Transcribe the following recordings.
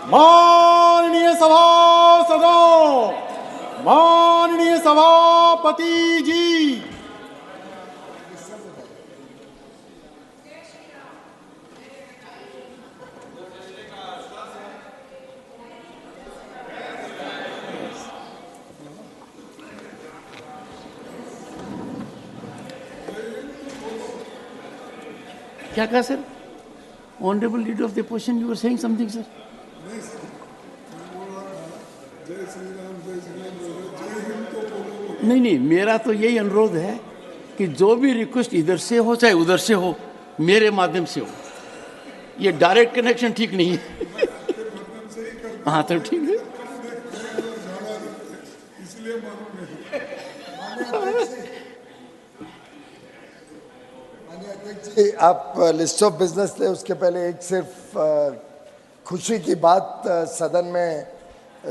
माननीय सभासदों, माननीय सभापति जी, क्या कहा sir? Honourable leader of the opposition, you were saying something sir? नहीं, मेरा तो यही अनुरोध है कि जो भी रिक्वेस्ट इधर से हो चाहे उधर से हो, मेरे माध्यम से हो। ये डायरेक्ट कनेक्शन ठीक नहीं है। हाँ तो ठीक है। आप लिस्ट ऑफ बिजनेस थे, उसके पहले एक सिर्फ खुशी की बात सदन में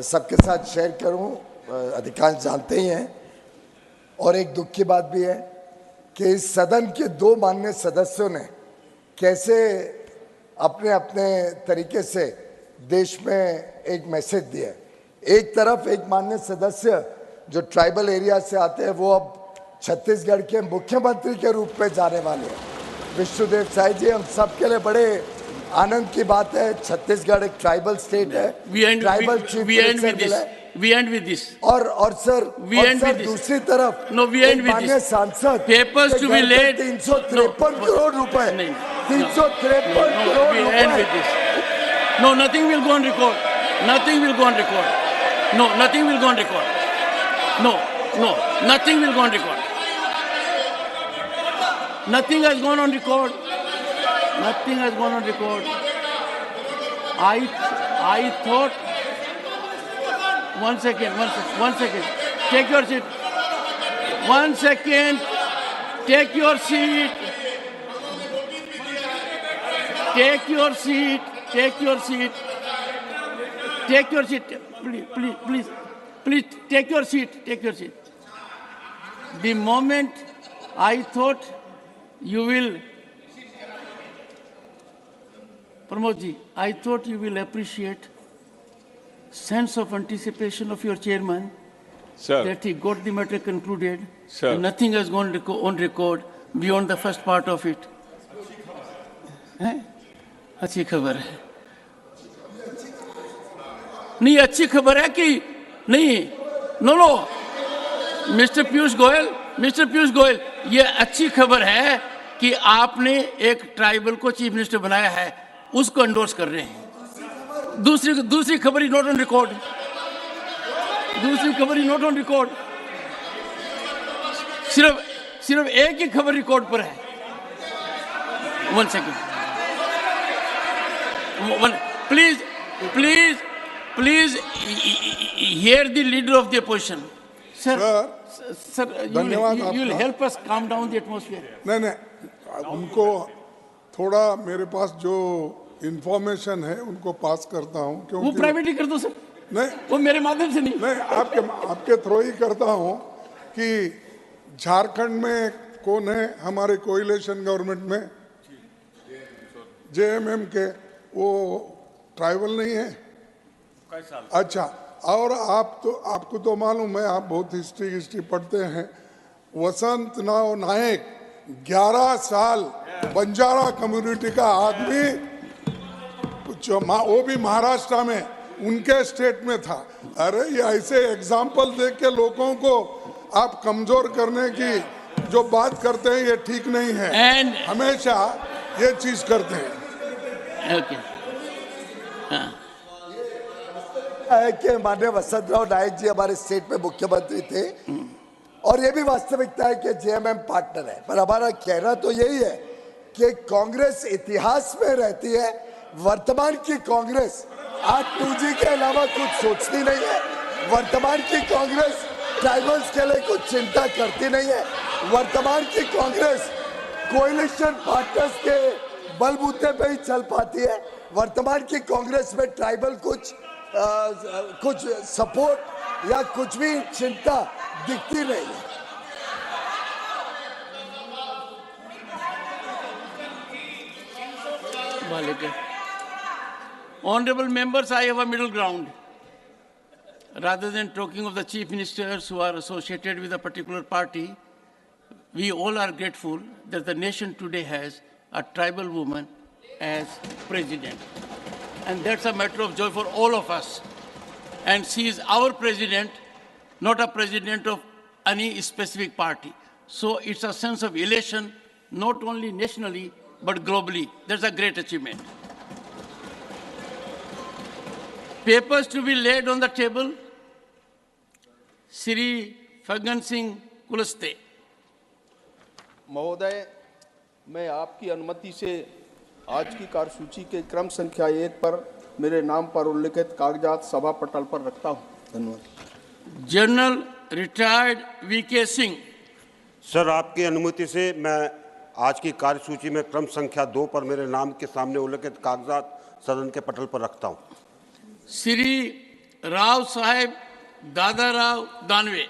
सबके साथ शेयर करूं। अधिकांश जानते ही हैं, और एक दुख की बात भी है कि इस सदन के दो माननीय सदस्यों ने कैसे अपने अपने तरीके से देश में एक मैसेज दिया है। एक तरफ एक माननीय सदस्य जो ट्राइबल एरिया से आते हैं, वो अब छत्तीसगढ़ के मुख्यमंत्री के रूप में जाने वाले हैं। विष्णुदेव साई जी, हम सबके लिए बड़े आनंद की बात है। छत्तीसगढ़ एक ट्राइबल स्टेट है, ट्राइबल चीफ मिनिस्टर है। We end with this. और सर, दूसरी तरफ माननीय सांसद Papers to be laid. 353 crore रुपए, 353 करोड़ रुपए। No, nothing will go on record. Nothing will go on record. No, nothing will go on record. No, nothing will go on record. Nothing has gone on record. Nothing has gone on record. I thought. One second. Take your seat. 1 second. Take your seat. Take your seat. Take your seat. Take your seat. Please take your seat. Take your seat. The moment I thought you will, Pramod ji, I thought you will appreciate sense of anticipation of your chairman, sir, that he got the matter concluded, sir, and nothing has gone on record beyond the first part of it. अच्छी खबर है। नहीं, अच्छी खबर है कि नहीं? No, mister Piyush Goyal, ये अच्छी खबर है कि आपने एक ट्राइबल को चीफ मिनिस्टर बनाया है, उसको एंडोर्स कर रहे हैं। दूसरी खबर ही नॉट ऑन रिकॉर्ड। सिर्फ एक ही खबर रिकॉर्ड पर है। 1 second। Please hear the leader of the opposition. Sir, धन्यवाद। you will help us calm down the atmosphere. नहीं, उनको थोड़ा मेरे पास जो इंफॉर्मेशन है उनको पास करता हूं, क्योंकि वो प्राइवेटली कर दो सर। नहीं, वो मेरे माध्यम से नहीं, आपके थ्रू ही करता हूं कि झारखंड में कौन है हमारे कोएलिशन गवर्नमेंट में? जेएमएम के, वो ट्राइबल नहीं है? अच्छा, और आपको तो मालूम है, आप बहुत हिस्ट्री पढ़ते हैं। वसंत नायक 11 साल बंजारा कम्युनिटी का आदमी, वो भी महाराष्ट्र में, उनके स्टेट में था। अरे ये ऐसे एग्जाम्पल देख के लोगों को आप कमजोर करने की जो बात करते हैं, ये ठीक नहीं है। हमेशा ये चीज करते हैं। ओके। है कि माननीय वसंतराव नायक जी हमारे स्टेट में मुख्यमंत्री थे, और ये भी वास्तविकता है कि जेएमएम पार्टनर है। पर हमारा कहना तो यही है कि कांग्रेस इतिहास में रहती है। वर्तमान की कांग्रेस आज 2G के अलावा कुछ सोचती नहीं है। वर्तमान की कांग्रेस ट्राइबल्स के लिए कुछ चिंता करती नहीं है। वर्तमान की कांग्रेस कोएलिशन पार्टनर्स के बलबूते पे ही चल पाती है। वर्तमान की कांग्रेस में ट्राइबल कुछ सपोर्ट या कुछ भी चिंता दिखती नहीं है। Honorable members, I have a middle ground. Rather than talking of the chief ministers who are associated with a particular party, we all are grateful that the nation today has a tribal woman as president. And that's a matter of joy for all of us. And she is our president, not a president of any specific party. So it's a sense of elation, not only nationally, but globally. That's a great achievement. Papers to be laid on the table. Shri Fagan Singh Kulaste. महोदय, मैं आपकी अनुमति से आज की कार्यसूची के क्रम संख्या 1 पर मेरे नाम पर उल्लिखित कागजात सभा पटल पर रखता हूं। धन्यवाद। General retired VK Singh. Sir, आपकी अनुमति से मैं आज की कार्यसूची में क्रम संख्या 2 पर मेरे नाम के सामने उल्लिखित कागजात सदन के पटल पर रखता हूं। श्री राव साहेब दादाराव दानवे।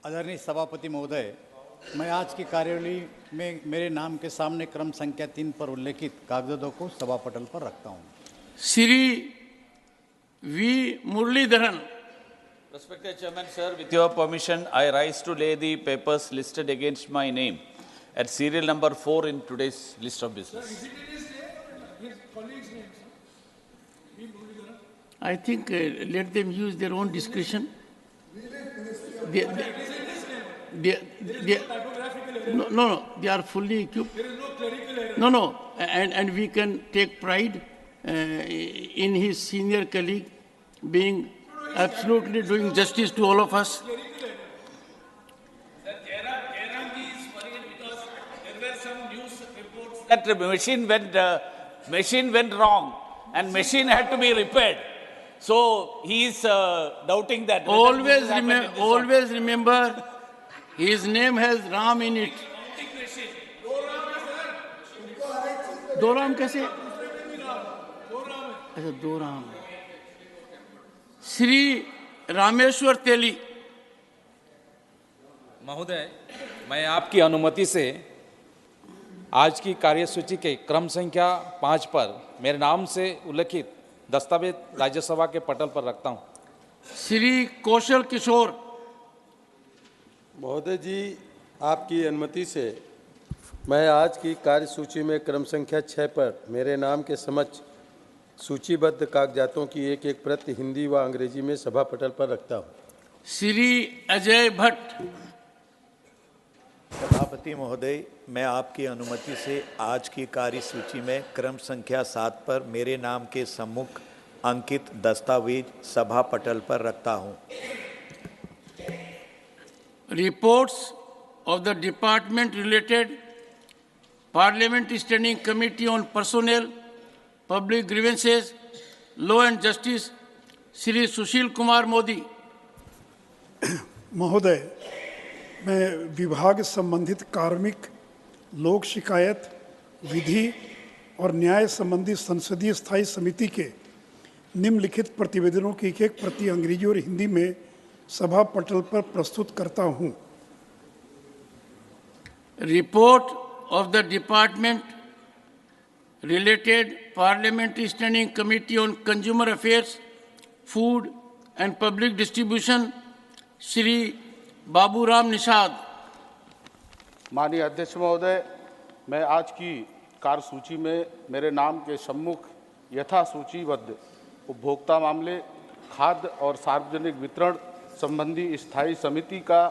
आदरणीय सभापति महोदय, मैं आज की कार्यवाही में मेरे नाम के सामने क्रम संख्या 3 पर उल्लेखित कागजातों को सभा पटल पर रखता हूं। Shri V Muraleedharan. Respected Chairman, sir, with your permission, I rise to lay the papers listed against my name at serial number 4 in today's list of business. I think let them use their own discretion. No, they are fully equipped. There is no clerical error. No, and we can take pride in his senior colleague being absolutely doing justice to all of us. That machine went wrong and machine had to be repaired. So he is doubting that. Always remember, his name has Ram in it. दो राम कैसे? अच्छा, दो राम। श्री रामेश्वर तेली। महोदय, मैं आपकी अनुमति से आज की कार्यसूची के क्रम संख्या 5 पर मेरे नाम से उल्लिखित दस्तावेज राज्यसभा के पटल पर रखता हूं। श्री कौशल किशोर। महोदय जी, आपकी अनुमति से मैं आज की कार्यसूची में क्रम संख्या 6 पर मेरे नाम के समक्ष सूचीबद्ध कागजातों की एक प्रति हिंदी व अंग्रेजी में सभा पटल पर रखता हूं। श्री अजय भट्ट। सभापति महोदय, मैं आपकी अनुमति से आज की कार्यसूची में क्रम संख्या 7 पर मेरे नाम के सम्मुख अंकित दस्तावेज सभा पटल पर रखता हूं। Reports of the department related Parliamentary Standing Committee on Personnel, Public Grievances, Law and Justice, Shri Sushil Kumar Modi. महोदय, मैं विभाग संबंधित कार्मिक, लोक शिकायत, विधि और न्याय संबंधी संसदीय स्थायी समिति के निम्नलिखित प्रतिवेदनों की एक प्रति अंग्रेजी और हिंदी में सभा पटल पर प्रस्तुत करता हूं। Report of the department related parliamentary standing committee on consumer affairs, food and public distribution, Shri Baburam Nishad. माननीय अध्यक्ष महोदय, मैं आज की कार्यसूची में मेरे नाम के सम्मुख यथा सूचीबद्ध उपभोक्ता मामले, खाद्य और सार्वजनिक वितरण संबंधी स्थायी समिति का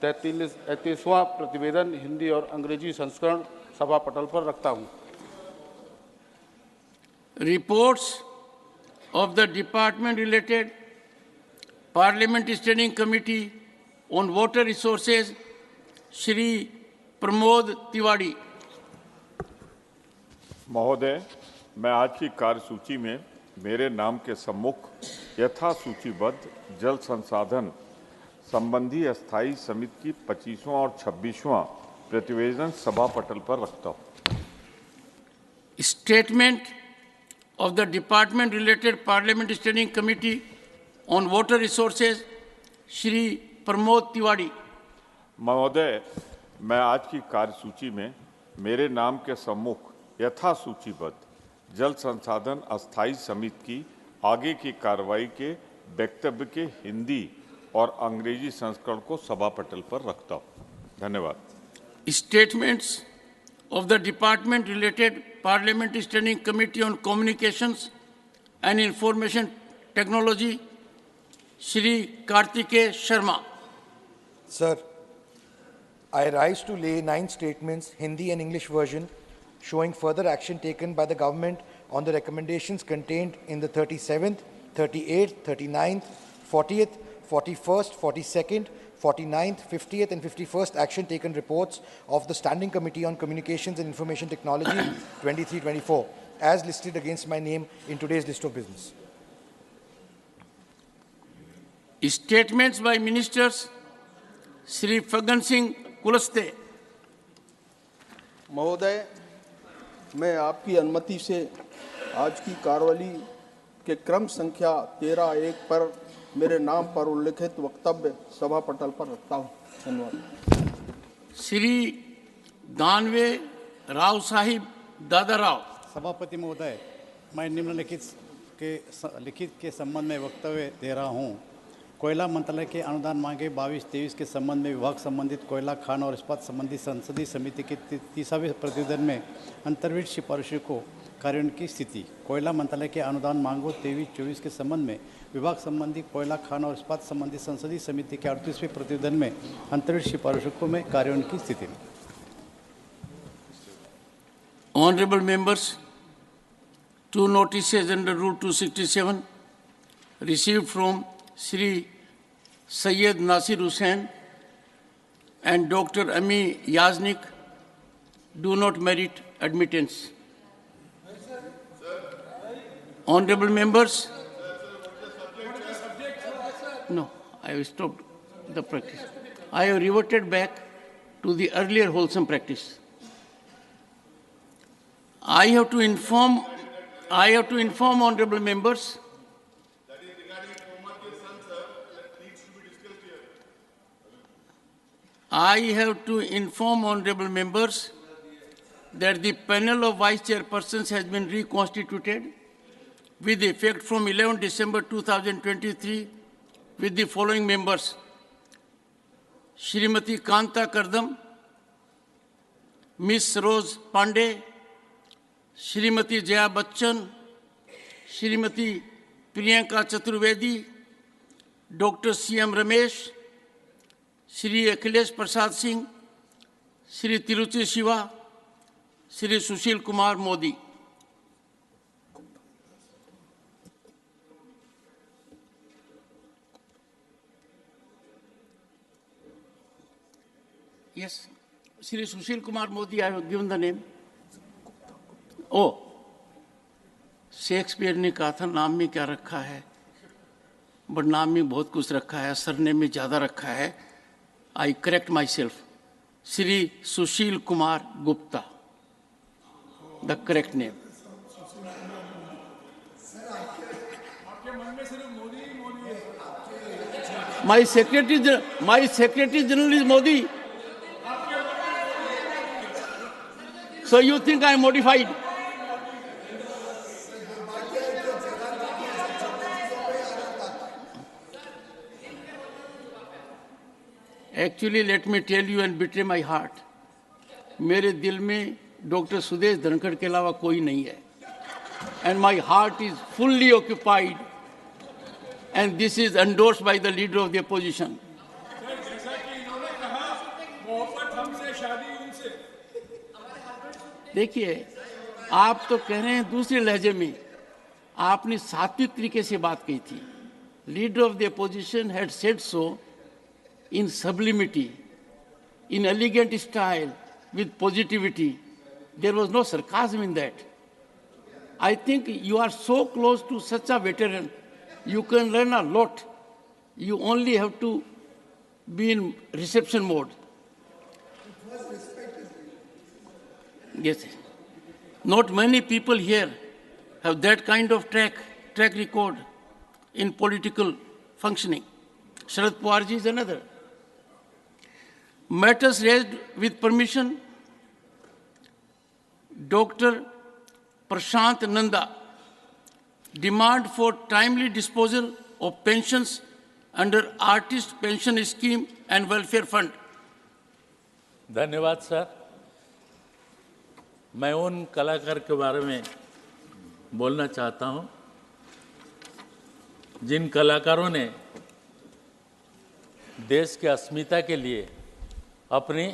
33वां प्रतिवेदन हिंदी और अंग्रेजी संस्करण सभा पटल पर रखता हूं। Reports of the department related Parliamentary Standing Committee on Water Resources, Shri Pramod Tiwari. महोदय, मैं आज की कार्यसूची में मेरे नाम के सम्मुख यथा सूचीबद्ध जल संसाधन संबंधी अस्थायी समिति की 25वां और 26वां प्रतिवेदन सभा पटल पर रखता हूं। Statement of the department related Parliamentary Standing Committee on Water Resources, Shri Pramod Tiwari. महोदय, मैं आज की कार्यसूची में मेरे नाम के सम्मुख यथा सूचीबद्ध जल संसाधन अस्थायी समिति की आगे की कार्रवाई के वक्तव्य के हिंदी और अंग्रेजी संस्करण को सभा पटल पर रखता हूँ। धन्यवाद। Statements of the department related Parliamentary Standing Committee on Communications and Information Technology, Shri Kartikeya Sharma. Sir, I rise to lay 9 statements, Hindi and English version, showing further action taken by the government on the recommendations contained in the 37th, 38th, 39th, 40th, 41st, 42nd, 49th, 50th and 51st action taken reports of the Standing Committee on Communications and Information Technology 23-24, as listed against my name in today's list of business. Statements by Ministers, Shri Fagan Singh Kulaste. महोदय, मैं आपकी अनुमति से आज की कार्यवाही के क्रम संख्या 13-1 पर मेरे नाम पर उल्लिखित वक्तव्य सभा पटल पर रखता हूँ। धन्यवाद। श्री दानवे राव साहिब दादा राव। सभापति महोदय, मैं निम्नलिखित के संबंध में वक्तव्य दे रहा हूँ। कोयला मंत्रालय के अनुदान मांगे 22-23 के संबंध में विभाग संबंधित कोयला खान और इस्पात संबंधी संसदीय समिति के 30वें प्रतिवेदन में अंतर्विध सिफारिशों को कार्यान्वयन की स्थिति। कोयला मंत्रालय के अनुदान मांगों 23-24 के संबंध में विभाग संबंधी कोयला खान और इस्पात संबंधी संसदीय समिति के 38वें प्रतिवेदन में अंतर्विध सिफारिशों में कार्यान्वयन की स्थिति। Honorable members, 2 notices under Rule 267 received from Shri Sayyid Nasir Hussain and Dr. Ami Yaznik do not merit admittance. Honorable members, no, I have stopped the practice. I have reverted back to the earlier wholesome practice. I have to inform honorable members that the panel of vice chairpersons has been reconstituted with effect from 11 December 2023 with the following members: Shrimati Kanta Kardam, Miss Rose Pandey, Shrimati Jaya Bachchan, Shrimati Priyanka Chaturvedi, Dr. C.M. Ramesh, Shri Akhilesh Prasad Singh, Shri Tiruchi Shiva, Shri Sushil Kumar Modi. Yes, Shri Sushil Kumar Modi, I have given the name. Oh, Shakespeare ने कहा था नाम में क्या रखा है, but नाम में बहुत कुछ रखा है, सरनेम में ज़्यादा रखा है. I correct myself. Shri Sushil Kumar Gupta, the correct name. My Secretary General is Modi. So you think I am modified? Actually, let me tell you and betray my heart. मेरे दिल में doctor Sudesh Dhankhar के अलावा कोई नहीं है. And my heart is fully occupied. And this is endorsed by the leader of the opposition. देखिए, आप तो कह रहे हैं दूसरे लहजे में, आपने सात्विक तरीके से बात कही थी. Leader of the opposition had said so in sublimity, in elegant style, with positivity. There was no sarcasm in that. I think you are so close to such a veteran, you can learn a lot. You only have to be in reception mode. Yes. Not many people here have that kind of track record in political functioning. Sharad Pawarji is another. Matters raised with permission, Dr. Prashant Nanda. Demand for timely disposal of pensions under Artist Pension Scheme and Welfare Fund. धन्यवाद sir. मैं उन कलाकार के बारे में बोलना चाहता हूं जिन कलाकारों ने देश के अस्मिता के लिए अपनी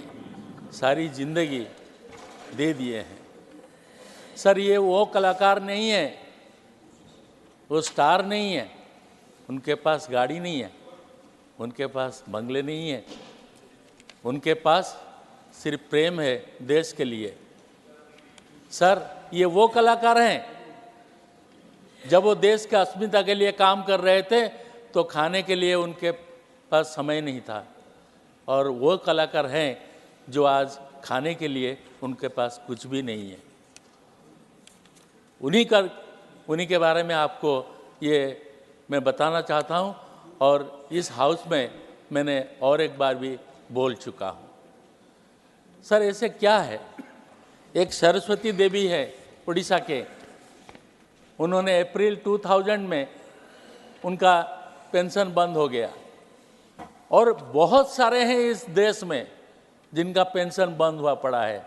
सारी जिंदगी दे दिए हैं। सर, ये वो कलाकार नहीं है, वो स्टार नहीं है, उनके पास गाड़ी नहीं है, उनके पास बंगले नहीं है, उनके पास सिर्फ प्रेम है देश के लिए। सर, ये वो कलाकार हैं जब वो देश का अस्मिता के लिए काम कर रहे थे तो खाने के लिए उनके पास समय नहीं था, और वो कलाकार हैं जो आज खाने के लिए उनके पास कुछ भी नहीं है। उन्हीं के बारे में आपको ये मैं बताना चाहता हूँ, और इस हाउस में मैंने और एक बार भी बोल चुका हूँ। सर, ऐसे क्या है, एक सरस्वती देवी है उड़ीसा के, उन्होंने अप्रैल 2000 में उनका पेंशन बंद हो गया, और बहुत सारे हैं इस देश में जिनका पेंशन बंद हुआ पड़ा है।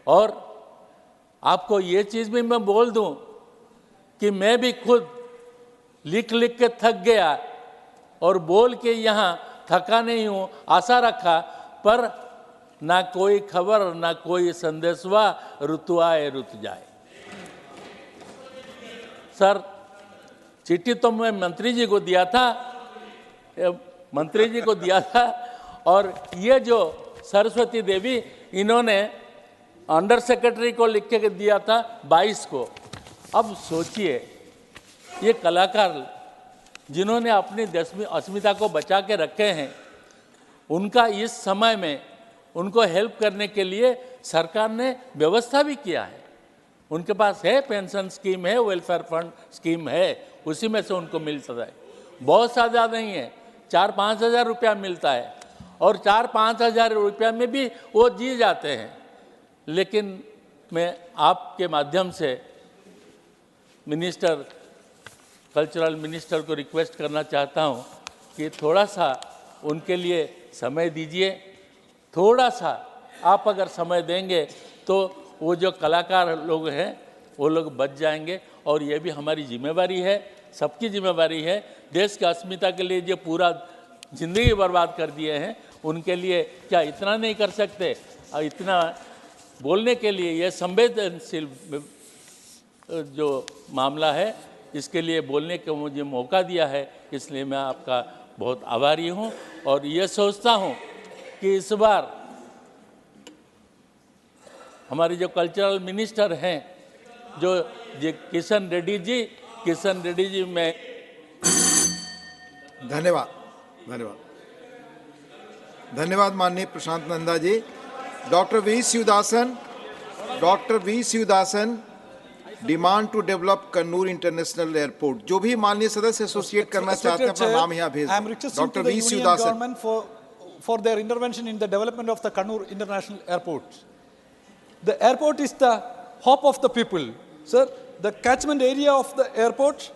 और आपको ये चीज़ भी मैं बोल दूं कि मैं भी खुद लिख लिख के थक गया और बोल के यहाँ थका नहीं हूँ, आशा रखा, पर ना कोई खबर ना कोई संदेशवा, ऋतु आए ऋतु जाए। सर, चिट्ठी तो मैं मंत्री जी को दिया था, और ये जो सरस्वती देवी, इन्होंने अंडर सेक्रेटरी को लिख के दिया था 22 को। अब सोचिए, ये कलाकार जिन्होंने अपनी अस्मिता को बचा के रखे हैं, उनका इस समय में उनको हेल्प करने के लिए सरकार ने व्यवस्था भी किया है। उनके पास है पेंशन स्कीम है, वेलफेयर फंड स्कीम है, उसी में से उनको मिल सकता है। बहुत ज़्यादा नहीं है, 4-5 हज़ार रुपया मिलता है, और 4-5 हज़ार रुपया में भी वो जी जाते हैं। लेकिन मैं आपके माध्यम से कल्चरल मिनिस्टर को रिक्वेस्ट करना चाहता हूँ कि थोड़ा सा उनके लिए समय दीजिए। थोड़ा सा आप अगर समय देंगे तो वो जो कलाकार लोग हैं वो लोग बच जाएंगे, और ये भी हमारी जिम्मेवारी है, सबकी जिम्मेवारी है। देश की अस्मिता के लिए जो पूरा जिंदगी बर्बाद कर दिए हैं, उनके लिए क्या इतना नहीं कर सकते? और इतना बोलने के लिए, ये संवेदनशील जो मामला है, इसके लिए बोलने का मुझे मौका दिया है, इसलिए मैं आपका बहुत आभारी हूँ। और ये सोचता हूँ कि इस बार हमारे जो कल्चरल मिनिस्टर हैं, जो किशन रेड्डी जी में धन्यवाद माननीय Prashant Nanda ji. Doctor V Shivadasan demand to develop Kannur international airport. जो भी माननीय सदस्य एसोसिएट करना चाहते हैं अपना नाम यहाँ भेज दें। Doctor V Sivadasan for their intervention in the development of the Kannur International Airport. The airport is the hope of the people. Sir, the catchment area of the airport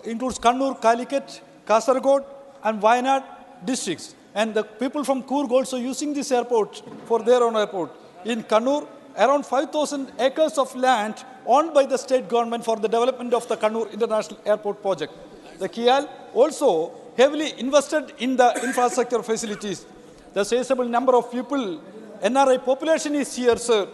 includes Kannur, Calicut, Kasaragod and Wayanad districts. And the people from Coorg also using this airport for their own airport. In Kannur, around 5,000 acres of land owned by the state government for the development of the Kannur International Airport project. The KIAL also heavily invested in the infrastructure facilities. The sizable number of people, NRI population is here, sir.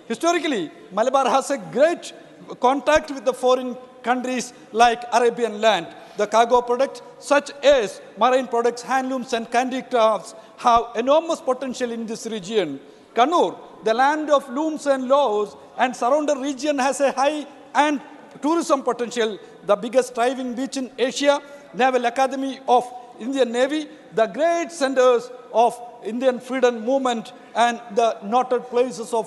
Historically, Malabar has a great contact with the foreign countries like Arabian land. The cargo products such as marine products, handlooms and handicrafts have enormous potential in this region. Kannur, the land of looms and loaves and surrounding region, has a high and tourism potential, the biggest thriving beach in Asia, Naval Academy of Indian Navy, the great centers of Indian freedom movement and the noted places of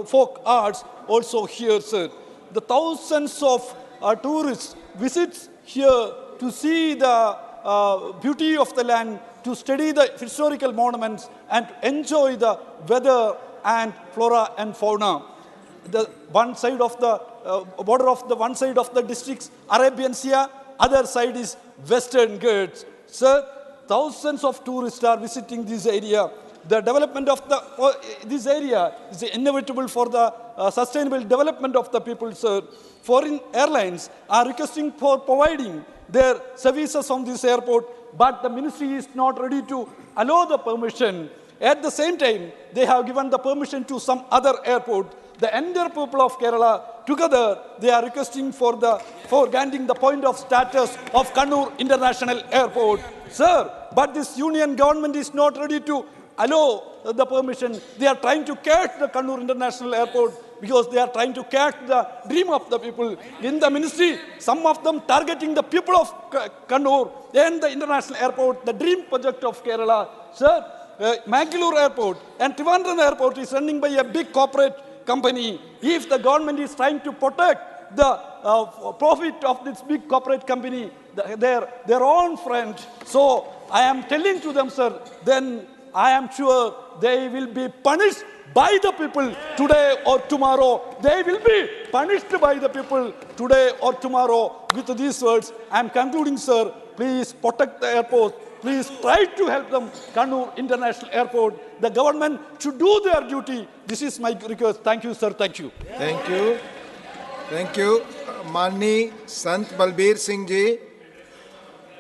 folk arts also here, sir. The thousands of tourists visits here to see the beauty of the land, to study the historical monuments and to enjoy the weather and flora and fauna. the one side of the border of the one side of the districts, Arabian Sea, other side is Western Ghats. Sir, thousands of tourists are visiting this area. The development of this area is inevitable for the sustainable development of the people, sir. Foreign airlines are requesting for providing their services on this airport, but the ministry is not ready to allow the permission. At the same time, they have given the permission to some other airport. The entire people of Kerala, together, they are requesting for granting the point of status of Kannur International Airport. Sir, but this union government is not ready to allow the permission. They are trying to catch the Kannur International Airport because they are trying to catch the dream of the people. In the ministry, some of them targeting the people of Kannur and the international airport, the dream project of Kerala. Sir, Mangalore Airport and Trivandrum Airport is running by a big corporate company. If the government is trying to protect the profit of this big corporate company, their own friend, so I am telling to them, sir, then I am sure they will be punished by the people today or tomorrow. They will be punished by the people today or tomorrow. With these words, I am concluding, sir. Please protect the airport. Please try to help them, Kannur International Airport. The government should do their duty. This is my request. Thank you, sir. Thank you. Thank you. Thank you. Mani Sant Balbir Singh ji.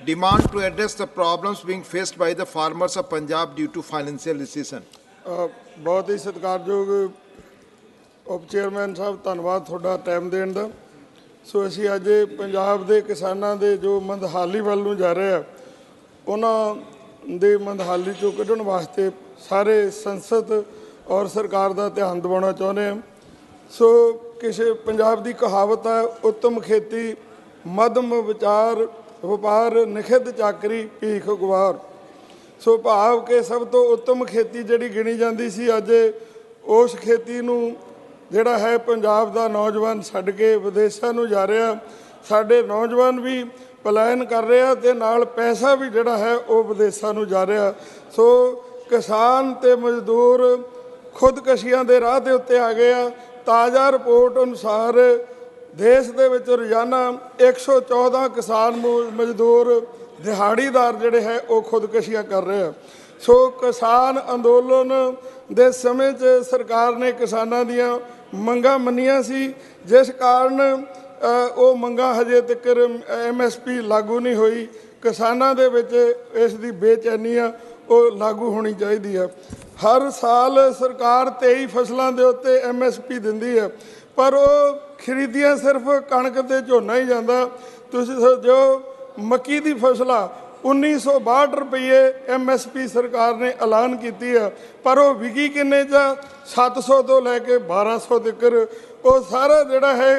Demand to address the problems being faced by the farmers of Punjab due to financial recession. बहुत ही सत्कारयोग उप chairman साहब धन्यवाद थोड़ा time देने का सो असी अज पंजाब के किसानों के जो मंदहाली वाल नूं जा रहे हैं उन्होंने मंदहाली चों कढ़न वास्ते सारे संसद और सरकार का ध्यान दिवाना चाहते हैं सो किसी पंजाब की कहावत है उत्तम खेती मध्यम विचार व्यापार निखित चाकरी भीख गुवार सो भाव के सब तो उत्तम खेती जिहड़ी गिनी जाती सी अज उस खेती नूं जिहड़ा है पंजाब दा नौजवान छड्ड के विदेशां नूं जा रहा साडे नौजवान भी पलायन कर रहे हैं ते नाल पैसा भी जिहड़ा है वो विदेशां नूं जा रहा सो किसान ते मजदूर खुदकशियां दे राह दे उत्ते आ गए ताज़ा रिपोर्ट अनुसार देश दे विच रोजाना 114 किसान मजदूर दिहाड़ीदार जिहड़े है वो खुदकशियां कर रहे हैं सो किसान अंदोलन दे समय च सरकार ने किसानां दियां मंगां मन्नियां सी जिस कारण वो मंगां हजे तक MSP लागू नहीं हुई किसानां दे विच इस दी बेचैनी आ वो लागू होनी चाहिदी है हर साल सरकार 23 फसलों के उत्ते MSP दिंदी है पर वो खरीदियां सिर्फ कणक ते झोना ही जाता तुसीं जो मक्की की फसल 1962 रुपये MSP सरकार ने ऐलान की है पर वो विकी किन्ने 700 तो लैके 1200 तक वो सारा जिहड़ा है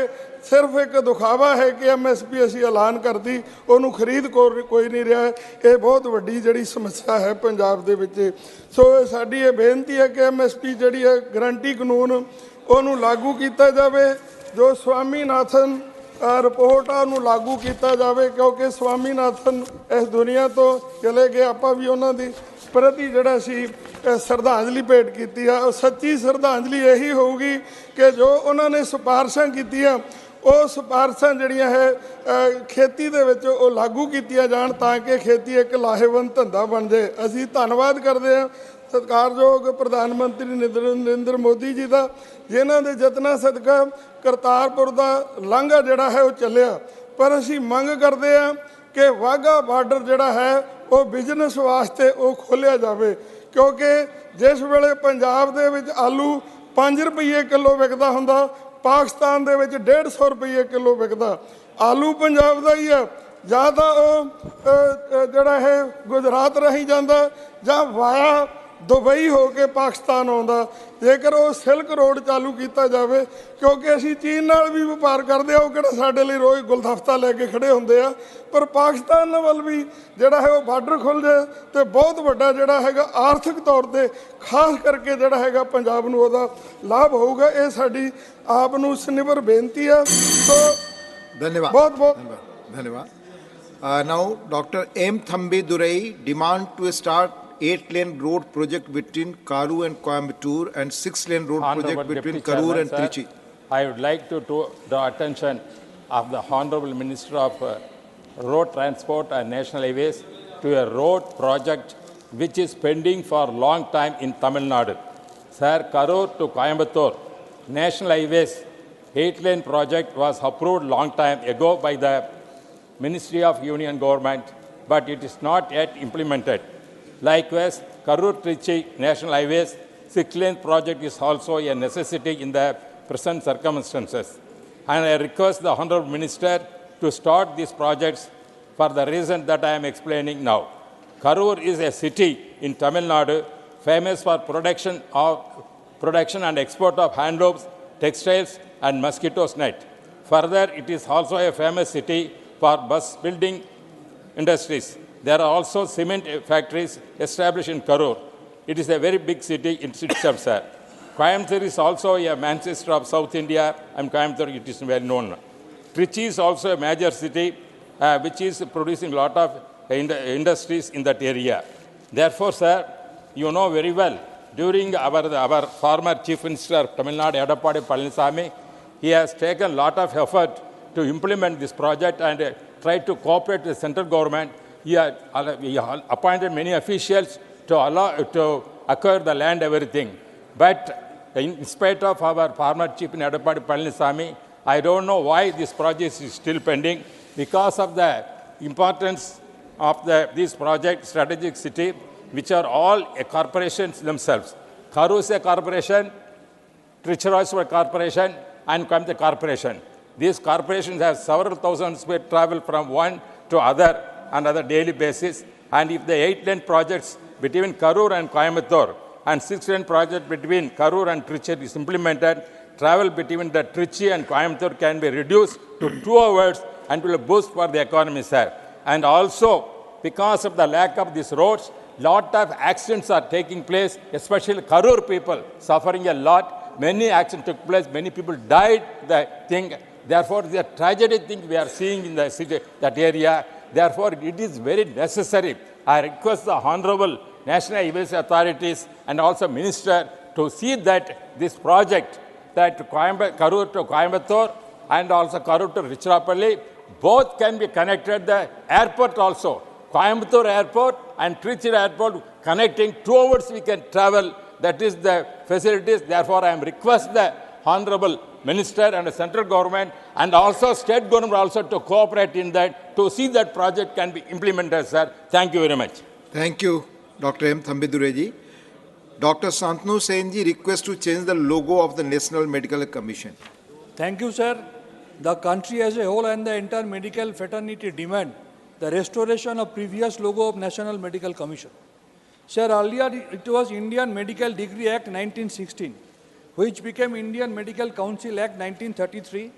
सिर्फ एक दिखावा है कि MSP असी ऐलान करती उन्होंने खरीद कोई नहीं रहा ये बहुत वड्डी जिहड़ी समस्या है पंजाब दे विच सो साडी ये बेनती है कि MSP जिहड़ी है गारंटी कानून उन्होंने लागू किया जाए जो स्वामीनाथन रिपोर्ट आ उन्होंने लागू किया जाए क्योंकि स्वामीनाथन इस दुनिया तो चले गए आपां भी उन्होंने प्रति जिहड़ा सी श्रद्धांजलि भेंट की है सच्ची श्रद्धांजलि यही होगी कि जो उन्होंने सिफारिशां कीतियां वो सिफारिशां जिहड़ियां है खेती दे विच वो लागू कीतियां जाण ताकि खेती एक लाहेवंद धंधा बन जाए असीं धन्नवाद करते हैं सत्कारयोग प्रधानमंत्री नरेंद्र मोदी जी का जिन्हां दे यत्नां सदका करतारपुर का लांघा जिहड़ा है वो चलिया पर असीं मंग करते हैं कि वाघा बार्डर जिहड़ा है वो बिजनेस वास्ते वो खोलिया जाए क्योंकि जिस वेले पंजाब दे विच आलू 5 रुपये किलो विकदा हुंदा पाकिस्तान दे विच 150 रुपये किलो विकदा आलू पंजाब दा ही है जां तां ओह जिहड़ा है गुजरात रही जांदा जां वाया दुबई हो के पाकिस्तान आउंदा जेकर वो सिल्क रोड चालू किया जाए क्योंकि असीं चीन नाल भी व्यापार करते वो किहड़ा साडे लई रोज़ गुलदस्ता लैके खड़े हुंदे आ पर पाकिस्तान वाल भी जिहड़ा है वो बार्डर खुल जाए तो बहुत वड्डा जिहड़ा हैगा आर्थिक तौर पर खास करके जिहड़ा हैगा पंजाब नूं उहदा लाभ होऊगा ये साडी आप नूं सनिवर बेनती है तो धन्यवाद बहुत बहुत धन्यवाद now doctor M Thambi Durai demand to start 8-lane road project between Karu and Coimbatore and 6-lane road project between Karur and Trichy. I would like to draw attention of the Honorable Minister of Road Transport and National Highways to a road project which is pending for a long time in Tamil Nadu. Sir, Karur to Coimbatore National Highways 8-lane project was approved long time ago by the Ministry of Union Government, but it is not yet implemented. Likewise, Karur-Trichy National Highways 6-lane project is also a necessity in the present circumstances. And I request the Honourable Minister to start these projects for the reason that I am explaining now. Karur is a city in Tamil Nadu famous for production and export of handlooms, textiles and mosquitoes net. Further, it is also a famous city for bus building industries. There are also cement factories established in Karur. It is a very big city in itself, sir. Coimbatore is also a Manchester of South India, and Coimbatore it is well known. Trichy is also a major city which is producing a lot of industries in that area. Therefore, sir, you know very well, during our former Chief Minister of Tamil Nadu, Edappadi Palaniswamy, he has taken a lot of effort to implement this project and tried to cooperate with the central government. He appointed many officials to acquire the land, everything. But in spite of our former Chief Minister Edappadi Palaniswamy, I don't know why this project is still pending. Because of the importance of this project, strategic city, which are all corporations themselves. Karur is a corporation, Trichy is a corporation, and Coimbatore corporation. These corporations have several thousand square travel from one to other on a daily basis. And if the 8-lane projects between Karur and Coimbatore and 6-lane project between Karur and Trichy is implemented, travel between the Trichy and Coimbatore can be reduced to 2 hours and will boost for the economy, sir. And also, because of the lack of these roads, lot of accidents are taking place, especially Karur people suffering a lot. Many accidents took place, many people died. Therefore, the tragedy thing we are seeing in the city, that area. Therefore, it is very necessary. I request the Honorable National Highways authorities and also Minister to see that this project, that Karur to Coimbatore and also Karur to Tiruchirappalli, both can be connected. The airport also, Coimbatore Airport and Trichy Airport, connecting 2 hours we can travel. That is the facilities. Therefore, I am request the Honorable Minister and the central government and also state government also to cooperate in that, to see that project can be implemented, sir. Thank you very much. Thank you, Dr. M. Thambidureji. Dr. Santanu Senji request to change the logo of the National Medical Commission. Thank you, sir. The country as a whole and the entire medical fraternity demand the restoration of previous logo of National Medical Commission. Sir, earlier it was Indian Medical Degree Act 1916, which became Indian Medical Council Act 1933,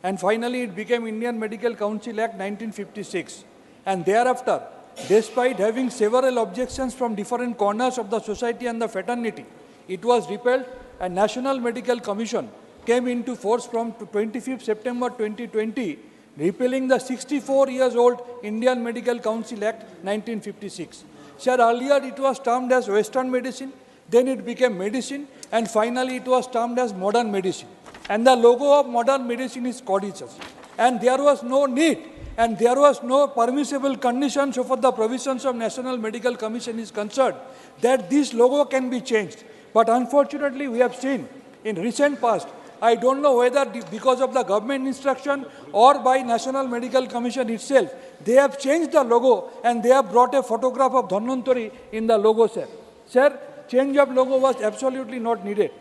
and finally it became Indian Medical Council Act 1956. And thereafter, despite having several objections from different corners of the society and the fraternity, it was repealed and National Medical Commission came into force from 25th September 2020, repealing the 64 years old Indian Medical Council Act 1956. Sir, earlier it was termed as Western medicine, then it became medicine, and finally it was termed as modern medicine. And the logo of modern medicine is codices. And there was no need and there was no permissible condition so for the provisions of National Medical Commission is concerned that this logo can be changed. But unfortunately, we have seen in recent past, I don't know whether because of the government instruction or by National Medical Commission itself, they have changed the logo and they have brought a photograph of Dhanvantari in the logo, sir. Sir, change of logo was absolutely not needed.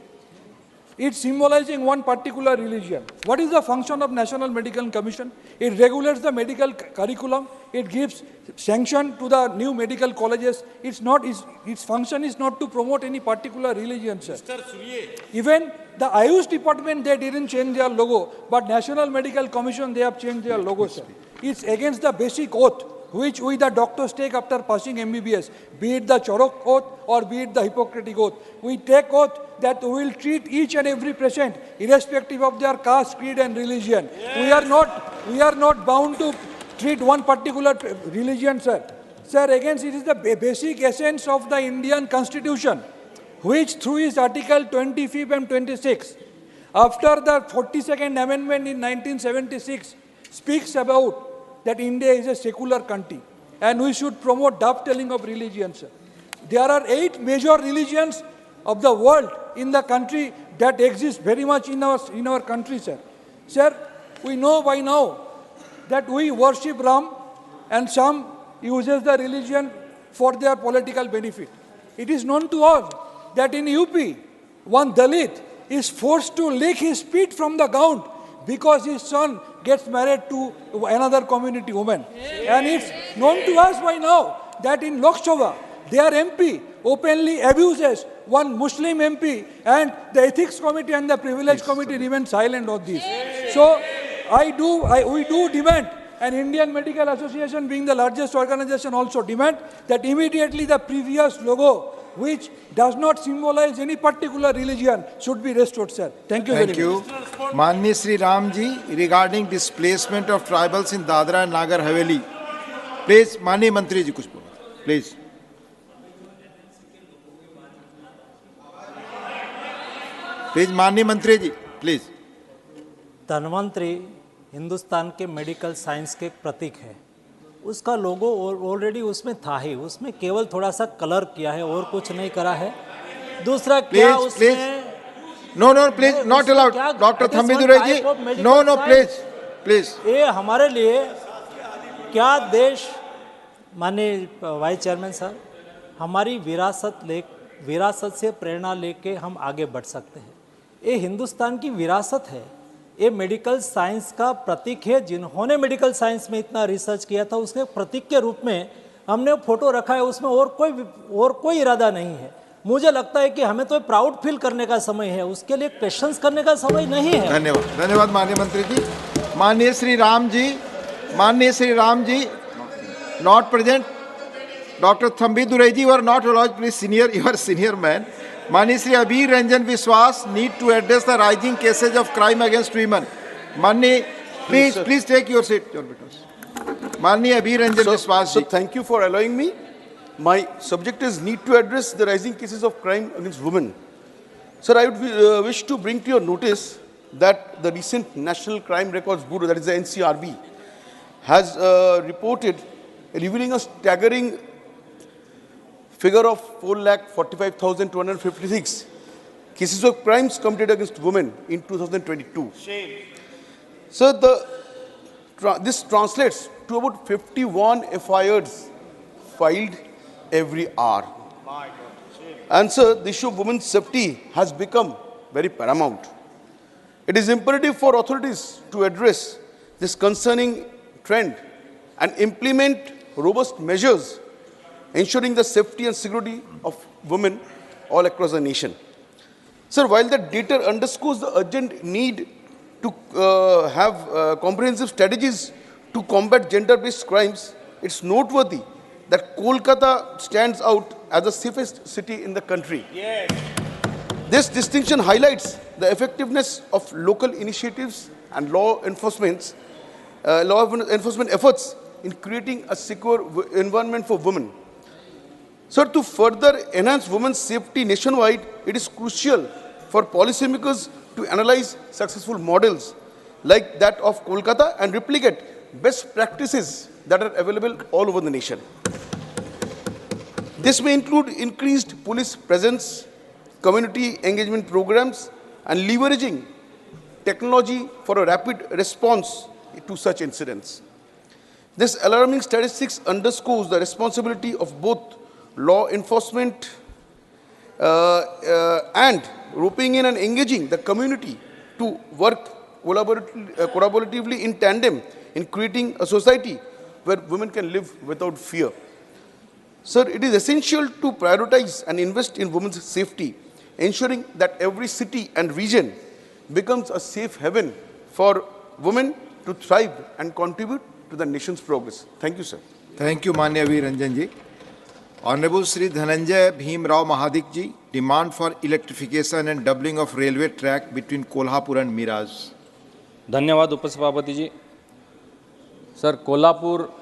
It's symbolizing one particular religion. What is the function of National Medical Commission? It regulates the medical curriculum. It gives sanction to the new medical colleges. Its function is not to promote any particular religion, sir. Even the Ayush department, they didn't change their logo, but National Medical Commission, they have changed their logo, sir. It's against the basic oath which we the doctors take after passing MBBS, be it the Chorok oath or be it the Hippocratic oath. We take oath that we will treat each and every patient irrespective of their caste, creed and religion. Yes. We are not bound to treat one particular religion, sir. Sir, again, it is the basic essence of the Indian Constitution, which through its Article 25 and 26 after the 42nd Amendment in 1976 speaks about that India is a secular country and we should promote dovetailing of religions. There are 8 major religions of the world in the country that exist very much in our country, sir. Sir, we know by now that we worship Ram and some uses the religion for their political benefit. It is known to all that in UP, one Dalit is forced to lick his feet from the ground because his son gets married to another community woman. And it's known to us by now that in Lok Sabha, their MP openly abuses one Muslim MP, and the Ethics Committee and the Privilege Committee remain silent on this. So we do demand, and Indian Medical Association being the largest organization also demand that immediately the previous logo, which does not symbolize any particular religion, should be restored, sir. Thank you very much. Thank you. Manni Sri Ramji, regarding displacement of tribals in Dadra and Nagar Haveli. Please, Mani Mantri ji, kuch bolo. Please. Please माननीय मंत्री जी please. Dhanvantari Hindustan के medical science के एक प्रतीक है, उसका लोगो already उसमें था ही, उसमें केवल थोड़ा सा कलर किया है और कुछ नहीं करा है। दूसरा क्या उसमें no no please not allowed doctor Thambidurai ji, no no please please. ये हमारे लिए क्या देश, माननीय वाइस चेयरमैन सर, हमारी विरासत से प्रेरणा लेके हम आगे बढ़ सकते हैं। ये हिंदुस्तान की विरासत है, ये मेडिकल साइंस का प्रतीक है। जिन्होंने मेडिकल साइंस में इतना रिसर्च किया था उसके प्रतीक के रूप में हमने फोटो रखा है, उसमें और कोई इरादा नहीं है। मुझे लगता है कि हमें तो प्राउड फील करने का समय है, उसके लिए क्वेश्चंस करने का समय नहीं है। धन्यवाद धन्यवाद माननीय मंत्री जी। माननीय Shri Ram ji not present. Doctor Thambidurai ji were not allowed, please senior, you are senior man. माननीय Shri Abir Ranjan Biswas need to address the rising cases of crime against women. माननीय please take your seat, your बेटा। माननीय Abir Ranjan Biswas ji. Thank you for allowing me. My subject is need to address the rising cases of crime against women. Sir, I would wish to bring to your notice that the recent National Crime Records Bureau, that is the NCRB, has reported revealing a staggering figure of 4,45,256 cases of crimes committed against women in 2022. Shame. Sir, this translates to about 51 FIRs filed every hour. And sir, the issue of women's safety has become very paramount. It is imperative for authorities to address this concerning trend and implement robust measures ensuring the safety and security of women all across the nation. Sir, while the data underscores the urgent need to have comprehensive strategies to combat gender-based crimes, it's noteworthy that Kolkata stands out as the safest city in the country. Yes. This distinction highlights the effectiveness of local initiatives and law enforcement efforts in creating a secure environment for women. So, to further enhance women's safety nationwide, it is crucial for policymakers to analyze successful models like that of Kolkata and replicate best practices that are available all over the nation. This may include increased police presence, community engagement programs, and leveraging technology for a rapid response to such incidents. This alarming statistics underscores the responsibility of both law enforcement and roping in and engaging the community to work collaboratively in tandem in creating a society where women can live without fear. Sir, it is essential to prioritize and invest in women's safety, ensuring that every city and region becomes a safe haven for women to thrive and contribute to the nation's progress. Thank you, sir. Thank you, Manya V. Ranjan ji. Honorable Sri Dhananjay Bhim Rao Mahadik ji, demand for electrification and doubling of railway track between Kolhapur and Miraz. धन्यवाद उपसभापति जी। Sir, Kolhapur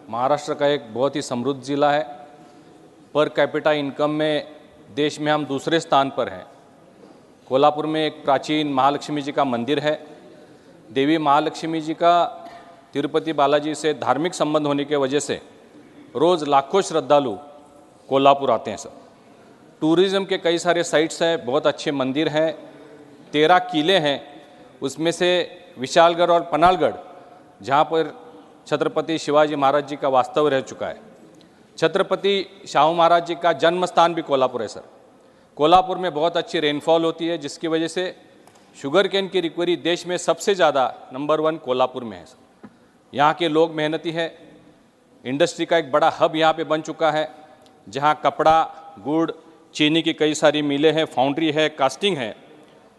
Maharashtra का एक बहुत ही समृद्ध जिला है। Per capita income में देश में हम दूसरे स्थान पर हैं। कोल्हापुर में एक प्राचीन महालक्ष्मी जी का मंदिर है। देवी महालक्ष्मी जी का तिरुपति बालाजी से धार्मिक संबंध होने की वजह से रोज़ लाखों श्रद्धालु कोल्हापुर आते हैं सर। टूरिज़्म के कई सारे साइट्स हैं, बहुत अच्छे मंदिर हैं, 13 किले हैं, उसमें से विशालगढ़ और पनालगढ़ जहाँ पर छत्रपति शिवाजी महाराज जी का वास्तव रह चुका है। छत्रपति शाहू महाराज जी का जन्म स्थान भी कोल्हापुर है सर। कोल्हापुर में बहुत अच्छी रेनफॉल होती है, जिसकी वजह से शुगर केन की रिकवरी देश में सबसे ज़्यादा नंबर 1 कोल्हापुर में है सर। यहाँ के लोग मेहनती हैं। इंडस्ट्री का एक बड़ा हब यहाँ पे बन चुका है, जहाँ कपड़ा, गुड़, चीनी की कई सारी मिलें हैं, फाउंड्री है, कास्टिंग है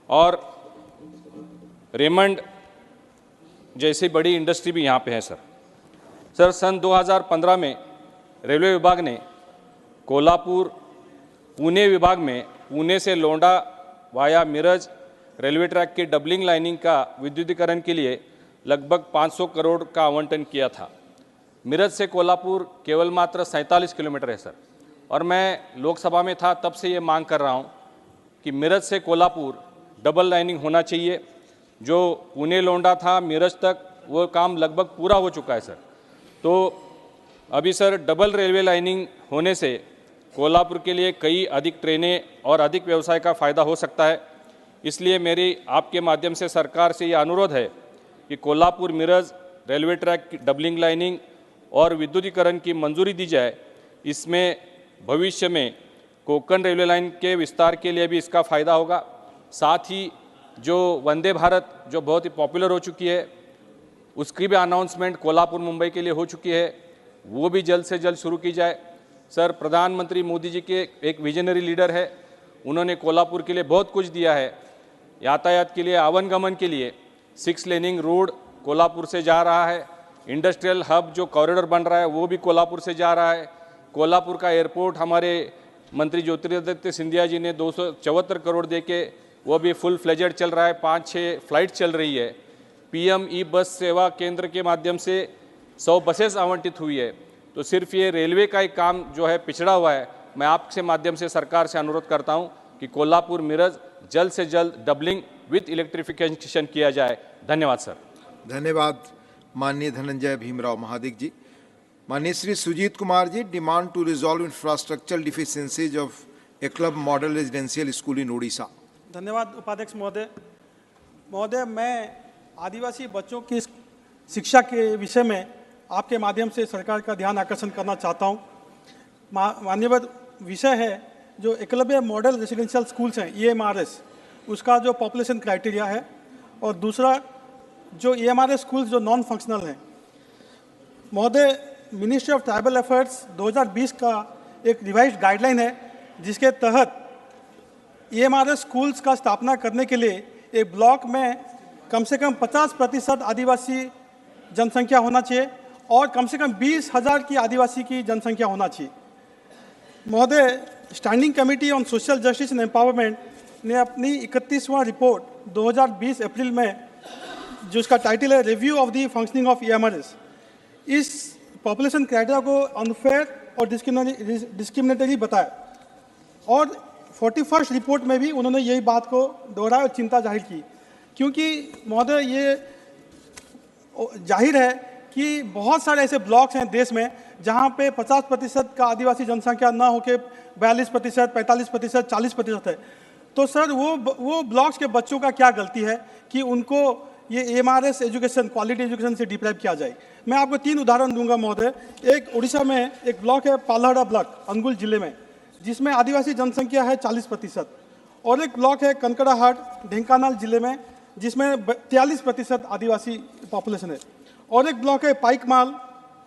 और रेमंड जैसी बड़ी इंडस्ट्री भी यहाँ पे है सर। सन 2015 में रेलवे विभाग ने कोल्हापुर पुणे विभाग में पुणे से लोंडा वाया मिरज रेलवे ट्रैक की डबलिंग लाइनिंग का विद्युतीकरण के लिए लगभग 500 करोड़ का आवंटन किया था। मिरज से कोल्हापुर केवल मात्र 47 किलोमीटर है सर। और मैं लोकसभा में था तब से ये मांग कर रहा हूँ कि मिरज से कोल्हापुर डबल लाइनिंग होना चाहिए। जो पुणे लोंडा था मिरज तक, वो काम लगभग पूरा हो चुका है सर। तो अभी सर डबल रेलवे लाइनिंग होने से कोल्हापुर के लिए कई अधिक ट्रेनें और अधिक व्यवसाय का फ़ायदा हो सकता है। इसलिए मेरी आपके माध्यम से सरकार से ये अनुरोध है कि कोल्हापुर मिरज रेलवे ट्रैक की डबलिंग लाइनिंग और विद्युतीकरण की मंजूरी दी जाए। इसमें भविष्य में कोंकण रेलवे लाइन के विस्तार के लिए भी इसका फ़ायदा होगा। साथ ही जो वंदे भारत जो बहुत ही पॉपुलर हो चुकी है, उसकी भी अनाउंसमेंट कोल्हापुर मुंबई के लिए हो चुकी है, वो भी जल्द से जल्द शुरू की जाए। सर, प्रधानमंत्री मोदी जी के एक विजनरी लीडर है, उन्होंने कोल्हापुर के लिए बहुत कुछ दिया है। यातायात के लिए, आवन गमन के लिए 6 लेनिंग रोड कोल्हापुर से जा रहा है। इंडस्ट्रियल हब जो कॉरिडोर बन रहा है वो भी कोल्हापुर से जा रहा है। कोल्हापुर का एयरपोर्ट हमारे मंत्री ज्योतिरादित्य सिंधिया जी ने 274 करोड़ दे के वो भी फुल फ्लेजेड चल रहा है। 5-6 फ्लाइट चल रही है। PM ई बस सेवा केंद्र के माध्यम से 100 बसेस आवंटित हुई है। तो सिर्फ ये रेलवे का एक काम जो है पिछड़ा हुआ है। मैं आपके माध्यम से सरकार से अनुरोध करता हूं कि कोल्हापुर मिरज जल्द से जल्द डबलिंग विथ इलेक्ट्रिफिकेशन किया जाए। धन्यवाद सर। धन्यवाद माननीय धनंजय भीमराव महादिक जी। माननीय Shri Sujeet Kumar ji, demand to resolve infrastructural deficiencies of Eklavya model residential school in Odisha. धन्यवाद उपाध्यक्ष महोदय। महोदय, मैं आदिवासी बच्चों की शिक्षा के विषय में आपके माध्यम से सरकार का ध्यान आकर्षण करना चाहता हूँ। माननीय विषय है जो एकलव्य मॉडल रेजिडेंशियल स्कूल्स हैं EMRS, उसका जो पॉपुलेशन क्राइटेरिया है, और दूसरा जो EMRS स्कूल्स जो नॉन फंक्शनल हैं। महोदय, मिनिस्ट्री ऑफ ट्राइबल अफेयर्स 2020 का एक रिवाइज्ड गाइडलाइन है, जिसके तहत EMRS स्कूल्स का स्थापना करने के लिए एक ब्लॉक में कम से कम 50% आदिवासी जनसंख्या होना चाहिए और कम से कम 20,000 की आदिवासी की जनसंख्या होना चाहिए। महोदय, standing committee on social justice and empowerment ने अपनी 31वां रिपोर्ट 2020 अप्रैल में, जो उसका टाइटल है review of the functioning of EMRS, इस पॉपुलेशन क्राइटेरिया को अनफेयर और डिस्क्रिमिनेटरी बताया। और 41st रिपोर्ट में भी उन्होंने यही बात को दोहराया और चिंता जाहिर की, क्योंकि महोदय ये जाहिर है कि बहुत सारे ऐसे ब्लॉक्स हैं देश में जहाँ पे 50% का आदिवासी जनसंख्या ना होके 42%, 45%, 40% है। तो सर वो ब्लॉक्स के बच्चों का क्या गलती है कि उनको ये EMRS एजुकेशन, क्वालिटी एजुकेशन से डिप्राइव किया जाए। मैं आपको 3 उदाहरण दूंगा महोदय। एक उड़ीसा में एक ब्लॉक है पालहड़ा ब्लॉक, अनुगुल जिले में, जिसमें आदिवासी जनसंख्या है 40%, और एक ब्लॉक है कनकड़ाहाट, ढेंकानाल जिले में, जिसमें 43% आदिवासी पॉपुलेशन है, और एक ब्लॉक है पाइकमाल,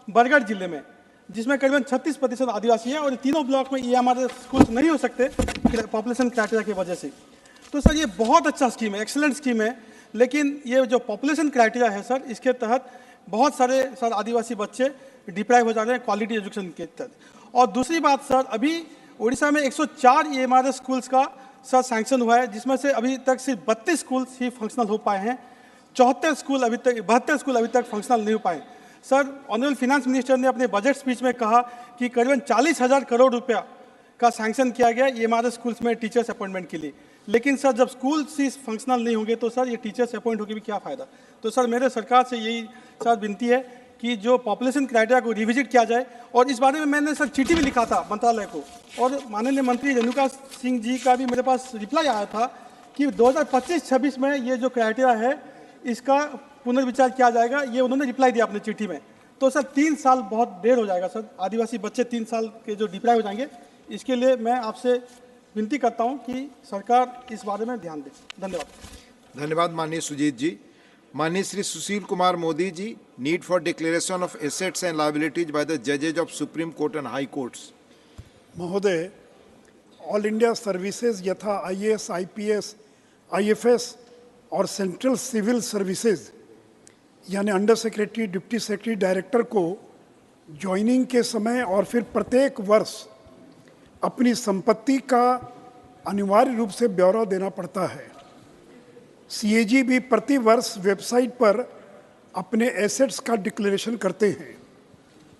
बरगढ़ जिले में, जिसमें करीबन 36% आदिवासी है। और ये तीनों ब्लॉक में EMRS स्कूल्स नहीं हो सकते पॉपुलेशन क्राइटेरिया की वजह से। तो सर ये बहुत अच्छा स्कीम है, एक्सीलेंट स्कीम है, लेकिन ये जो पॉपुलेशन क्राइटेरिया है सर, इसके तहत बहुत सारे सर आदिवासी बच्चे डिप्राइव हो जाते हैं क्वालिटी एजुकेशन के तहत। और दूसरी बात सर, अभी उड़ीसा में 104 EMRS स्कूल्स का सर सैंक्शन हुआ है, जिसमें से अभी तक सिर्फ 32 स्कूल्स ही फंक्शनल हो पाए हैं। 72 स्कूल अभी तक फंक्शनल नहीं हो पाए। सर, ऑनरेबल फिनेंस मिनिस्टर ने अपने बजट स्पीच में कहा कि करीबन 40,000 करोड़ रुपया का सैंक्शन किया गया EMRS स्कूल्स में टीचर्स अपॉइंटमेंट के लिए। लेकिन सर जब स्कूल ही फंक्शनल नहीं होंगे तो सर ये टीचर्स अपॉइंट होकर भी क्या फ़ायदा। तो सर मेरे सरकार से यही सर विनती है कि जो पॉपुलेशन क्राइटेरिया को रिविजिट किया जाए, और इस बारे में मैंने सर चिट्ठी भी लिखा था मंत्रालय को, और माननीय मंत्री रेणुका सिंह जी का भी मेरे पास रिप्लाई आया था कि 2025-26 में ये जो क्राइटेरिया है इसका पुनर्विचार किया जाएगा। ये उन्होंने रिप्लाई दिया अपनी चिट्ठी में। तो सर 3 साल बहुत देर हो जाएगा सर, आदिवासी बच्चे 3 साल के जो डिप्राइव हो जाएंगे। इसके लिए मैं आपसे विनती करता हूं कि सरकार इस बारे में ध्यान दे। धन्यवाद। धन्यवाद माननीय सुजीत जी। माननीय Shri Sushil Kumar Modi ji, need for declaration of assets and liabilities by the जजेज of supreme court and high courts. महोदय, ऑल इंडिया सर्विसेज यथा IAS, IPS, IFS और सेंट्रल सिविल सर्विसेज यानी under secretary, deputy secretary, director को ज्वाइनिंग के समय और फिर प्रत्येक वर्ष अपनी संपत्ति का अनिवार्य रूप से ब्यौरा देना पड़ता है। CAG भी प्रति वर्ष वेबसाइट पर अपने एसेट्स का डिक्लेरेशन करते हैं।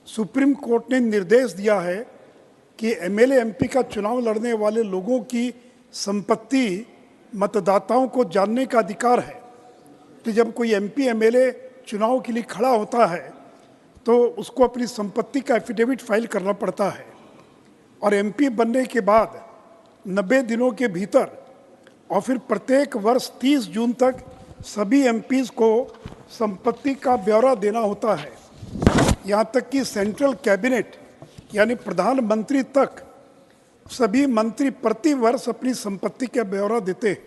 सुप्रीम कोर्ट ने निर्देश दिया है कि MLA MP का चुनाव लड़ने वाले लोगों की संपत्ति मतदाताओं को जानने का अधिकार है। तो जब कोई MP MLA चुनाव के लिए खड़ा होता है तो उसको अपनी संपत्ति का एफिडेविट फाइल करना पड़ता है, और MP बनने के बाद 90 दिनों के भीतर और फिर प्रत्येक वर्ष 30 जून तक सभी MPs को संपत्ति का ब्यौरा देना होता है। यहाँ तक कि सेंट्रल कैबिनेट यानी प्रधानमंत्री तक सभी मंत्री प्रति वर्ष अपनी संपत्ति का ब्यौरा देते हैं।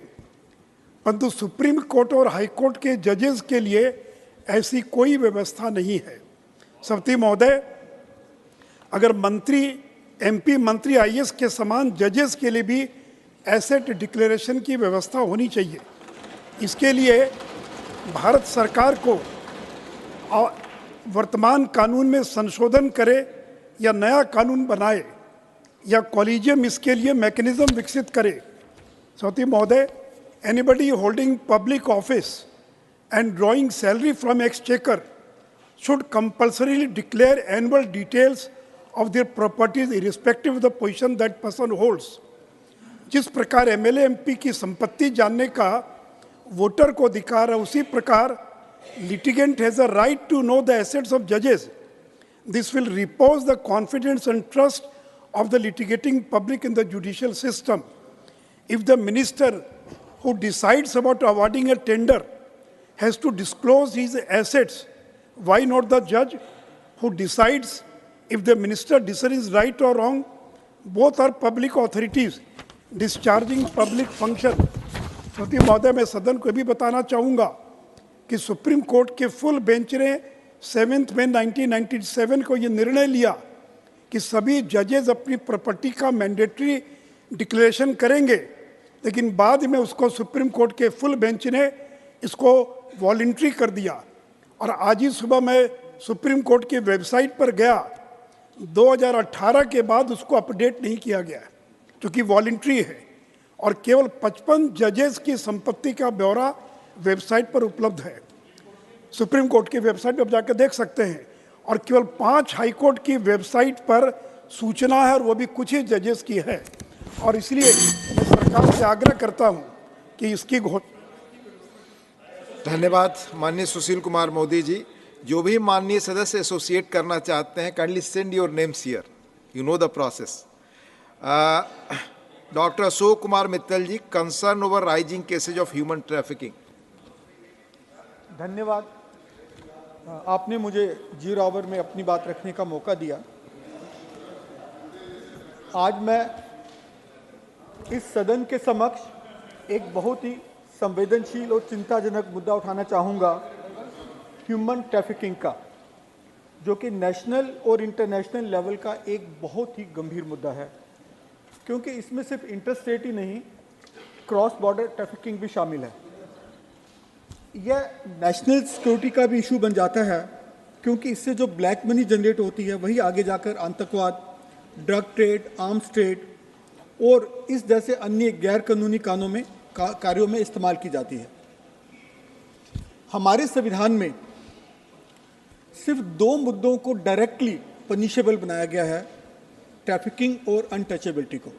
परंतु सुप्रीम कोर्ट और हाई कोर्ट के जजेस के लिए ऐसी कोई व्यवस्था नहीं है। सभापति महोदय, अगर मंत्री MP मंत्री IAS के समान जजेस के लिए भी एसेट डिक्लेरेशन की व्यवस्था होनी चाहिए। इसके लिए भारत सरकार को वर्तमान कानून में संशोधन करे या नया कानून बनाए या कॉलेजियम इसके लिए मैकेनिज्म विकसित करे। सभापति महोदय, anybody holding public office and drawing salary from exchequer should compulsorily declare annual details of their properties irrespective of the position that person holds. जिस प्रकार MLA MP की संपत्ति जानने का वोटर को अधिकार है, उसी प्रकार litigant has a right to know the assets of judges. This will repose the confidence and trust of the litigating public in the judicial system. If the minister who decides about awarding a tender has to disclose his assets, why not the judge who decides if the minister's decision is right or wrong? Both are public authorities discharging public function. सभापति महोदय, मैं सदन को भी बताना चाहूँगा कि supreme court के फुल बेंच ने 7 मई 1997 को ये निर्णय लिया कि सभी जजेस अपनी प्रॉपर्टी का मैंडेटरी डिक्लेरेशन करेंगे, लेकिन बाद में उसको सुप्रीम कोर्ट के फुल बेंच ने इसको वॉलंटरी कर दिया। और आज ही सुबह मैं सुप्रीम कोर्ट की वेबसाइट पर गया, 2018 के बाद उसको अपडेट नहीं किया गया क्योंकि वॉलंटरी है, और केवल 55 जजेस की संपत्ति का ब्यौरा वेबसाइट पर उपलब्ध है। सुप्रीम कोर्ट की वेबसाइट पर जाकर देख सकते हैं, और केवल 5 हाई कोर्ट की वेबसाइट पर सूचना है, और वो भी कुछ ही जजेस की है। और इसलिए मैं सरकार से आग्रह करता हूं कि इसकी धन्यवाद माननीय सुशील कुमार मोदी जी। जो भी माननीय सदस्य एसोसिएट करना चाहते हैं, kindly send your names here, you know the process. Doctor Ashok Kumar Mittal ji, concern over rising cases of human trafficking. धन्यवाद, आपने मुझे 0 आवर में अपनी बात रखने का मौका दिया। आज मैं इस सदन के समक्ष एक बहुत ही संवेदनशील और चिंताजनक मुद्दा उठाना चाहूँगा, ह्यूमन ट्रैफिकिंग का, जो कि नेशनल और इंटरनेशनल लेवल का एक बहुत ही गंभीर मुद्दा है, क्योंकि इसमें सिर्फ इंटरस्टेट ही नहीं, क्रॉस बॉर्डर ट्रैफिकिंग भी शामिल है। यह नेशनल सिक्योरिटी का भी इशू बन जाता है, क्योंकि इससे जो ब्लैक मनी जनरेट होती है वही आगे जाकर आतंकवाद, ड्रग ट्रेड, आर्म्स ट्रेड और इस जैसे अन्य गैर कानूनी कार्यों में इस्तेमाल की जाती है। हमारे संविधान में सिर्फ 2 मुद्दों को डायरेक्टली पनिशेबल बनाया गया है, ट्रैफिकिंग और अनटचेबिलिटी को।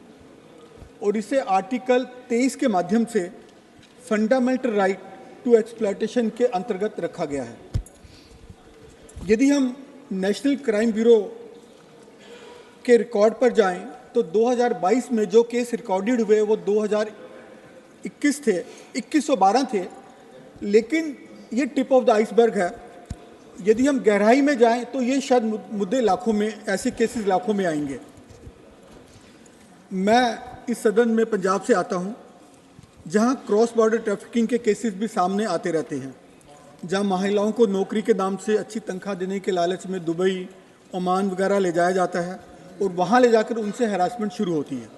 और इसे आर्टिकल 23 के माध्यम से फंडामेंटल राइट टू एक्सप्लॉयटेशन के अंतर्गत रखा गया है। यदि हम नेशनल क्राइम ब्यूरो के रिकॉर्ड पर जाएं तो 2022 में जो केस रिकॉर्डेड हुए वो 2112 थे, लेकिन ये टिप ऑफ द आइसबर्ग है। यदि हम गहराई में जाएं तो ये शायद मुद्दे लाखों में, ऐसे केसेस लाखों में आएंगे। मैं इस सदन में पंजाब से आता हूं, जहां क्रॉस बॉर्डर ट्रैफिकिंग के केसेस भी सामने आते रहते हैं, जहां महिलाओं को नौकरी के नाम से अच्छी तनख्वाह देने के लालच में दुबई, ओमान वगैरह ले जाया जाता है और वहां ले जाकर उनसे हैरासमेंट शुरू होती है।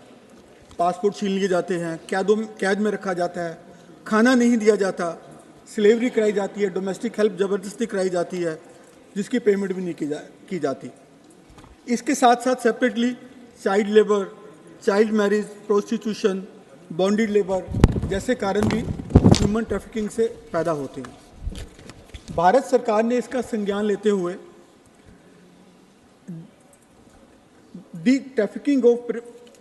पासपोर्ट छीन लिए जाते हैं, कैद में रखा जाता है, खाना नहीं दिया जाता, स्लेवरी कराई जाती है, डोमेस्टिक हेल्प ज़बरदस्ती कराई जाती है, जिसकी पेमेंट भी नहीं की जाती। इसके साथ साथ separately child labour, child marriage, prostitution, bonded labour जैसे कारण भी ह्यूमन ट्रैफिकिंग से पैदा होते हैं। भारत सरकार ने इसका संज्ञान लेते हुए the trafficking of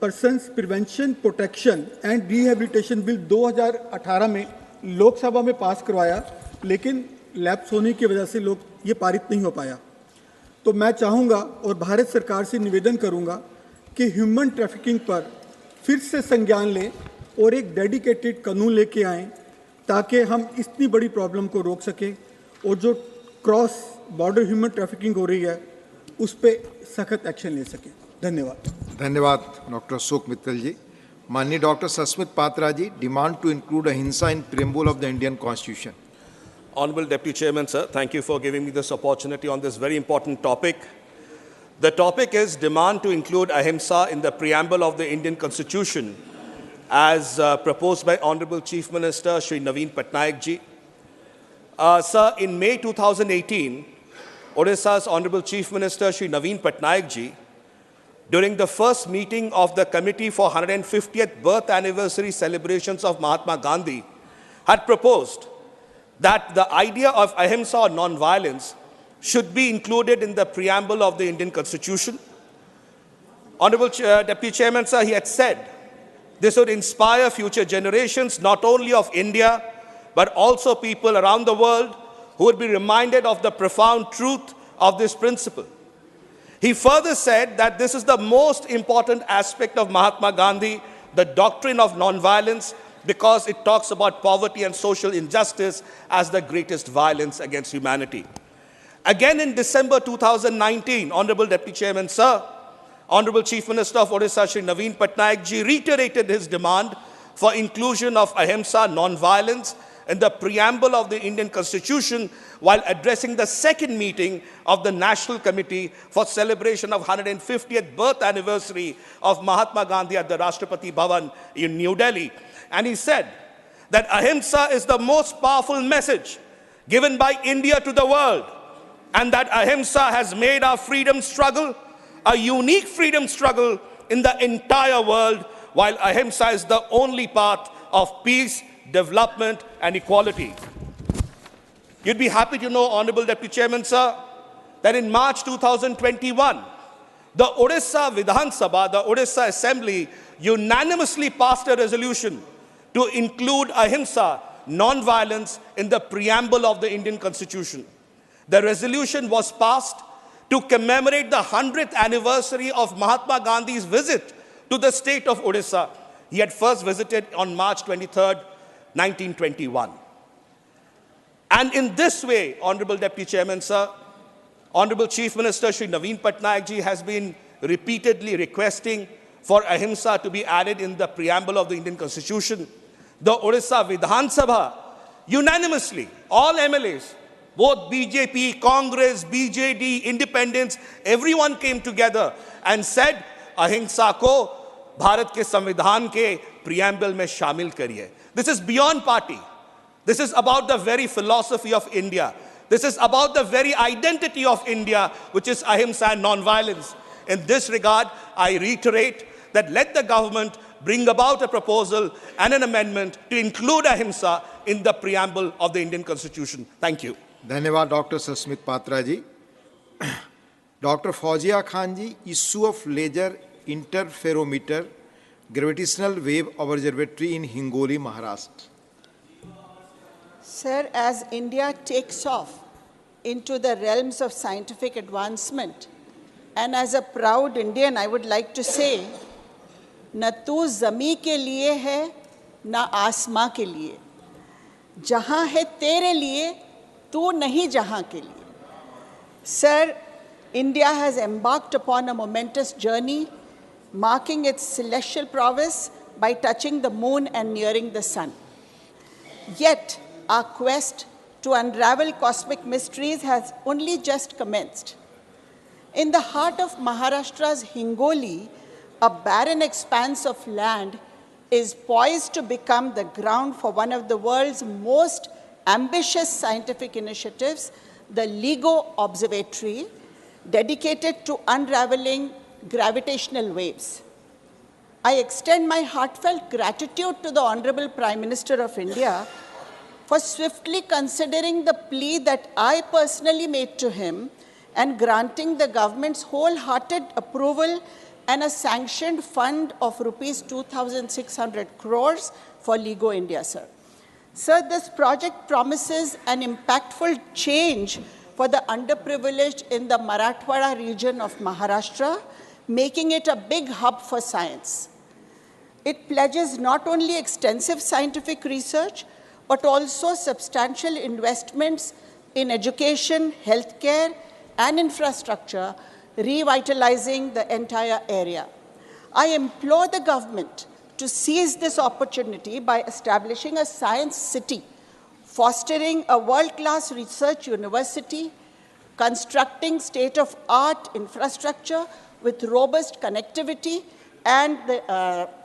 persons prevention, protection and rehabilitation bill 2018 में लोकसभा में पास करवाया, लेकिन लैप्स होने की वजह से ये पारित नहीं हो पाया। तो मैं चाहूँगा और भारत सरकार से निवेदन करूँगा कि ह्यूमन ट्रैफिकिंग पर फिर से संज्ञान लें और एक डेडिकेटेड कानून लेके आएँ, ताकि हम इतनी बड़ी प्रॉब्लम को रोक सकें और जो क्रॉस बॉर्डर ह्यूमन ट्रैफिकिंग हो रही है उस पर सख्त एक्शन ले सकें। धन्यवाद। धन्यवाद डॉक्टर अशोक मित्तल जी। माननीय doctor Sasmit Patra ji, demand to include ahimsa in preamble of the Indian Constitution. Honorable Deputy Chairman, sir, thank you for giving me this opportunity on this very important topic. The topic is demand to include ahimsa in the preamble of the Indian Constitution as proposed by Honorable Chief Minister Shri Naveen Patnaik ji. Sir, in May 2018, Odisha's Honorable Chief Minister Shri Naveen Patnaik ji, during the first meeting of the Committee for 150th Birth Anniversary Celebrations of Mahatma Gandhi, had proposed that the idea of ahimsa or non-violence should be included in the preamble of the Indian Constitution. Honorable Deputy Chairman, sir, he had said this would inspire future generations, not only of India, but also people around the world who would be reminded of the profound truth of this principle. He further said that this is the most important aspect of Mahatma Gandhi, the doctrine of non-violence, because it talks about poverty and social injustice as the greatest violence against humanity. Again in December 2019, Honorable Deputy Chairman, sir, Honorable Chief Minister of Odisha, Shri Naveen Patnaik ji, reiterated his demand for inclusion of ahimsa, non-violence, in the preamble of the Indian Constitution while addressing the second meeting of the National Committee for Celebration of 150th birth anniversary of Mahatma Gandhi at the Rashtrapati Bhavan in New Delhi. And he said that ahimsa is the most powerful message given by India to the world, and that ahimsa has made our freedom struggle a unique freedom struggle in the entire world, while ahimsa is the only path of peace, development and equality. You'd be happy to know, Honorable Deputy Chairman, sir, that in March 2021, the Odisha Vidhan Sabha, the Odisha Assembly, unanimously passed a resolution to include ahimsa, non-violence, in the preamble of the Indian Constitution. The resolution was passed to commemorate the 100th anniversary of Mahatma Gandhi's visit to the state of Odisha. He had first visited on March 23rd, 1921. And in this way, Honorable Deputy Chairman, sir, Honorable Chief Minister Shri Naveen Patnaik ji has been repeatedly requesting for ahimsa to be added in the preamble of the Indian Constitution. The Odisha Vidhan Sabha, unanimously, all MLAs, both BJP, Congress, BJD, independents, everyone came together and said, ahimsa ko Bharat ke Samvidhan ke preamble mein shamil kariye. This is beyond party. This is about the very philosophy of India. This is about the very identity of India, which is ahimsa and non-violence. In this regard, I reiterate that let the government bring about a proposal and an amendment to include ahimsa in the preamble of the Indian Constitution. Thank you. धन्यवाद doctor Sasmit Patra ji. Doctor Fauzia Khan ji, issue of laser interferometer gravitational wave observatory in Hingoli, Maharashtra? Sir, as India takes off into the realms of scientific advancement, and as a proud Indian, I would like to say, न तू ज़मी के लिए है, न आसमां के लिए, जहाँ है तेरे लिए, तू नहीं जहाँ के लिए. Sir, India has embarked upon a momentous journey, marking its celestial prowess by touching the moon and nearing the sun. Yet, our quest to unravel cosmic mysteries has only just commenced. In the heart of Maharashtra's Hingoli, a barren expanse of land is poised to become the ground for one of the world's most ambitious scientific initiatives, the LIGO Observatory, dedicated to unraveling gravitational waves. I extend my heartfelt gratitude to the Honorable Prime Minister of India for swiftly considering the plea that I personally made to him and granting the government's wholehearted approval and a sanctioned fund of rupees 2,600 crores for LIGO India, sir. Sir, this project promises an impactful change for the underprivileged in the Marathwada region of Maharashtra, making it a big hub for science. It pledges not only extensive scientific research, but also substantial investments in education, healthcare, and infrastructure, revitalizing the entire area. I implore the government to seize this opportunity by establishing a science city, fostering a world-class research university, constructing state-of-art infrastructure with robust connectivity, and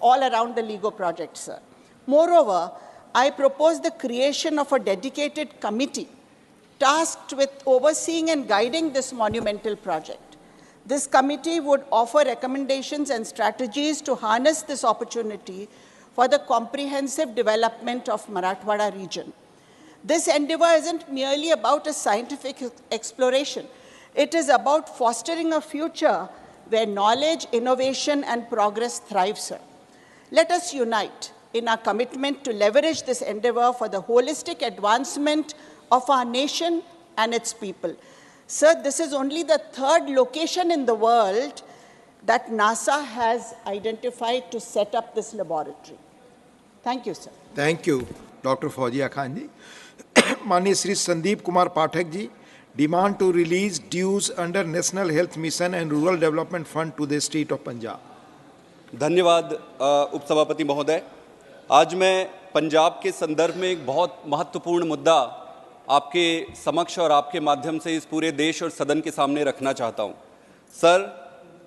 all around the LIGO project, sir. Moreover, I propose the creation of a dedicated committee tasked with overseeing and guiding this monumental project. This committee would offer recommendations and strategies to harness this opportunity for the comprehensive development of Marathwada region. This endeavor isn't merely about a scientific exploration. It is about fostering a future where knowledge, innovation, and progress thrive, sir. Let us unite in our commitment to leverage this endeavor for the holistic advancement of our nation and its people. Sir, this is only the third location in the world that NASA has identified to set up this laboratory. Thank you, sir. Thank you, Dr. Fauzia Khan ji. Mani Sri Sandeep Kumar Pathak ji, demand to release dues under National Health Mission and Rural Development Fund to the state of Punjab. धन्यवाद उपसभापति महोदय। आज मैं पंजाब के संदर्भ में एक बहुत महत्वपूर्ण मुद्दा आपके समक्ष और आपके माध्यम से इस पूरे देश और सदन के सामने रखना चाहता हूं। सर,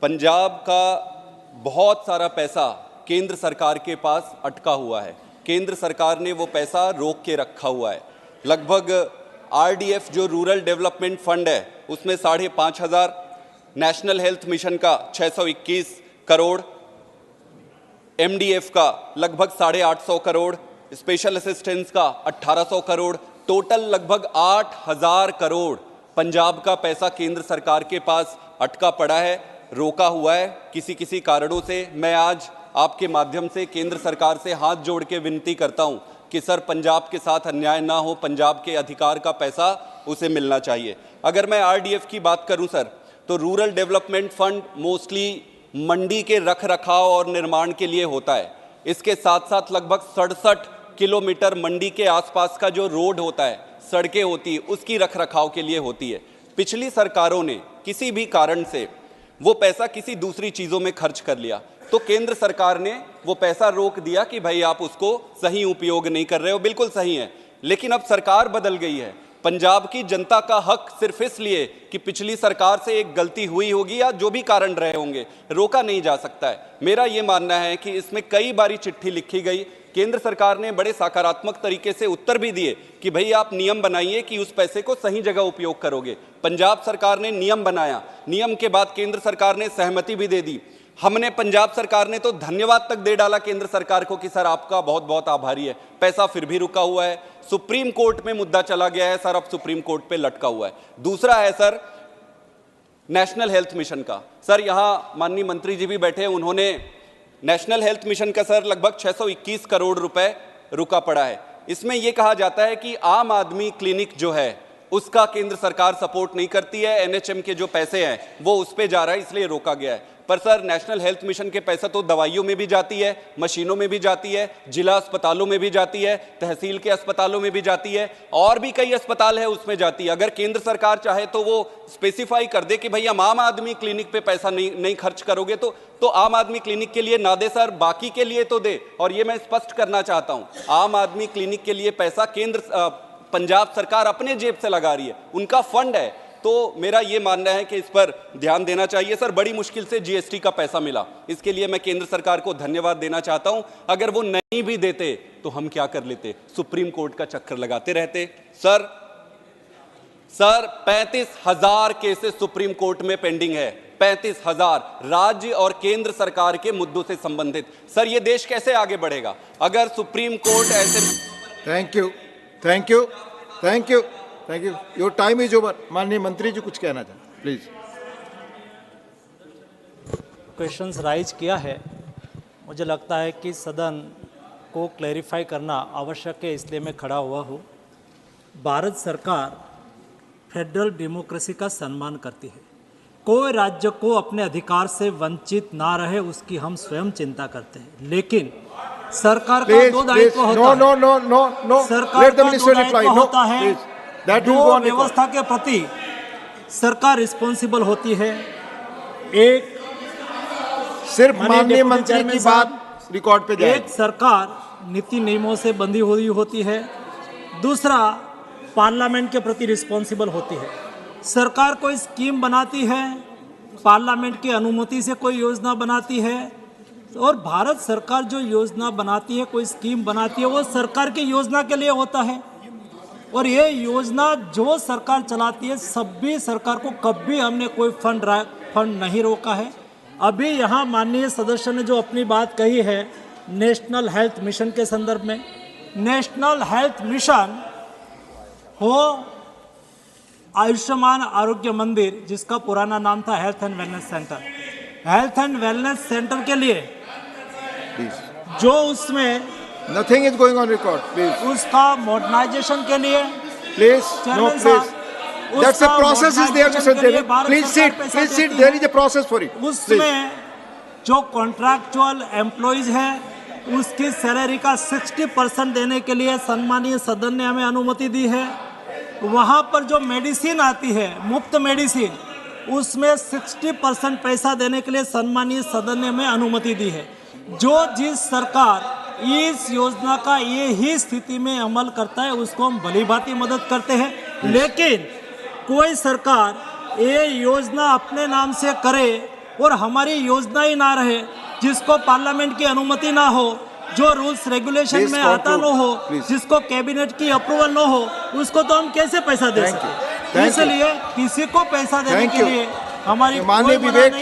पंजाब का बहुत सारा पैसा केंद्र सरकार के पास अटका हुआ है। केंद्र सरकार ने वो पैसा रोक के रखा हुआ है। लगभग आरडीएफ जो रूरल डेवलपमेंट फंड है उसमें 5,500, नेशनल हेल्थ मिशन का 621 करोड़, एमडीएफ का लगभग 850 करोड़, स्पेशल असिस्टेंस का 1800 करोड़, टोटल लगभग 8,000 करोड़ पंजाब का पैसा केंद्र सरकार के पास अटका पड़ा है, रोका हुआ है किसी कारणों से। मैं आज आपके माध्यम से केंद्र सरकार से हाथ जोड़ के विनती करता हूं कि सर पंजाब के साथ अन्याय ना हो, पंजाब के अधिकार का पैसा उसे मिलना चाहिए। अगर मैं आरडीएफ की बात करूं सर, तो रूरल डेवलपमेंट फंड मोस्टली मंडी के रख रखाव और निर्माण के लिए होता है। इसके साथ साथ लगभग 67 किलोमीटर मंडी के आसपास का जो रोड होता है, सड़कें होती है, उसकी रख रखाव के लिए होती है। पिछली सरकारों ने किसी भी कारण से वो पैसा किसी दूसरी चीज़ों में खर्च कर लिया, तो केंद्र सरकार ने वो पैसा रोक दिया कि भाई आप उसको सही उपयोग नहीं कर रहे हो। बिल्कुल सही है, लेकिन अब सरकार बदल गई है। पंजाब की जनता का हक सिर्फ इसलिए कि पिछली सरकार से एक गलती हुई होगी या जो भी कारण रहे होंगे, रोका नहीं जा सकता है। मेरा ये मानना है कि इसमें कई बारी चिट्ठी लिखी गई, केंद्र सरकार ने बड़े सकारात्मक तरीके से उत्तर भी दिए कि भाई आप नियम बनाइए कि उस पैसे को सही जगह उपयोग करोगे। पंजाब सरकार ने नियम बनाया, नियम के बाद केंद्र सरकार ने सहमति भी दे दी। हमने, पंजाब सरकार ने तो धन्यवाद तक दे डाला केंद्र सरकार को कि सर आपका बहुत बहुत आभारी है। पैसा फिर भी रुका हुआ है, सुप्रीम कोर्ट में मुद्दा चला गया है सर, अब सुप्रीम कोर्ट पे लटका हुआ है। दूसरा है सर नेशनल हेल्थ मिशन का। सर यहाँ माननीय मंत्री जी भी बैठे हैं, उन्होंने नेशनल हेल्थ मिशन का सर लगभग 621 करोड़ रुपए रुका पड़ा है। इसमें यह कहा जाता है कि आम आदमी क्लिनिक जो है उसका केंद्र सरकार सपोर्ट नहीं करती है, एनएचएम के जो पैसे हैं वो उस पे जा रहा है, इसलिए रोका गया है। पर सर नेशनल हेल्थ मिशन के पैसा तो दवाइयों में भी जाती है, मशीनों में भी जाती है, जिला अस्पतालों में भी जाती है, तहसील के अस्पतालों में भी जाती है, और भी कई अस्पताल है उसमें जाती है। अगर केंद्र सरकार चाहे तो वो स्पेसिफाई कर दे कि भाई हम आम आदमी क्लिनिक पे पैसा नहीं खर्च करोगे तो आम आदमी क्लिनिक के लिए ना दे सर, बाकी के लिए तो दे। और ये मैं स्पष्ट करना चाहता हूं, आम आदमी क्लिनिक के लिए पैसा केंद्र पंजाब सरकार अपने जेब से लगा रही है, उनका फंड है। तो मेरा ये मानना है कि इस पर ध्यान देना चाहिए सर। बड़ी मुश्किल से जीएसटी का पैसा मिला, इसके लिए मैं केंद्र सरकार को धन्यवाद देना चाहता हूं। अगर वो नहीं भी देते तो हम क्या कर लेते, सुप्रीम कोर्ट का चक्कर लगाते रहते। सर 35,000 केसेस सुप्रीम कोर्ट में पेंडिंग है, 35,000 राज्य और केंद्र सरकार के मुद्दों से संबंधित। सर ये देश कैसे आगे बढ़ेगा अगर सुप्रीम कोर्ट ऐसे। Thank you, thank you, thank you, thank you. Your time is over. माननीय मंत्री जी कुछ कहना चाहते प्लीज। क्वेश्चंस राइज किया है, मुझे लगता है कि सदन को क्लैरिफाई करना आवश्यक है, इसलिए मैं खड़ा हुआ हूँ। भारत सरकार फेडरल डेमोक्रेसी का सम्मान करती है, कोई राज्य को अपने अधिकार से वंचित ना रहे उसकी हम स्वयं चिंता करते हैं। लेकिन सरकार का दो दायित्व होता है। नो नो नो नो, सरकार का दो दायित्व होता है, दो व्यवस्था के प्रति सरकार रिस्पॉन्सिबल होती है। एक सिर्फ माननीय मंत्री की बात रिकॉर्ड पे जाए। एक सरकार नीति नियमों से बंधी हुई होती है, दूसरा पार्लियामेंट के प्रति रिस्पॉन्सिबल होती है। सरकार कोई स्कीम बनाती है, पार्लियामेंट की अनुमति से कोई योजना बनाती है, और भारत सरकार जो योजना बनाती है, कोई स्कीम बनाती है, वो सरकार की योजना के लिए होता है। और ये योजना जो सरकार चलाती है, सभी सरकार को कभी हमने कोई फंड नहीं रोका है। अभी यहाँ माननीय सदस्य ने जो अपनी बात कही है नेशनल हेल्थ मिशन के संदर्भ में, नेशनल हेल्थ मिशन हो आयुष्मान आरोग्य मंदिर, जिसका पुराना नाम था health and wellness centre, health and wellness centre के लिए जो उसमें nothing is going on record please, उसका मॉडर्नाइजेशन के लिए please no please, that's a process is there mister David, please sit, there is a process for it. उसमें जो contractual employees है उसकी सैलरी का 60% देने के लिए सम्मानीय सदन ने हमें अनुमति दी है। वहाँ पर जो मेडिसिन आती है, मुफ्त मेडिसिन, उसमें 60% पैसा देने के लिए सम्मानीय सदन ने हमें अनुमति दी है। जो जिस सरकार इस योजना का ये ही स्थिति में अमल करता है उसको हम भली भांति मदद करते हैं। लेकिन कोई सरकार ये योजना अपने नाम से करे और हमारी योजना ही ना रहे, जिसको पार्लियामेंट की अनुमति ना हो, जो रूल्स रेगुलेशन में आता न हो, जिसको कैबिनेट की अप्रूवल न हो, उसको तो हम कैसे पैसा दे सकते। इसलिए किसी को पैसा देने के लिए हमारी माननीय Vivek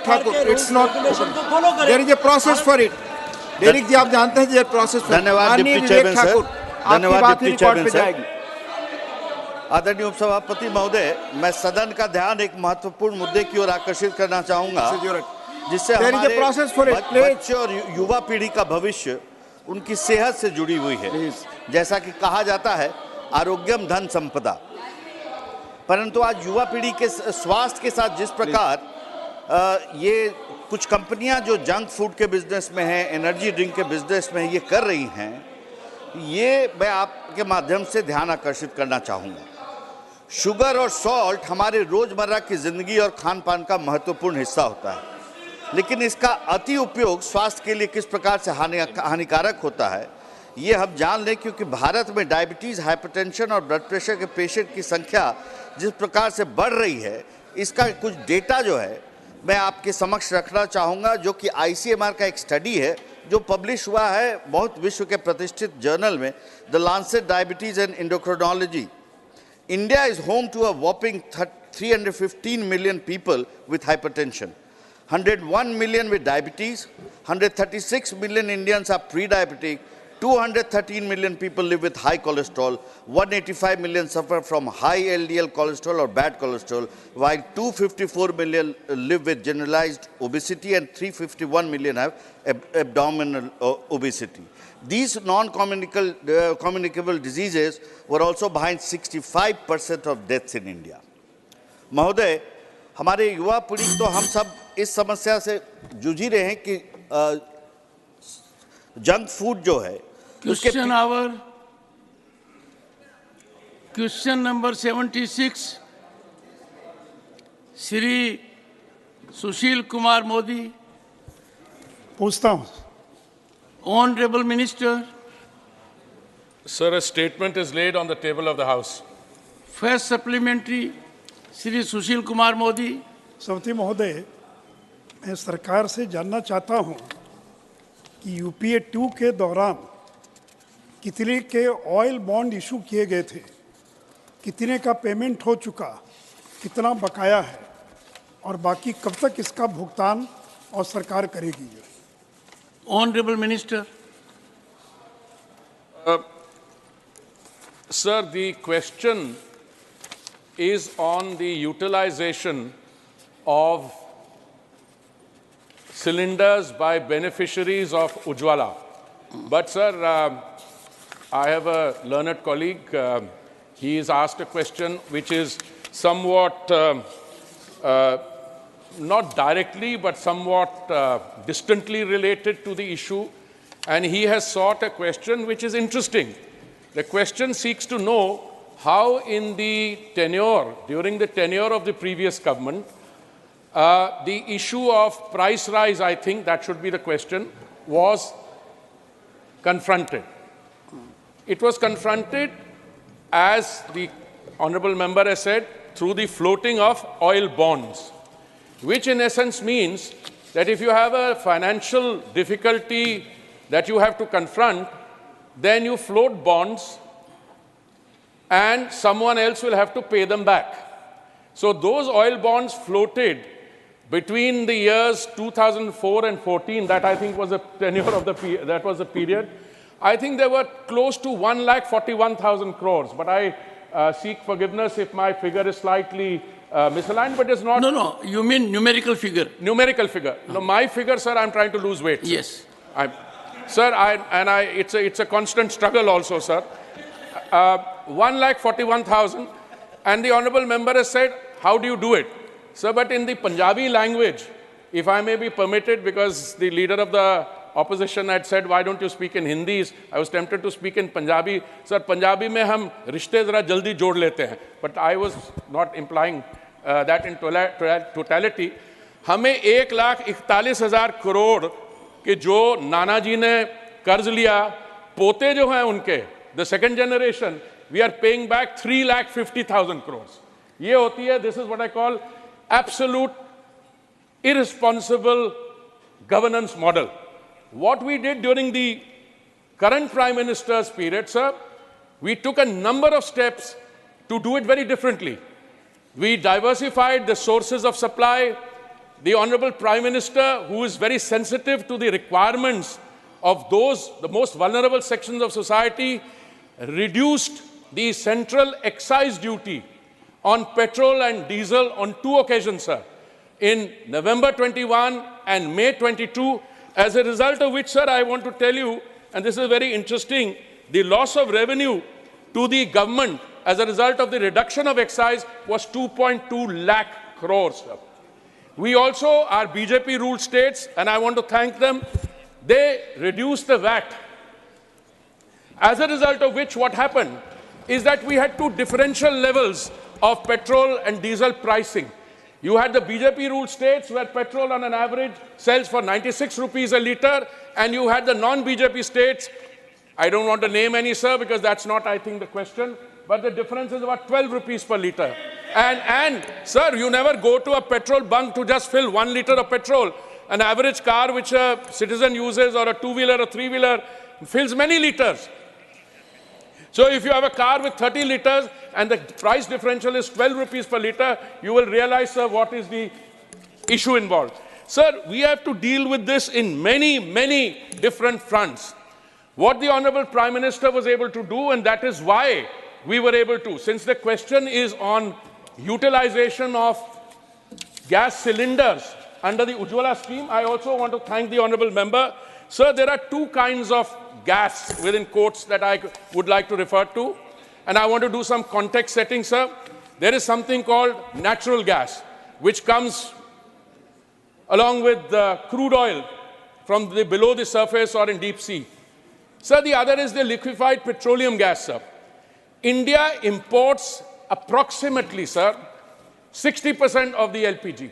Thakur, it's not, there is a process for it. Derek ji आप जानते हैं प्रोसेस। धन्यवाद डिप्टी चेयरमैन सर, धन्यवाद डिप्टी चेयरमैन सर। आदरणीय उपसभापति महोदय, मैं सदन का ध्यान एक महत्वपूर्ण मुद्दे की ओर आकर्षित करना चाहूंगा, जिससे हमारे बच्चे और युवा पीढ़ी का भविष्य उनकी सेहत से जुड़ी हुई है। जैसा कि कहा जाता है आरोग्यम धन संपदा, परंतु आज युवा पीढ़ी के स्वास्थ्य के साथ जिस प्रकार ये कुछ कंपनियां जो जंक फूड के बिजनेस में हैं, एनर्जी ड्रिंक के बिजनेस में ये कर रही हैं, ये मैं आपके माध्यम से ध्यान आकर्षित करना चाहूँगा। शुगर और सॉल्ट हमारे रोज़मर्रा की ज़िंदगी और खान पान का महत्वपूर्ण हिस्सा होता है, लेकिन इसका अति उपयोग स्वास्थ्य के लिए किस प्रकार से हानिकारक होता है ये हम जान लें, क्योंकि भारत में डायबिटीज़, हाइपरटेंशन और ब्लड प्रेशर के पेशेंट की संख्या जिस प्रकार से बढ़ रही है, इसका कुछ डेटा जो है मैं आपके समक्ष रखना चाहूँगा, जो कि ICMR का एक स्टडी है जो पब्लिश हुआ है बहुत विश्व के प्रतिष्ठित जर्नल में, the Lancet diabetes and endocrinology. India is home to a whopping 315 million people with hypertension, 101 million with diabetes, 136 million Indians are pre-diabetic, 213 million people live with high cholesterol, 185 million suffer from high LDL cholesterol or bad cholesterol, while 254 million live with generalized obesity and 351 million have abdominal obesity. These non-communicable diseases were also behind 65% of deaths in India. महोदय, हमारे युवा पीढ़ी तो हम सब इस समस्या से जूझ ही रहे हैं कि जंक फूड जो है क्वेश्चन नंबर 76 श्री सुशील कुमार मोदी। पूछता हूं। Honorable Minister. Sir, a statement is laid on the table of the House. First supplementary, Shri Sushil Kumar Modi. समिति महोदय, मैं सरकार से जानना चाहता हूं कि यूपीए 2 के दौरान कितने के ऑयल बॉन्ड इशू किए गए थे, कितने का पेमेंट हो चुका, कितना बकाया है और बाकी कब तक इसका भुगतान और सरकार करेगी? Honorable Minister. Sir, the question is on the utilization of cylinders by beneficiaries of Ujjwala. But, sir, I have a learned colleague. He has asked a question which is somewhat, not directly, but somewhat distantly related to the issue. And he has sought a question which is interesting. The question seeks to know how in the tenure, during the tenure of the previous government, the issue of price rise, I think that should be the question, was confronted. It was confronted, as the honorable member has said, through the floating of oil bonds, which in essence means that if you have a financial difficulty that you have to confront, then you float bonds and someone else will have to pay them back. So those oil bonds floated between the years 2004 and 14, that I think was the tenure of that was the period. I think there were close to 1,41,000 crores, but I seek forgiveness if my figure is slightly misaligned, but it's not. No, you mean numerical figure. Numerical figure. No, my figure, sir, I'm trying to lose weight. Sir. Yes. It's a constant struggle also, sir. 1,41,000, and the honorable member has said, how do you do it? Sir, but in the Punjabi language, if I may be permitted, because the leader of the opposition had said, why don't you speak in Hindi? I was tempted to speak in Punjabi. Sir, Punjabi mein hum rishte zara jaldi jod lete hain. But I was not implying that in totality. हमें 1,41,000 करोड़ कि जो नाना जी ने कर्ज लिया, पोते जो हैं उनके, the second generation, we are paying back 3,50,000 crores. ये होती है, this is what I call absolute irresponsible governance model. What we did during the current Prime Minister's period, sir, we took a number of steps to do it very differently. We diversified the sources of supply. The Honorable Prime Minister, who is very sensitive to the requirements of the most vulnerable sections of society, reduced the central excise duty on petrol and diesel on 2 occasions, sir, in November 21 and May 22, as a result of which, sir, I want to tell you, and this is very interesting, the loss of revenue to the government as a result of the reduction of excise was 2.2 lakh crores, sir. We also, our BJP-ruled states, and I want to thank them, they reduced the VAT. As a result of which, what happened is that we had 2 differential levels of petrol and diesel pricing. You had the BJP-ruled states where petrol on an average sells for 96 rupees a litre, and you had the non-BJP states, I don't want to name any, sir, because that's not, I think, the question, but the difference is about 12 rupees per litre. And sir, you never go to a petrol bunk to just fill 1 litre of petrol. An average car which a citizen uses, or a 2-wheeler or 3-wheeler, fills many litres. So if you have a car with 30 litres and the price differential is 12 rupees per litre, you will realize, sir, what is the issue involved. Sir, we have to deal with this in many, many different fronts. what the Honorable Prime Minister was able to do, and that is why we were able to. Since the question is on utilization of gas cylinders under the Ujjwala scheme, I also want to thank the Honorable Member. Sir, there are two kinds of gas, within quotes, that I would like to refer to, and I want to do some context setting, sir. There is something called natural gas, which comes along with crude oil from below the surface or in deep sea. Sir, the other is the liquefied petroleum gas, sir. India imports approximately, sir, 60% of the LPG.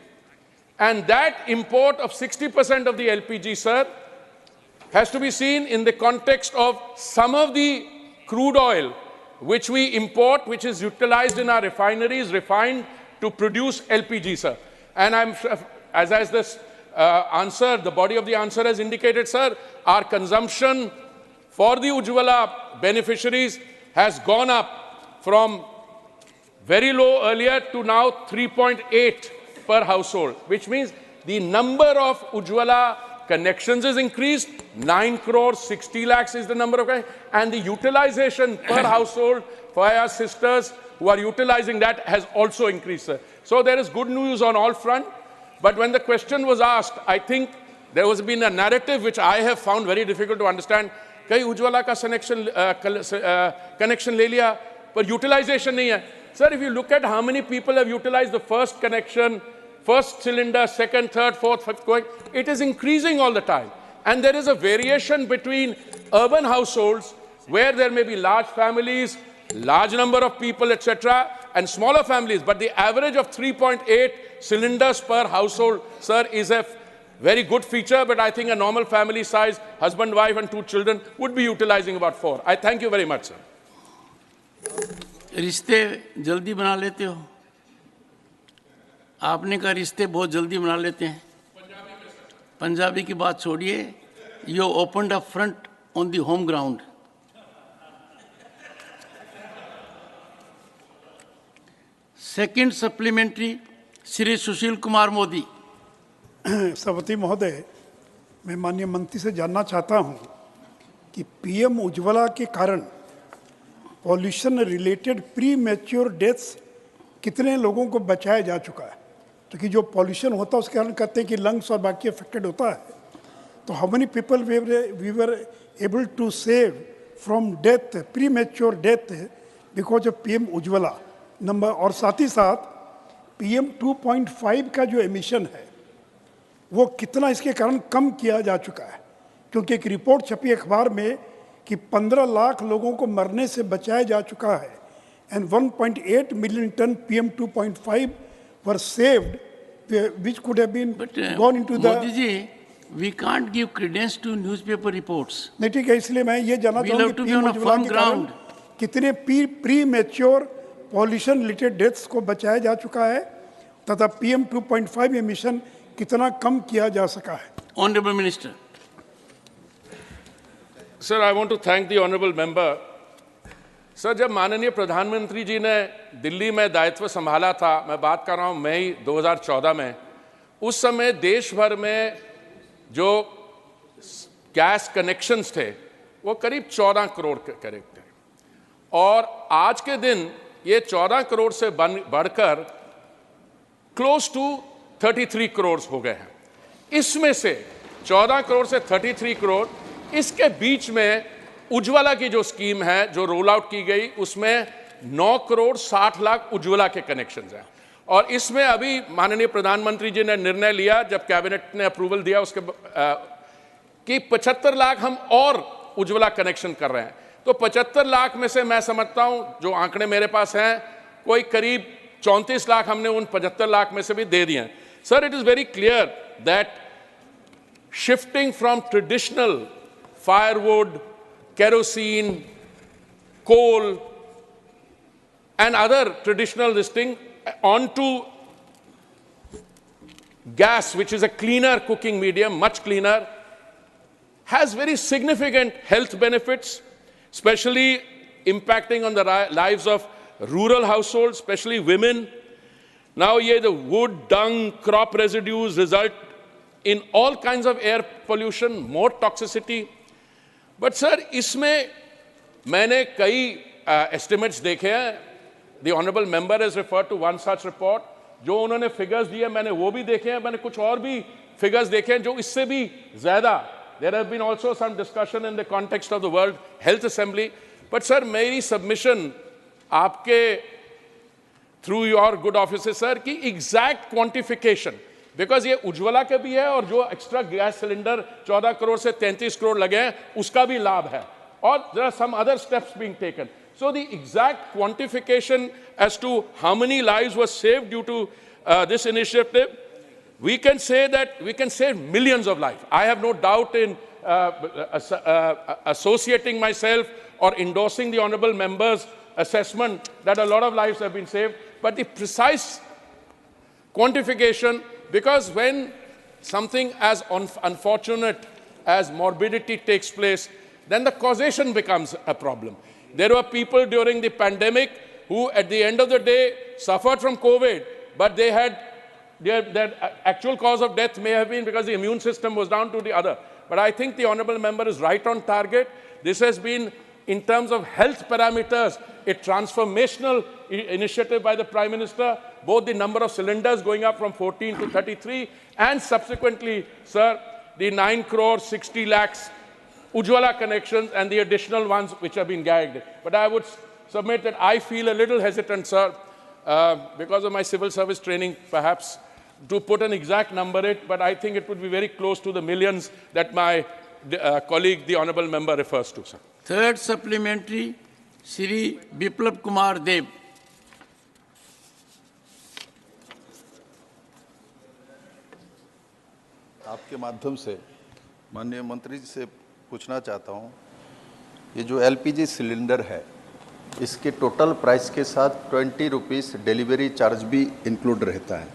And that import of 60% of the LPG, sir, has to be seen in the context of some of the crude oil which we import, which is utilized in our refineries, refined to produce LPG, sir. And as this answer, the body of the answer has indicated, sir, our consumption for the Ujjwala beneficiaries has gone up from very low earlier to now 3.8 per household, which means the number of Ujjwala connections is increased. 9 crores, 60 lakhs is the number of, and the utilization per household for our sisters who are utilizing that has also increased, sir. So there is good news on all fronts. But when the question was asked, I think there has been a narrative which I have found very difficult to understand. Kai Ujjwala ka connection le liya, but utilization nahi hai. Sir, if you look at how many people have utilized the first connection, first cylinder, second, third, fourth, fifth, going, it is increasing all the time. And there is a variation between urban households where there may be large families, large number of people, etc., and smaller families. But the average of 3.8 cylinders per household, sir, is a very good feature. But I think a normal family size, husband, wife, and 2 children would be utilizing about 4. I thank you very much, sir. रिश्ते जल्दी बना लेते हो, आपने कहा रिश्ते बहुत जल्दी बना लेते हैं। पंजाबी की बात छोड़िए, you opened up front on the home ground. Second supplementary, Shri Sushil Kumar Modi. सभापति महोदय, मैं माननीय मंत्री से जानना चाहता हूं कि पीएम उज्ज्वला के कारण pollution related pre mature deaths कितने लोगों को बचाया जा चुका है, क्योंकि जो पॉल्यूशन होता है उसके कारण कहते हैं कि लंग्स और बाकी अफेक्टेड होता है, तो how many people we were able to save from death, premature death because of PM Ujjwala number. और साथ ही साथ पीएम 2.5 का जो एमिशन है वो कितना इसके कारण कम किया जा चुका है, क्योंकि एक रिपोर्ट छपी अखबार में कि 15 लाख लोगों को मरने से बचाया जा चुका है and 1.8 million ton PM 2.5 were saved, which could have been gone into the. Modi ji, we can't give credence to newspaper reports. नहीं ठीक है, इसलिए मैं ये जानना चाहूँगा कि पीएम उज्ज्वला के कारण कितने pre mature pollution related deaths को बचाया जा चुका है तथा PM 2.5 एमिशन कितना कम किया जा सका है। Honorable Minister. Sir, I want to thank the honorable member. Sir, जब माननीय प्रधानमंत्री जी ने दिल्ली में दायित्व संभाला था, मैं बात कर रहा हूँ मई 2014 में, उस समय देश भर में जो गैस कनेक्शंस थे वो करीब 14 करोड़ करीब थे, और आज के दिन ये 14 करोड़ से बढ़कर क्लोज टू 33 करोड़ हो गए हैं। इसमें से 14 करोड़ से 33 करोड़, इसके बीच में उज्ज्वला की जो स्कीम है जो रोल आउट की गई उसमें 9 करोड़ 60 लाख उज्ज्वला के कनेक्शंस हैं, और इसमें अभी माननीय प्रधानमंत्री जी ने निर्णय लिया जब कैबिनेट ने अप्रूवल दिया उसके कि 75 लाख हम और उज्ज्वला कनेक्शन कर रहे हैं। तो 75 लाख में से मैं समझता हूं, जो आंकड़े मेरे पास हैं, कोई करीब 34 लाख हमने उन 75 लाख में से भी दे दिए हैं। Sir, it is very clear that shifting from traditional firewood, kerosene, coal, and other traditional this thing onto gas, which is a cleaner cooking medium, much cleaner, has very significant health benefits, especially impacting on the lives of rural households, especially women. Now, the wood, dung, crop residues result in all kinds of air pollution, more toxicity. But sir इसमें मैंने कई estimates देखे हैं. The honourable member has referred to one such report. जो उन्होंने figures दिए मैंने वो भी देखे हैं. मैंने कुछ और भी फिगर्स देखे हैं जो इससे भी ज्यादा. There have been also some discussion in the context of the world health assembly. But sir मेरी सबमिशन आपके through your good office sir की एग्जैक्ट क्वांटिफिकेशन, बिकॉज ये उज्ज्वला के भी है और जो एक्स्ट्रा गैस सिलेंडर 14 करोड़ से 33 करोड़ लगे हैं उसका भी लाभ है, और there are some other steps being taken. So the exact quantification as to how many lives were saved due to this initiative, we can say that we can save millions of lives. I have no doubt in associating myself or endorsing the honorable member's assessment that a lot of lives have been saved. But the precise quantification, because when something as unfortunate as morbidity takes place, then the causation becomes a problem. There were people during the pandemic who at the end of the day suffered from COVID, but they had their actual cause of death may have been because the immune system was down to the other. But I think the honorable member is right on target. This has been, in terms of health parameters, a transformational initiative by the Prime Minister, both the number of cylinders going up from 14 to 33, and subsequently, sir, the 9 crore 60 lakhs Ujjwala connections and the additional ones which have been gagged. But I would submit that I feel a little hesitant, sir, because of my civil service training, perhaps, to put an exact number it, but I think it would be very close to the millions that my colleague, the honorable member, refers to, sir. Third supplementary, Shri Biplab Kumar Dev. आपके माध्यम से माननीय मंत्री जी से पूछना चाहता हूँ, ये जो एलपीजी सिलेंडर है, इसके टोटल प्राइस के साथ 20 रुपीस डिलीवरी चार्ज भी इंक्लूड रहता है.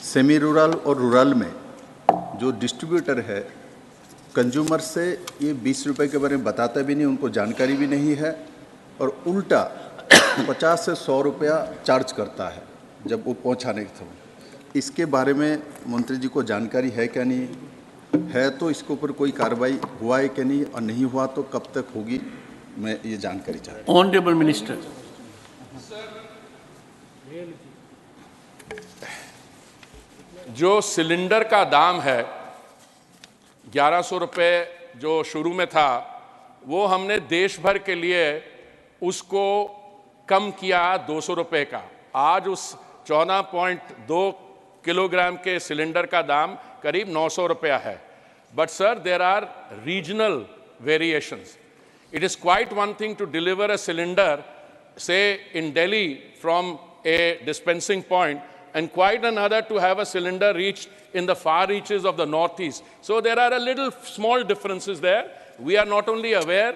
सेमी रूरल और रूरल में जो डिस्ट्रीब्यूटर है, कंज्यूमर से ये 20 रुपये के बारे में बताता भी नहीं, उनको जानकारी भी नहीं है, और उल्टा 50 से 100 रुपया चार्ज करता है जब वो पहुंचाने के समय. इसके बारे में मंत्री जी को जानकारी है क्या? नहीं है तो इसके ऊपर कोई कार्रवाई हुआ है कि नहीं, और नहीं हुआ तो कब तक होगी, मैं ये जानकारी चाहता हूँ. Honourable minister. जो सिलेंडर का दाम है 1100 रुपये जो शुरू में था, वो हमने देश भर के लिए उसको कम किया 200 रुपये का. आज उस 14.2 किलोग्राम के सिलेंडर का दाम करीब 900 रुपया है. But sir, there are regional variations. It is quite one thing to deliver a cylinder, say in Delhi, from a dispensing point, and quite another to have a cylinder reached in the far reaches of the northeast. So there are a little small differences there. We are not only aware,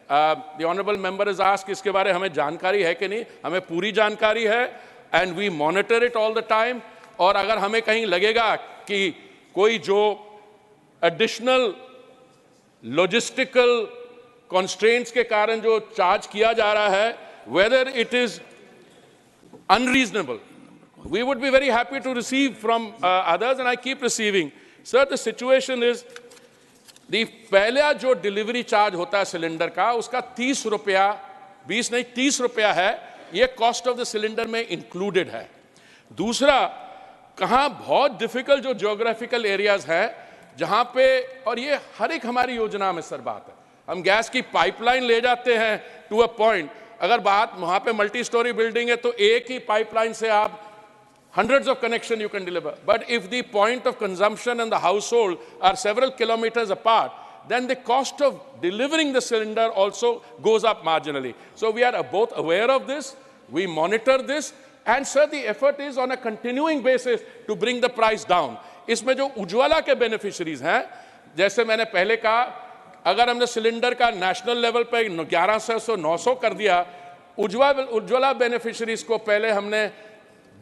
the honorable member has asked, इसके बारे हमें जानकारी है कि नहीं? हमें पूरी जानकारी है, and we monitor it all the time. और अगर हमें कहीं लगेगा कि कोई जो additional logistical constraints के कारण जो चार्ज किया जा रहा है, whether it is unreasonable, we would be very happy to receive from others, and I keep receiving. Sir, the situation is, the पहला जो डिलीवरी चार्ज होता है सिलेंडर का, उसका 30 रुपया, 20 नहीं 30 रुपया है. ये कॉस्ट ऑफ द सिलेंडर में इंक्लूडेड है. दूसरा, कहाँ बहुत डिफिकल्ट जो ज्योग्राफिकल एरियाज हैं जहाँ पे, और ये हर एक हमारी योजना में सर बात है, हम गैस की पाइपलाइन ले जाते हैं टू अ पॉइंट. अगर बात वहाँ पे मल्टी स्टोरी बिल्डिंग है तो एक ही पाइपलाइन से आप hundreds of connection you can deliver. But if the point of consumption and the household are several kilometers apart, then the cost of delivering the cylinder also goes up marginally. So we are both aware of this, we monitor this, and sir, the effort is on a continuing basis to bring the price down. इसमें जो उज्ज्वला के beneficiaries हैं, जैसे मैंने पहले कहा, अगर हमने सिलेंडर का नेशनल लेवल पे 1100 से 900 कर दिया, उज्ज्वला बेनिफिशरीज को पहले हमने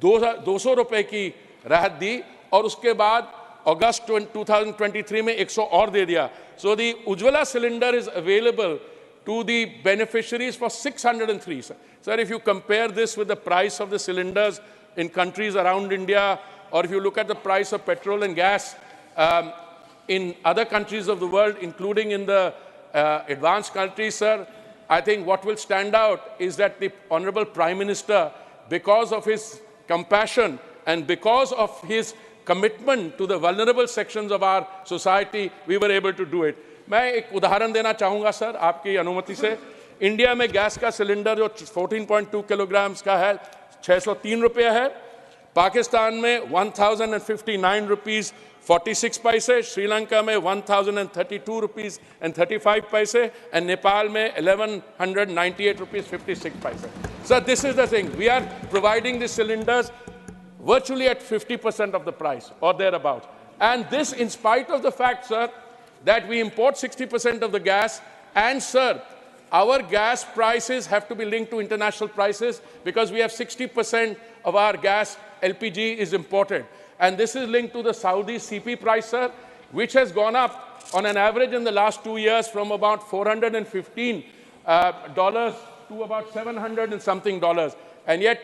200 रुपए की राहत दी, और उसके बाद अगस्त 2023 में 100 और दे दिया. So the Ujjwala cylinder is available to the beneficiaries for 603. Sir, if you compare this with the price of the cylinders in countries around India, or if you look at the price of petrol and gas in other countries of the world, including in the advanced countries, sir, I think what will stand out is that the Honorable Prime Minister, because of his compassion and because of his commitment to the vulnerable sections of our society, we were able to do it. मैं एक उदाहरण देना चाहूँगा sir, आपकी अनुमति से। India में gas का सिलेंडर जो 14.2 किलोग्राम का है, 603 रुपये है। पाकिस्तान में 1059 रुपीस 46 पैसे, श्रीलंका में 1032 रुपीस and 35 पैसे, and नेपाल में 1198 रुपीस 56 पैसे. So this is the thing. We are providing the cylinders virtually at 50% of the price or thereabouts. And this in spite of the fact, sir, that we import 60% of the gas, and sir, our gas prices have to be linked to international prices because we have 60% of our gas LPG is imported. And this is linked to the Saudi CP price, sir, which has gone up on an average in the last 2 years from about $415 to about $700 and something dollars. And yet,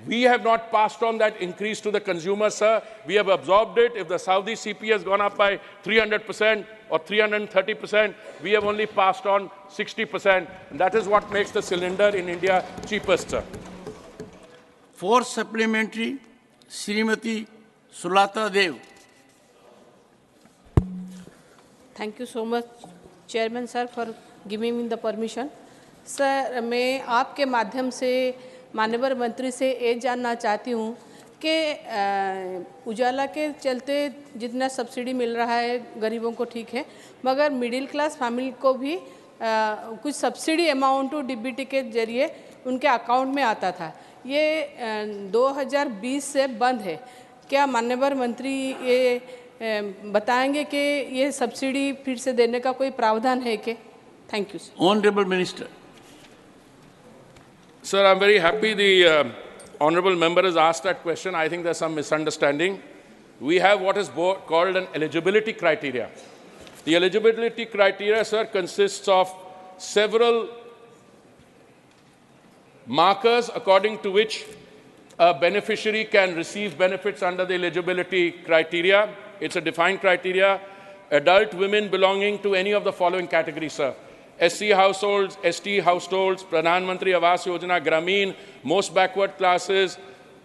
we have not passed on that increase to the consumer, sir. We have absorbed it. If the Saudi CP has gone up by 300% or 330%, we have only passed on 60%. And that is what makes the cylinder in India cheapest, sir. For supplementary, Srimati Sulata Dev. Thank you so much, Chairman sir, for giving me the permission. Sir, मैं आपके माध्यम से माननीय मंत्री से ये जानना चाहती हूँ कि उजाला के चलते जितना सब्सिडी मिल रहा है गरीबों को ठीक है, मगर मिडिल क्लास फैमिली को भी कुछ सब्सिडी अमाउंट डीबीटी के जरिए उनके अकाउंट में आता था। ये 2020 से बंद है। क्या माननीय मंत्री ये बताएंगे कि ये सब्सिडी फिर से देने का कोई प्रावधान है क्या? Thank you sir. Honorable Minister. Sir, I'm very happy the honorable member has asked that question. I think there's some misunderstanding. We have what is called an eligibility criteria. The eligibility criteria, sir, consists of several markers according to which a beneficiary can receive benefits under the eligibility criteria. It's a defined criteria. Adult women belonging to any of the following categories, sir. SC households, ST households, Pradhan Mantri Awas Yojana, Grameen, most backward classes,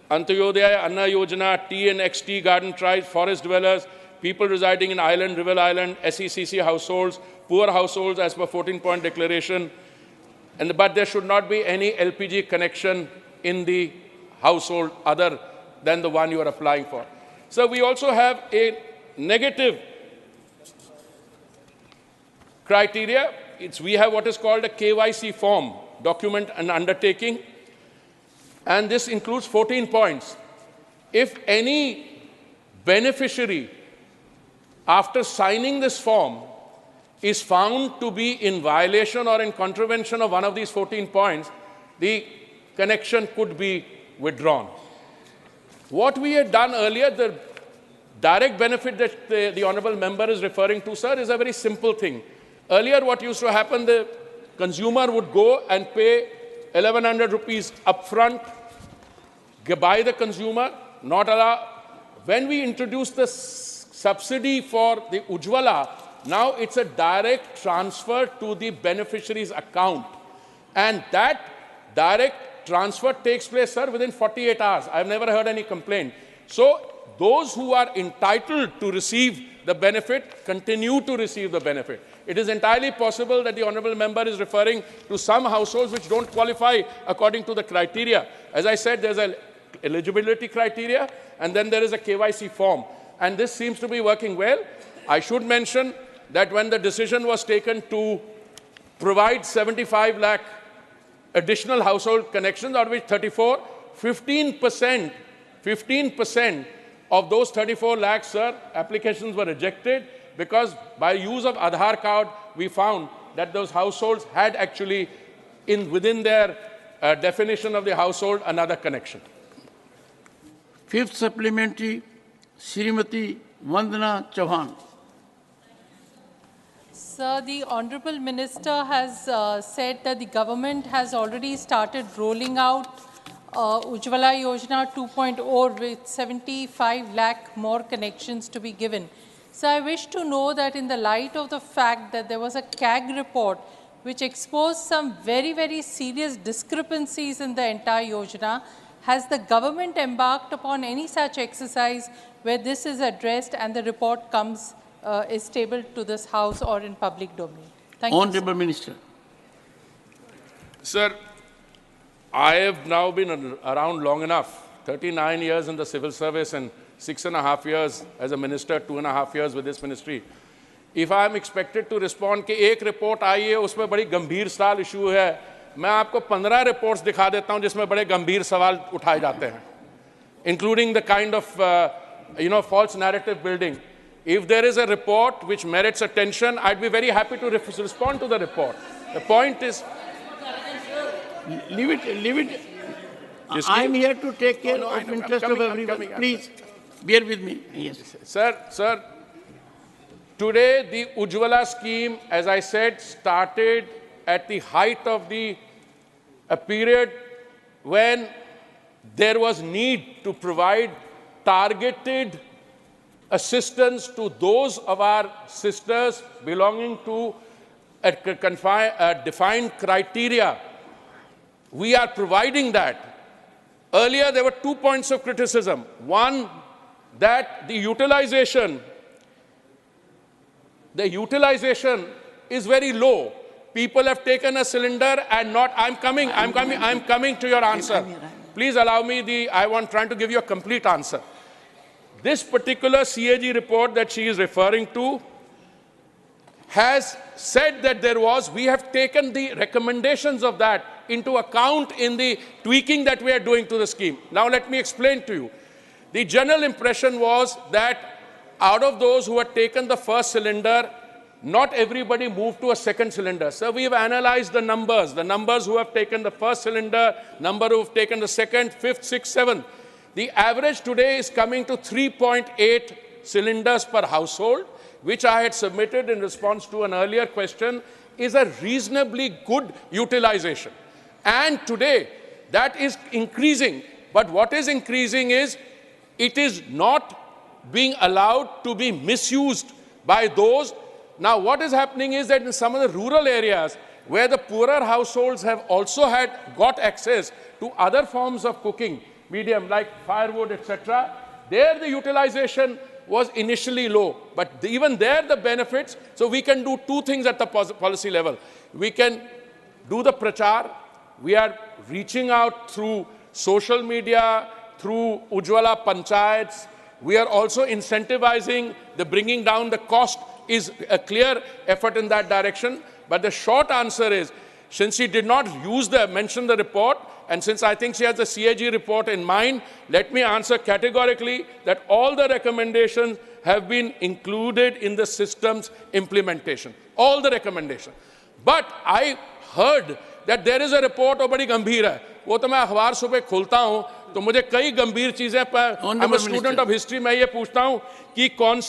Antyodaya Anna Yojana, T and XT garden tribes, forest dwellers, people residing in island, river island, SECC households, poor households as per 14-point declaration. But there should not be any LPG connection in the household other than the one you are applying for. So we also have a negative criteria. We have what is called a KYC form, document and undertaking, and this includes 14 points. If any beneficiary, after signing this form, is found to be in violation or in contravention of one of these 14 points, the connection could be withdrawn. What we had done earlier, the direct benefit that the honorable member is referring to, sir, is a very simple thing. Earlier, what used to happen, the consumer would go and pay 1,100 rupees upfront, buy the consumer, not allow. When we introduced the subsidy for the Ujjwala, now it's a direct transfer to the beneficiary's account. And that direct transfer takes place, sir, within 48 hours. I've never heard any complaint. So those who are entitled to receive the benefit continue to receive the benefit. It is entirely possible that the honorable member is referring to some households which don't qualify according to the criteria. As I said, there's an eligibility criteria, and then there is a KYC form. And this seems to be working well. I should mention that when the decision was taken to provide 75 lakh additional household connections, out of which 15% of those 34 lakhs, sir, applications were rejected because by use of Aadhaar card, we found that those households had actually, within their definition of the household, another connection. Fifth supplementary, Srimati Vandana Chauhan. Sir, the Honorable Minister has said that the government has already started rolling out Ujjwala Yojana 2.0 with 75 lakh more connections to be given. So I wish to know that in the light of the fact that there was a CAG report which exposed some very, very serious discrepancies in the entire Yojana, has the government embarked upon any such exercise where this is addressed and the report comes, is tabled to this House or in public domain? Thank you. Honorable Minister. Sir, I have now been around long enough, 39 years in the civil service and 6.5 years as a minister, 2.5 years with this ministry. If I am expected to respond कि एक report आई है उसमें बड़ी गंभीर सवाल issue है, मैं आपको 15 रिपोर्ट्स दिखा देता हूं जिसमें बड़े गंभीर सवाल उठाए जाते हैं, including the kind of false narrative building. If there is a report which merits attention, I'd be very happy to respond to the report. The point is, leave it. I'm here to take care of interest of everyone. Please, bear with me. Yes. Sir, today the Ujjwala scheme, as I said, started at the height of a period when there was need to provide targeted assistance to those of our sisters belonging to a defined criteria. We are providing that. Earlier, there were 2 points of criticism. One, that the utilization is very low. People have taken a cylinder and not. I'm coming to your answer. Please allow me trying to give you a complete answer. This particular CAG report that she is referring to has said that we have taken the recommendations of that into account in the tweaking that we are doing to the scheme. Now let me explain to you. The general impression was that out of those who had taken the first cylinder, not everybody moved to a second cylinder. So we have analyzed the numbers who have taken the first cylinder, number who have taken the second, fifth, sixth, seventh. The average today is coming to 3.8 cylinders per household, which I had submitted in response to an earlier question, is a reasonably good utilization. And today, that is increasing. But what is increasing is, it is not being allowed to be misused by those. Now, what is happening is that in some of the rural areas, where the poorer households have also got access to other forms of cooking, medium, like firewood, etc., there the utilization was initially low. But even there, the benefits, so we can do two things at the policy level. We can do the prachar. We are reaching out through social media, through Ujjwala Panchayats. We are also incentivizing the bringing down the cost is a clear effort in that direction. But the short answer is, since she did not mention the report, and since I think she has the CAG report in mind, let me answer categorically that all the recommendations have been included in the system's implementation. All the recommendations. But I heard that there is a report वो बड़ी गंभीर है. वो तो मैं अखबार सुबह खोलता हूँ तो मुझे कई गंभीर चीजें पर I'm a student of history, मैं ये पूछता हूँ कि कौन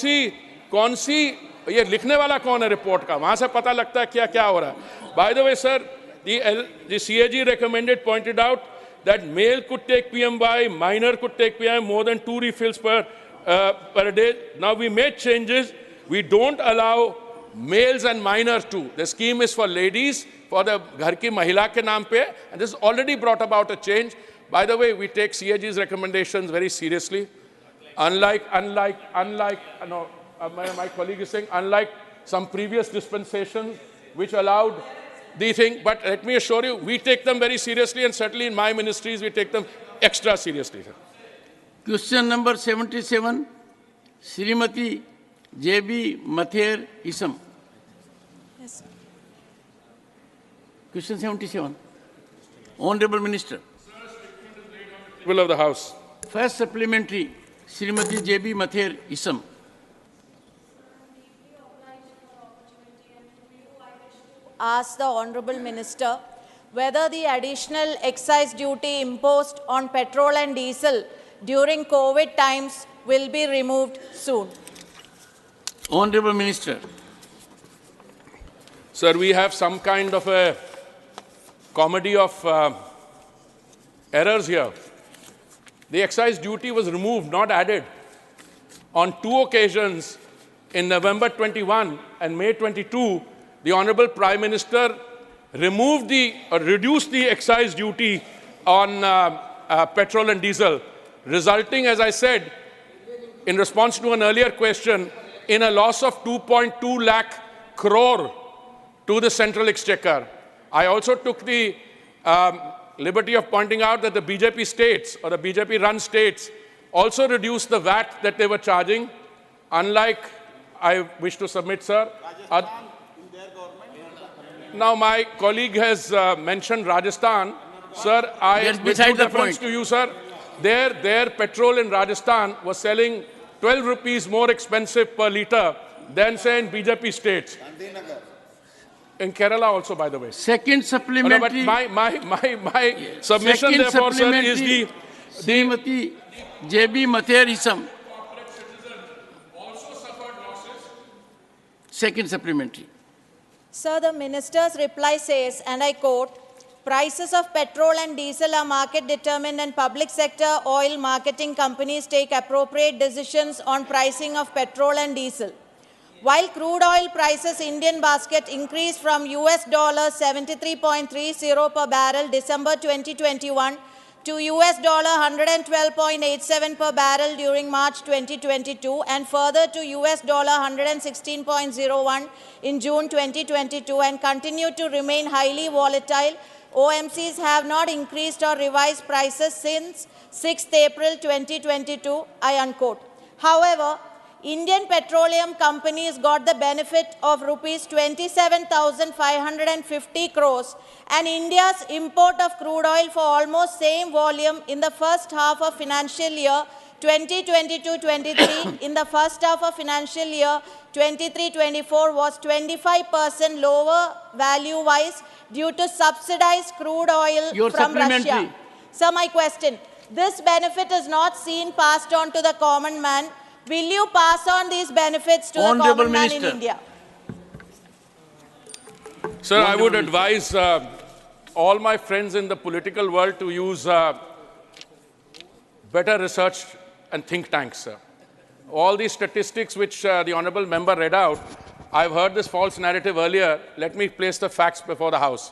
सी ये लिखने वाला कौन है रिपोर्ट का, वहां से पता लगता है क्या हो रहा है. By the way, sir, the CAG pointed out that male could take PMY, minor could take PMY more than 2 refills per day. Now we made changes. We don't allow males and minors too. The scheme is for ladies, for the ghar ki mahila ke naam pe, and this has already brought about a change. By the way, we take CAG's recommendations very seriously. Unlike my colleague is saying, unlike some previous dispensations which allowed the thing, but let me assure you, we take them very seriously, and certainly in my ministries, we take them extra seriously. Question number 77, Srimati J.B. Mather Isam. Yes. Question 77. Honorable Minister. Will of the House. First supplementary, Srimati J.B. Mather Isam. Ask the Honourable Minister whether the additional excise duty imposed on petrol and diesel during COVID times will be removed soon. Honourable Minister. Sir, we have some kind of a comedy of errors here. The excise duty was removed, not added. On 2 occasions, in November 21 and May 22, the Honorable Prime Minister removed reduced the excise duty on petrol and diesel, resulting, as I said, in response to an earlier question, in a loss of 2.2 lakh crore to the central exchequer. I also took the liberty of pointing out that the BJP states, or the BJP-run states, also reduced the VAT that they were charging, unlike, I wish to submit, sir. Now, my colleague has mentioned Rajasthan. Sir, with due deference to you, sir, their petrol in Rajasthan was selling 12 rupees more expensive per litre than, say, in BJP states. In Kerala also, by the way. Second supplementary. But my submission, therefore, sir, is the Srimati J.B. Matherism. Second supplementary. Sir, the minister's reply says, and I quote, prices of petrol and diesel are market determined and public sector oil marketing companies take appropriate decisions on pricing of petrol and diesel. While crude oil prices Indian basket increased from US $73.30 per barrel December 2021 to US $112.87 per barrel during March 2022 and further to US $116.01 in June 2022 and continue to remain highly volatile, OMCs have not increased or revised prices since 6th April 2022, I unquote. However, Indian petroleum companies got the benefit of rupees 27,550 crores and India's import of crude oil for almost same volume in the first half of financial year 2022-23 in the first half of financial year 23-24 was 25% lower value-wise due to subsidized crude oil from Russia. So my question, this benefit is not seen passed on to the common man. Will you pass on these benefits to the common man in India? Sir, I would advise all my friends in the political world to use better research and think tanks, sir. All these statistics which the honourable member read out, I've heard this false narrative earlier. Let me place the facts before the House.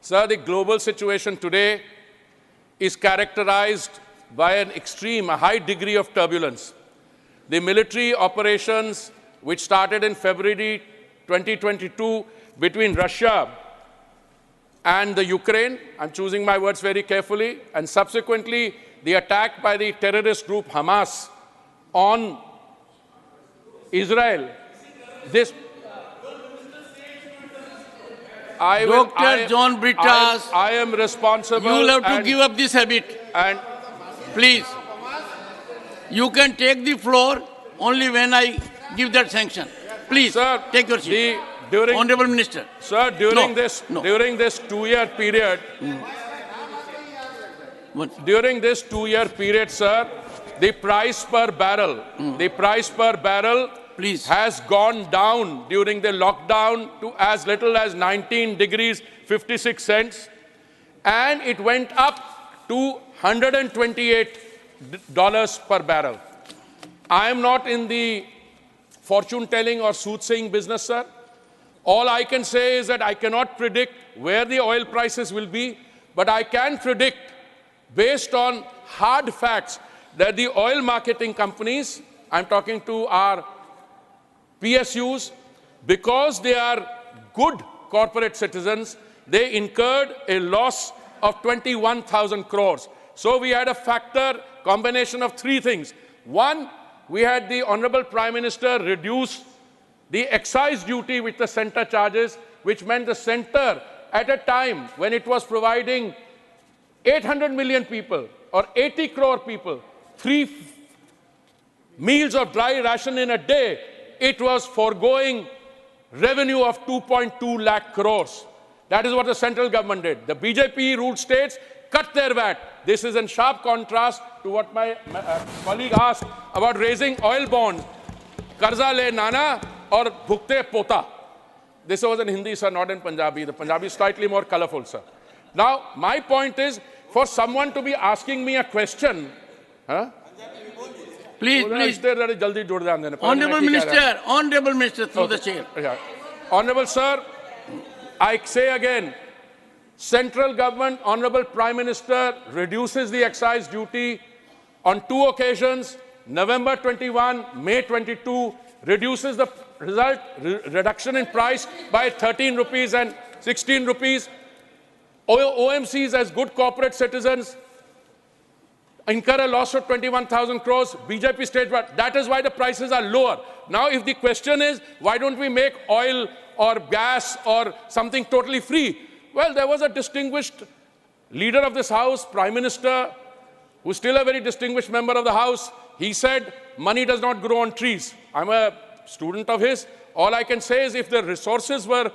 Sir, the global situation today is characterized by a high degree of turbulence. The military operations which started in February 2022 between Russia and the Ukraine, I'm choosing my words very carefully, and subsequently the attack by the terrorist group Hamas on Israel. Dr. John Brittas, I am responsible. You will have to give up this habit. And please, you can take the floor only when I give that sanction. Please, sir, take your seat. Honorable Minister. Sir, during this 2-year period, during this 2-year period, sir, the price per barrel, has gone down during the lockdown to as little as 19 degrees 56 cents, and it went up to $128 per barrel. I am not in the fortune-telling or soothsaying business, sir. All I can say is that I cannot predict where the oil prices will be, but I can predict, based on hard facts, that the oil marketing companies, I'm talking to our PSUs, because they are good corporate citizens, they incurred a loss of 21,000 crores. So we had a combination of three things. One, we had the Honorable Prime Minister reduce the excise duty which the centre charges, which meant the centre, at a time when it was providing 800 million people or 80 crore people 3 meals of dry ration in a day, it was foregoing revenue of 2.2 lakh crores. That is what the central government did. The BJP-ruled states cut their VAT. This is in sharp contrast to what my colleague asked about raising oil bonds. Karza le nana or bhukte pota. This was in Hindi, sir, not in Punjabi. The Punjabi is slightly more colorful, sir. Now, my point is, for someone to be asking me a question, Please, please. जल्दी जुड़ जाने देना. Honorable Minister, through the chair. Honorable Sir, I say again, central government, Honorable Prime Minister, reduces the excise duty on 2 occasions, November 21, May 22, reduces the reduction in price by 13 rupees and 16 rupees. OMCs, as good corporate citizens, incur a loss of 21,000 crores, BJP state, that is why the prices are lower. Now, if the question is, why don't we make oil or gas or something totally free? Well, there was a distinguished leader of this House, Prime Minister, who's still a very distinguished member of the House. He said, money does not grow on trees. I'm a student of his. All I can say is if the resources were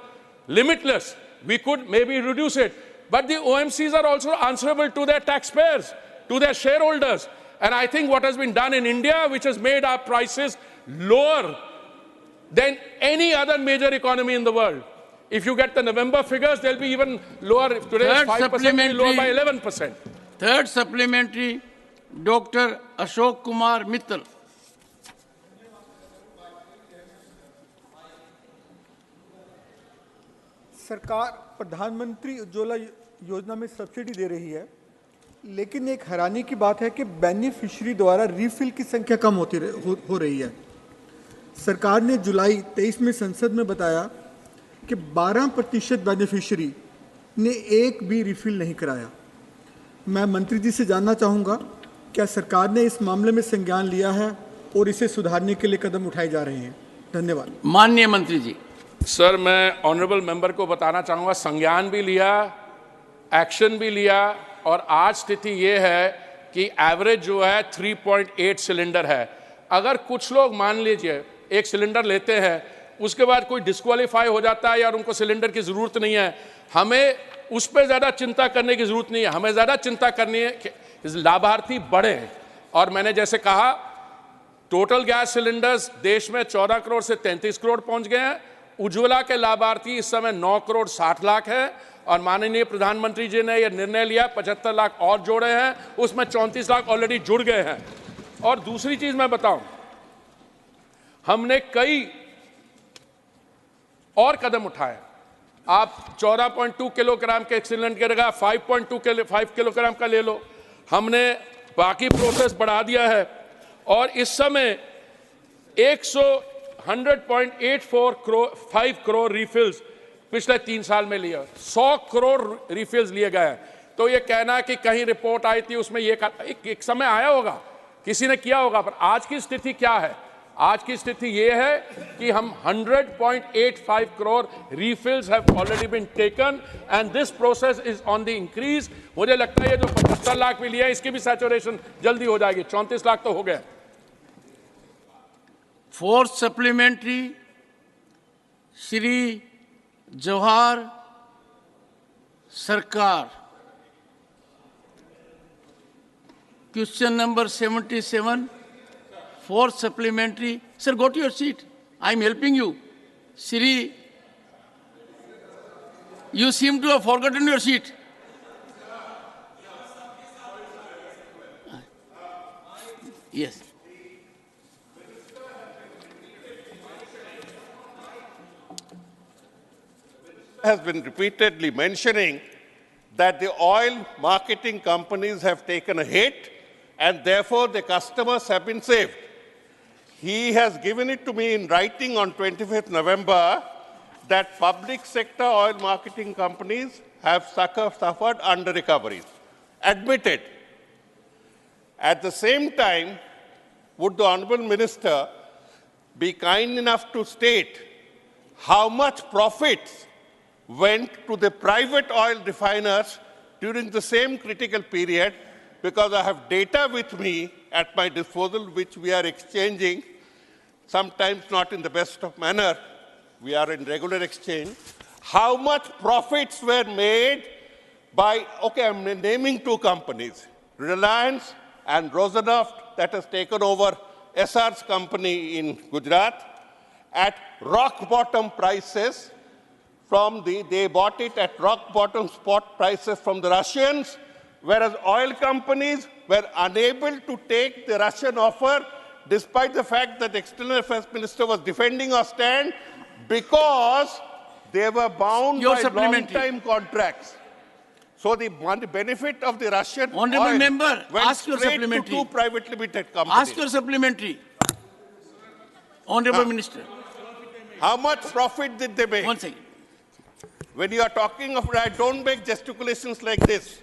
limitless, we could maybe reduce it. But the OMCs are also answerable to their taxpayers, to their shareholders. And I think what has been done in India, which has made our prices lower than any other major economy in the world. If you get the November figures, they'll be even lower. If today is 5%, they'll be lower by 11%. Third supplementary, Dr. Ashok Kumar Mittal. सरकार प्रधानमंत्री उज्ज्वला योजना में subsidy दे रही है, लेकिन एक हैरानी की बात है कि बेनिफिशियरी द्वारा रिफिल की संख्या कम हो रही है। सरकार ने जुलाई 23 में संसद में बताया कि 12% बेनिफिशियरी ने एक भी रिफिल नहीं कराया। मैं मंत्री जी से जानना चाहूँगा, क्या सरकार ने इस मामले में संज्ञान लिया है और इसे सुधारने के लिए कदम उठाए जा रहे हैं? धन्यवाद। माननीय मंत्री जी। सर, मैं ऑनरेबल मेंबर को बताना चाहूँगा, संज्ञान भी लिया, एक्शन भी लिया, और आज स्थिति ये है कि एवरेज जो है 3.8 सिलेंडर है। अगर कुछ लोग मान लीजिए एक सिलेंडर लेते हैं, उसके बाद कोई डिस्क्वालीफाई हो जाता है या उनको सिलेंडर की ज़रूरत नहीं है, हमें उस पर ज़्यादा चिंता करने की ज़रूरत नहीं है। हमें ज़्यादा चिंता करनी है कि लाभार्थी बढ़े। और मैंने जैसे कहा, टोटल गैस सिलेंडर्स देश में 14 करोड़ से 33 करोड़ पहुंच गए हैं। उज्ज्वला के लाभार्थी इस समय 9 करोड़ 60 लाख है, और माननीय प्रधानमंत्री जी ने यह निर्णय लिया 75 लाख और जोड़े हैं, उसमें 34 लाख ऑलरेडी जुड़ गए हैं। और दूसरी चीज मैं बताऊं, हमने कई और कदम उठाए। आप 14.2 किलोग्राम के सिलेंडर की जगह 5 किलोग्राम का ले लो। हमने बाकी प्रोसेस बढ़ा दिया है, और इस समय 100.85 करोड़ रिफिल्स पिछले 3 साल में लिया, 100 करोड़ रिफिल्स लिए गए हैं। तो ये कहना कि कहीं रिपोर्ट आई थी उसमें ये एक समय आया होगा, किसी ने किया होगा, पर आज की स्थिति क्या है? आज की स्थिति ये है कि हम 100.85 crore refills have already been taken and this process is on the increase. मुझे लगता है ये जो 75 लाख भी लिया है, इसकी भी सैचुरेशन जल्दी हो जाएगी। 34 लाख तो हो गया। फोर्थ सप्लीमेंट्री, श्री जवाहर सरकार, question number 77, fourth supplementary. Sir, go to your seat. I'm helping you. Shri, you seem to have forgotten your seat. Yes. Has been repeatedly mentioning that the oil marketing companies have taken a hit and therefore the customers have been saved. He has given it to me in writing on 25th November that public sector oil marketing companies have suffered under recoveries. Admitted. At the same time, would the Honourable Minister be kind enough to state how much profits went to the private oil refiners during the same critical period? Because I have data with me at my disposal, which we are exchanging, sometimes not in the best of manner. We are in regular exchange. How much profits were made by, okay, I'm naming 2 companies, Reliance and Rosneft, that has taken over SR's company in Gujarat, at rock bottom prices they bought it at rock bottom spot prices from the Russians, whereas oil companies were unable to take the Russian offer despite the fact that the External Affairs Minister was defending our stand because they were bound by long-time contracts. So the benefit of the Russian Honorable oil member, went ask your straight supplementary. to two private limited companies. Ask your supplementary. Honorable Minister. How much profit did they make? 1 second. When you are talking of, don't make gesticulations like this.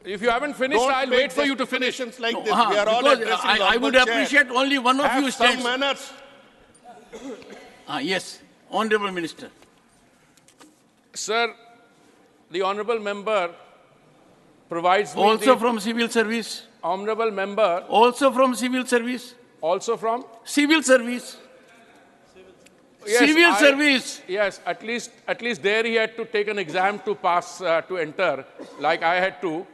If you haven't finished, I'll wait for you to finish. Like this. We are all addressing I would appreciate only one of you stands. stands. Some manners. Yes, Honorable Minister. Sir, the honourable member provides me also from civil service. Honourable member. Also from civil service. Also from? Civil service. Yes, civil service. Yes, at least there he had to take an exam to pass, to enter, like I had to.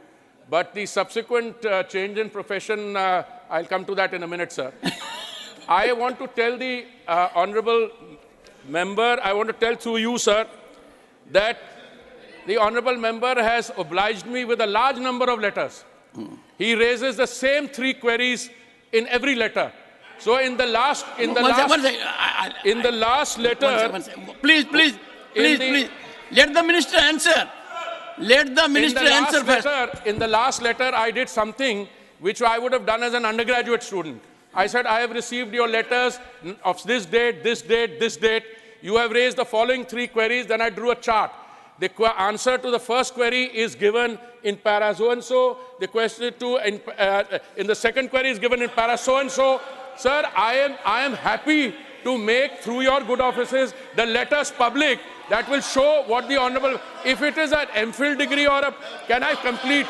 But the subsequent change in profession, I'll come to that in a minute, sir. I want to tell the honourable member, I want to tell through you, sir, that the honourable member has obliged me with a large number of letters. He raises the same 3 queries in every letter. So in the last letter, please, let the minister answer. Let the minister answer first. In the last letter, I did something which I would have done as an undergraduate student. I said, I have received your letters of this date, this date, this date. You have raised the following 3 queries. Then I drew a chart. The answer to the first query is given in para so-and-so. The question in the second query is given in para so-and-so. Sir, I am happy to make, through your good offices, the letters public that will show what the honourable... If it is an MPhil degree or a... Can I complete?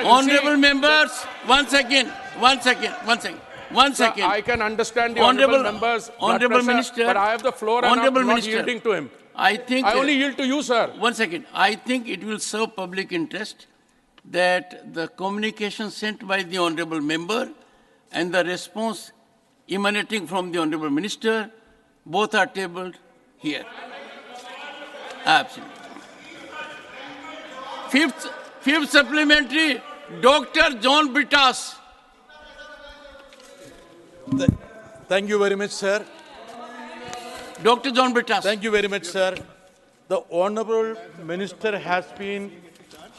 Honourable members, 1 second. Sir, I can understand the honourable members, Honourable Minister, but I have the floor and I'm not yielding to him. I only yield to you, sir. 1 second. I think it will serve public interest that the communication sent by the honourable member and the response emanating from the honourable minister, both are tabled here. Absolutely. Fifth supplementary, Dr. John Britas. Thank you very much, sir. Dr. John Britas. Thank you very much, sir. The Honourable Minister has been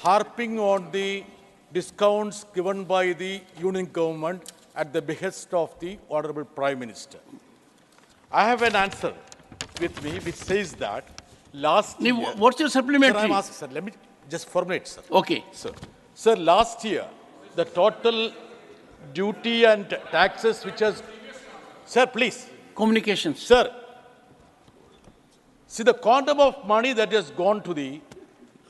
harping on the discounts given by the Union Government at the behest of the Honourable Prime Minister. I have an answer with me which says that last year... What's your supplementary? Sir, I'm asking, sir. Let me just formulate, sir. Okay. Sir, last year, the total duty and taxes which has... Sir, please. Communications. Sir, see the quantum of money that has gone to the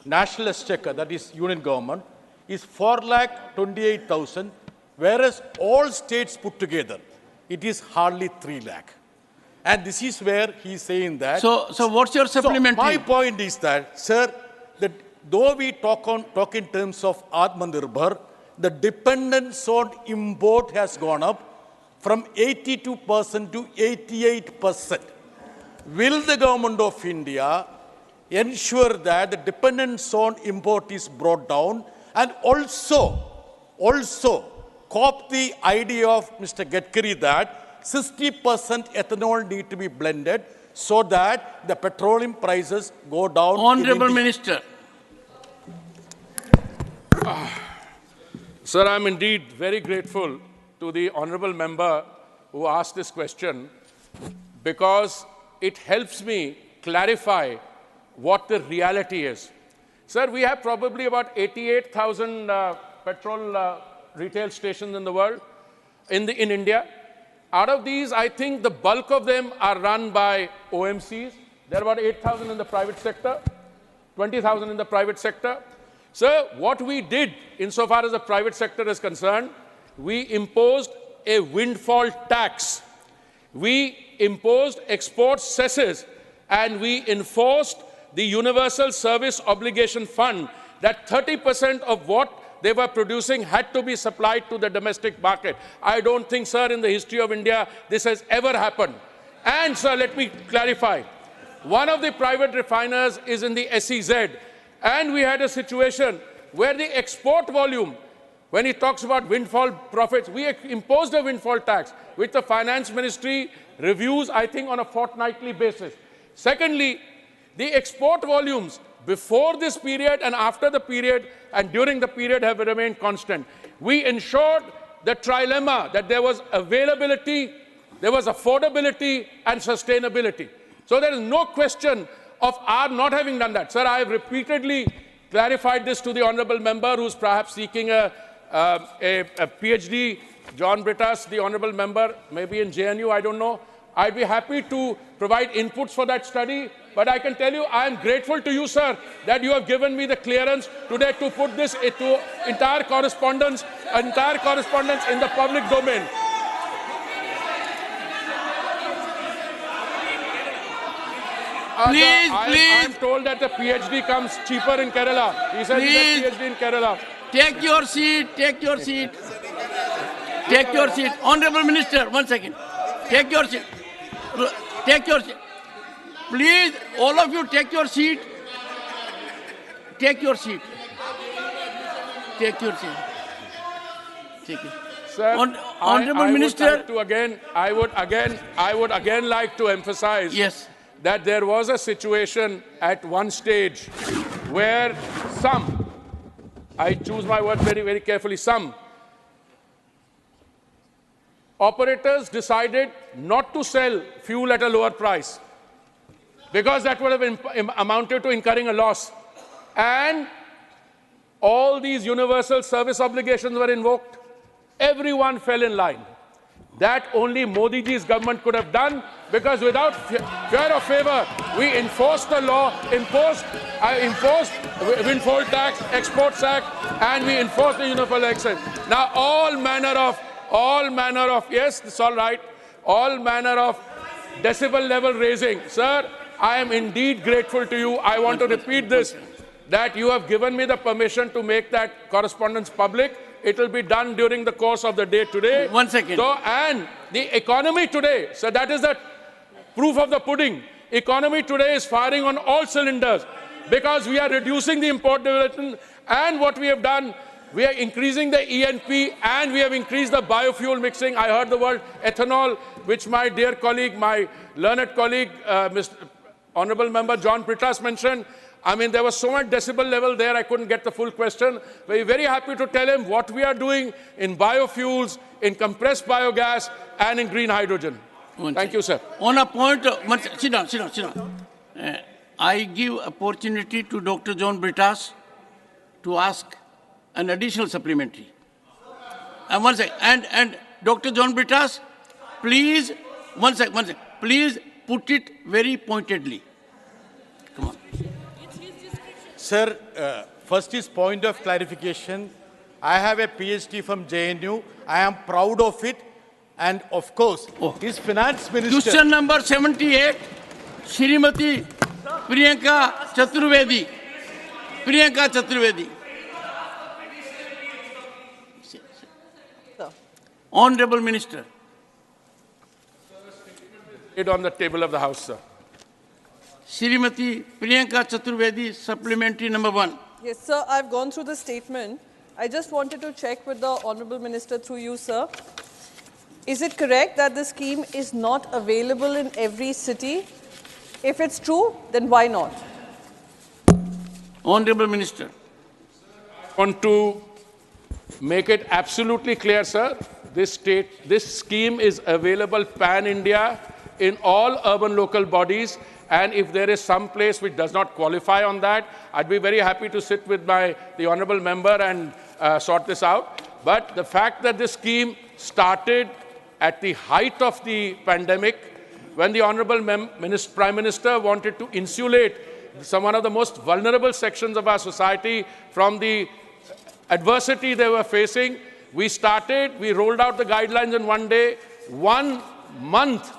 National Exchequer, that is Union Government, is 4,28,000, whereas all states put together, it is hardly 3 lakh. And this is where he is saying that... So what's your supplementary? So my point is that, sir, that though we talk in terms of Atmanirbhar, the dependence on import has gone up from 82% to 88%. Will the government of India ensure that the dependence on import is brought down and also cop the idea of Mr. Gadkari that 60% ethanol need to be blended so that the petroleum prices go down? Honourable Minister. Sir, I am indeed very grateful to the honourable member who asked this question because it helps me clarify what the reality is. Sir, we have probably about 88,000 petrol retail stations in the world, in India. Out of these, I think the bulk of them are run by OMCs. There are about 8,000 in the private sector, 20,000 in the private sector. Sir, what we did, insofar as the private sector is concerned, we imposed a windfall tax. We imposed export cesses, and we enforced the Universal Service Obligation Fund that 30% of what they were producing had to be supplied to the domestic market. I don't think, sir, in the history of India, this has ever happened. And, sir, let me clarify. One of the private refiners is in the SEZ, and we had a situation where the export volume, when he talks about windfall profits, we imposed a windfall tax, which the finance ministry reviews, I think, on a fortnightly basis. Secondly, the export volumes before this period and after the period and during the period have remained constant. We ensured the trilemma that there was availability, there was affordability and sustainability. So there is no question of our not having done that. Sir, I have repeatedly clarified this to the honourable member who's perhaps seeking a PhD, John Brittas, the honourable member, maybe in JNU, I don't know. I'd be happy to provide inputs for that study, but I can tell you I am grateful to you, sir, that you have given me the clearance today to put this into entire correspondence in the public domain. Please, I'm told that the PhD comes cheaper in Kerala. He said he has PhD in Kerala. Take your seat, take your seat. Take your seat. Honorable Minister, 1 second. Take your seat. Take your seat. Please, all of you take your seat. Take your seat. Take your seat. Take it. Sir, Honorable Minister. I would again like to emphasize that there was a situation at one stage where some, I choose my words very, very carefully, some operators decided not to sell fuel at a lower price because that would have amounted to incurring a loss. And all these universal service obligations were invoked. Everyone fell in line. That only Modi ji's government could have done, because without fear of favor, we enforced the law, imposed windfall tax, exports act, and we enforced the universal excise. Now all manner of, yes, it's all right, all manner of decibel level raising. Sir, I am indeed grateful to you. I want to repeat this, that you have given me the permission to make that correspondence public. It will be done during the course of the day today. 1 second. So, and the economy today, so that is the proof of the pudding. Economy today is firing on all cylinders because we are reducing the import development, and what we have done, we are increasing the ENP and we have increased the biofuel mixing. I heard the word ethanol, which my dear colleague, my learned colleague, Mr. Honourable Member John Brittas mentioned. I mean, there was so much decibel level there, I couldn't get the full question. We're very happy to tell him what we are doing in biofuels, in compressed biogas, and in green hydrogen. Thank you, sir. On a point, sit down. I give opportunity to Dr. John Brittas to ask an additional supplementary. And 1 second. And Dr. John Brittas, please, 1 second. Please put it very pointedly. Come on. Sir, first is point of clarification. I have a PhD from JNU. I am proud of it. And of course, his finance minister... Question number 78, Shrimati Priyanka Chaturvedi. Priyanka Chaturvedi. Honorable Minister. It on the table of the House, sir. Shrimati Priyanka Chaturvedi, supplementary number 1. Yes, sir, I've gone through the statement. I just wanted to check with the Honourable Minister through you, sir. Is it correct that the scheme is not available in every city? If it's true, then why not? Honourable Minister. I want to make it absolutely clear, sir. This scheme is available pan-India in all urban local bodies. And if there is some place which does not qualify on that, I'd be very happy to sit with the honourable member and sort this out. But the fact that this scheme started at the height of the pandemic, when the honourable Prime Minister wanted to insulate one of the most vulnerable sections of our society from the adversity they were facing, we rolled out the guidelines in 1 day. 1 month,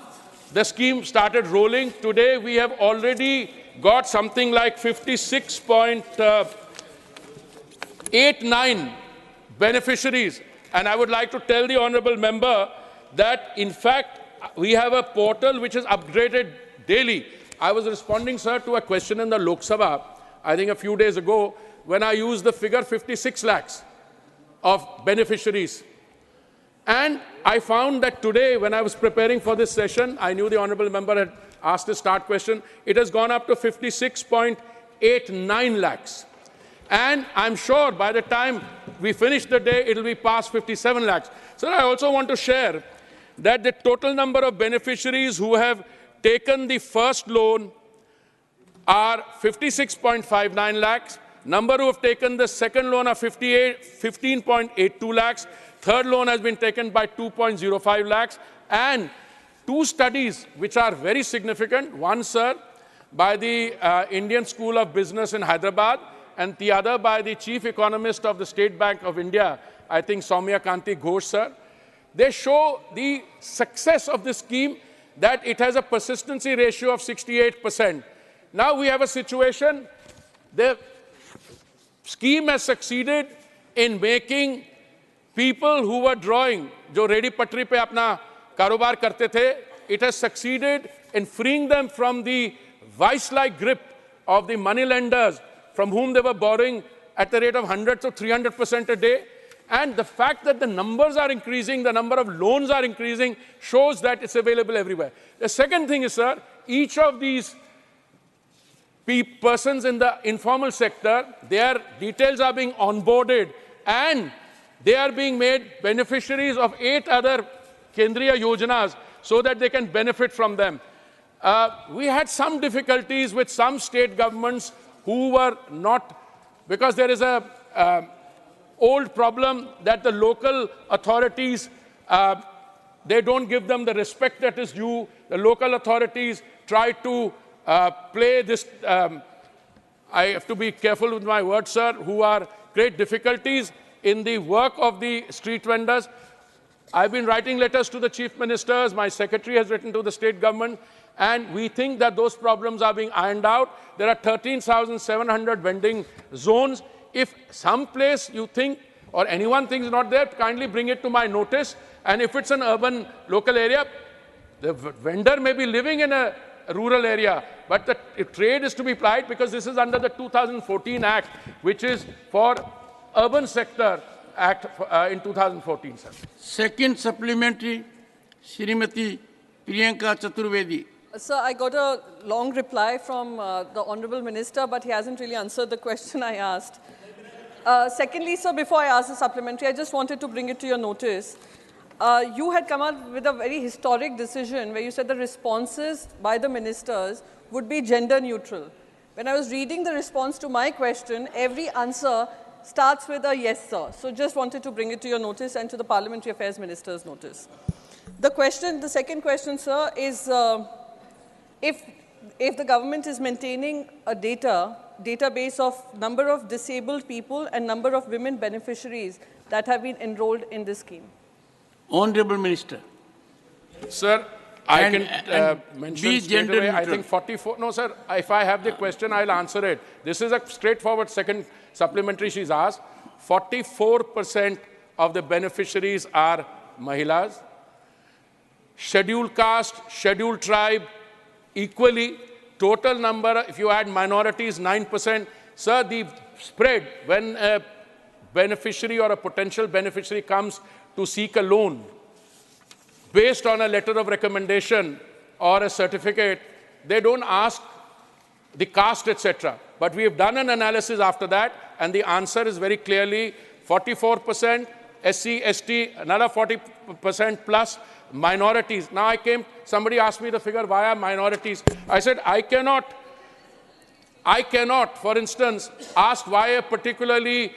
the scheme started rolling. Today, we have already got something like 56.89 beneficiaries. And I would like to tell the honourable member that, in fact, we have a portal which is upgraded daily. I was responding, sir, to a question in the Lok Sabha, I think a few days ago, when I used the figure 56 lakhs of beneficiaries. And I found that today, when I was preparing for this session, I knew the honorable member had asked a start question, it has gone up to 56.89 lakhs. And I'm sure by the time we finish the day, it will be past 57 lakhs. So I also want to share that the total number of beneficiaries who have taken the first loan are 56.59 lakhs. Number who have taken the second loan are 15.82 lakhs. Third loan has been taken by 2.05 lakhs. And two studies which are very significant. One, sir, by the Indian School of Business in Hyderabad, and the other by the chief economist of the State Bank of India, I think Soumya Kanti Ghosh, sir. They show the success of this scheme, that it has a persistency ratio of 68%. Now we have a situation, the scheme has succeeded in making people who were drawing, jo ready patri pe apna karobar karte the, it has succeeded in freeing them from the vice-like grip of the money lenders from whom they were borrowing at the rate of 100 to 300% a day. And the fact that the numbers are increasing, the number of loans are increasing, shows that it's available everywhere. The second thing is, sir, each of these persons in the informal sector, their details are being onboarded and they are being made beneficiaries of 8 other Kendriya Yojanas so that they can benefit from them. We had some difficulties with some state governments who were not, because there is a old problem that the local authorities, they don't give them the respect that is due. The local authorities try to play this, I have to be careful with my words, sir, who are great difficulties in the work of the street vendors. I've been writing letters to the chief ministers, my secretary has written to the state government, and we think that those problems are being ironed out. There are 13,700 vending zones. If some place you think or anyone thinks not there, kindly bring it to my notice. And if it's an urban local area, the vendor may be living in a rural area, but the trade is to be plied because this is under the 2014 Act, which is for urban sector Act in 2014, sir. Second supplementary, Shrimati Priyanka Chaturvedi. Sir, I got a long reply from the Honourable Minister, but he hasn't really answered the question I asked. Secondly, sir, before I ask the supplementary, I just wanted to bring it to your notice. You had come out with a very historic decision where you said the responses by the ministers would be gender neutral. When I was reading the response to my question, every answer starts with a yes, sir. So just wanted to bring it to your notice and to the Parliamentary Affairs Minister's notice. The second question, sir, is if the government is maintaining a database of number of disabled people and number of women beneficiaries that have been enrolled in this scheme. Honorable Minister. Sir, I can mention straight away, I think 44, no sir, if I have the question, I'll answer it. This is a straightforward second supplementary she's asked. 44% of the beneficiaries are Mahilas. Scheduled caste, scheduled tribe, equally. Total number, if you add minorities, 9%. Sir, the spread when a beneficiary or a potential beneficiary comes to seek a loan based on a letter of recommendation or a certificate, they don't ask the caste, etc. But we have done an analysis after that, and the answer is very clearly 44% SC, ST, another 40% plus minorities. Now somebody asked me the figure, why are minorities? I said, I cannot, for instance, ask why a particularly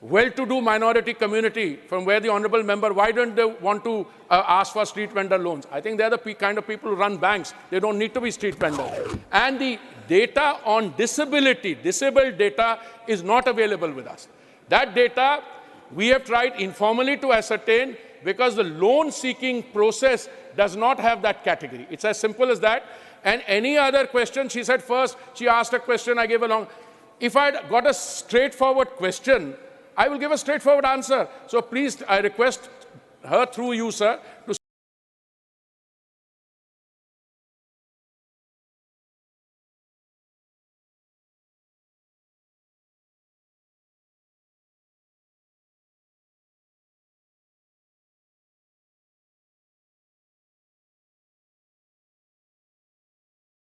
well-to-do minority community from where the honorable member, why don't they want to ask for street vendor loans? I think they're the kind of people who run banks. They don't need to be street vendors. And the data on disability, disabled data is not available with us. That data we have tried informally to ascertain because the loan-seeking process does not have that category. It's as simple as that. And any other question, she said first, she asked a question, I gave a long. If I had got a straightforward question, I will give a straightforward answer. So please, I request her through you, sir, to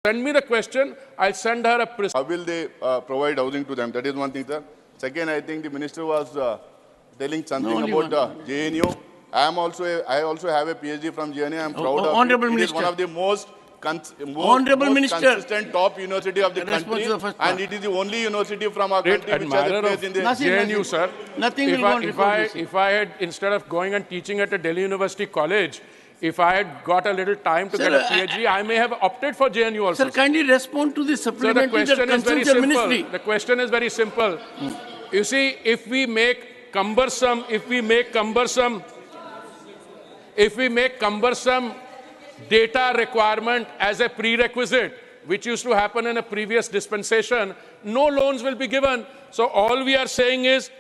Send me the question. I'll send her a. How will they provide housing to them? That is one thing, sir. Second, I think the minister was telling something about JNU. I also have a PhD from JNU. I am proud of Honorable it. Minister. It is one of the most Honorable Minister. consistent top university of the country, and it is the only university from our country which has a place in the JNU, sir. Nothing will go on record. If I had, instead of going and teaching at a Delhi University college, if I had got a little time to get a PhD, I may have opted for JNU also. Sir, kindly respond to the supplementary that concerns your ministry. The question is very simple. You see, if we make cumbersome data requirement as a prerequisite, which used to happen in a previous dispensation, no loans will be given. So all we are saying is,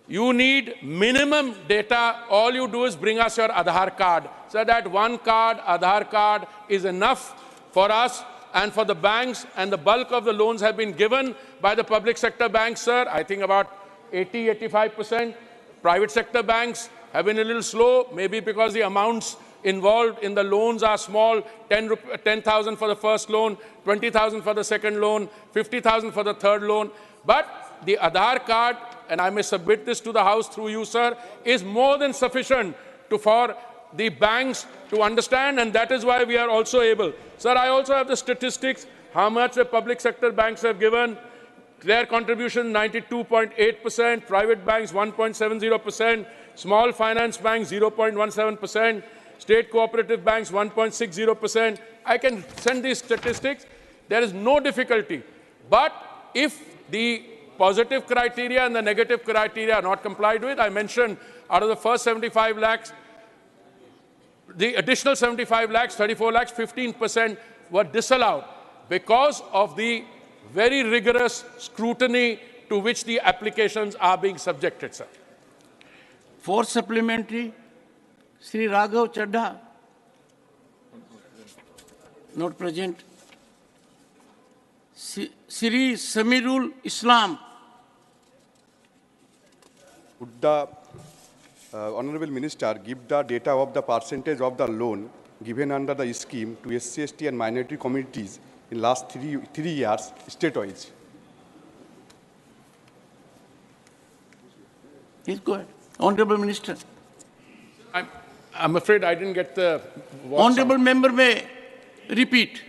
you need minimum data. All you do is bring us your Aadhaar card. So that one card, Aadhaar card, is enough for us and for the banks, and the bulk of the loans have been given by the public sector banks, sir. I think about 85%. Private sector banks have been a little slow, maybe because the amounts involved in the loans are small. 10,000 for the first loan, 20,000 for the second loan, 50,000 for the third loan. But the Aadhaar card, and I may submit this to the House through you, sir, is more than sufficient for the banks to understand, and that is why we are also able. Sir, I also have the statistics, how much the public sector banks have given. Their contribution 92.8%, private banks 1.70%, small finance banks 0.17%, state cooperative banks 1.60%. I can send these statistics. There is no difficulty. But if the positive criteria and the negative criteria are not complied with, I mentioned out of the first 75 lakhs, the additional 75 lakhs, 34 lakhs, 15% were disallowed because of the very rigorous scrutiny to which the applications are being subjected, sir. For supplementary, Sri Raghav Chadha, not present. Sri Samirul Islam. Would the Honorable Minister give the data of the percentage of the loan given under the scheme to SC, ST and minority communities in last three years state-wise? Please go ahead. Honorable Minister. I'm afraid I didn't get the... Honorable member may repeat.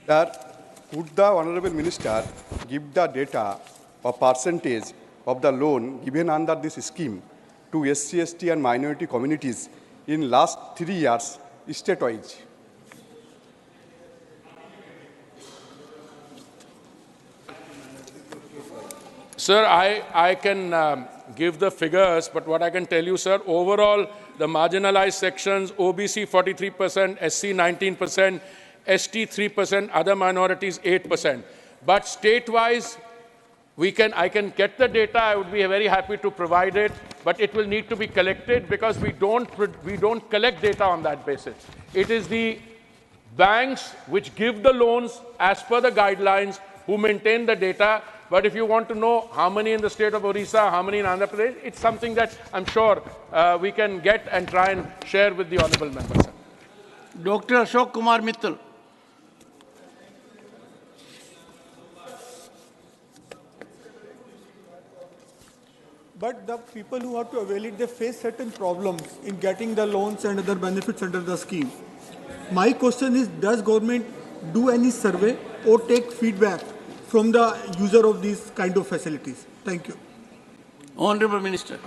Sir, would the Honorable Minister give the data or percentage of the loan given under this scheme to SC, ST and minority communities in last 3 years state-wise? Sir, I can give the figures, but what I can tell you, sir, overall, the marginalized sections, OBC 43%, SC 19%, ST 3%, other minorities 8%. But state-wise, I can get the data. I would be very happy to provide it, but it will need to be collected because we don't collect data on that basis. It is the banks which give the loans as per the guidelines who maintain the data. But if you want to know how many in the state of Orissa, how many in Andhra Pradesh, it's something that I'm sure we can get and try and share with the honorable members. Dr. Ashok Kumar Mittal. But the people who have to avail it, they face certain problems in getting the loans and other benefits under the scheme. My question is, does government do any survey or take feedback from the user of these kind of facilities? Thank you. Honorable Minister.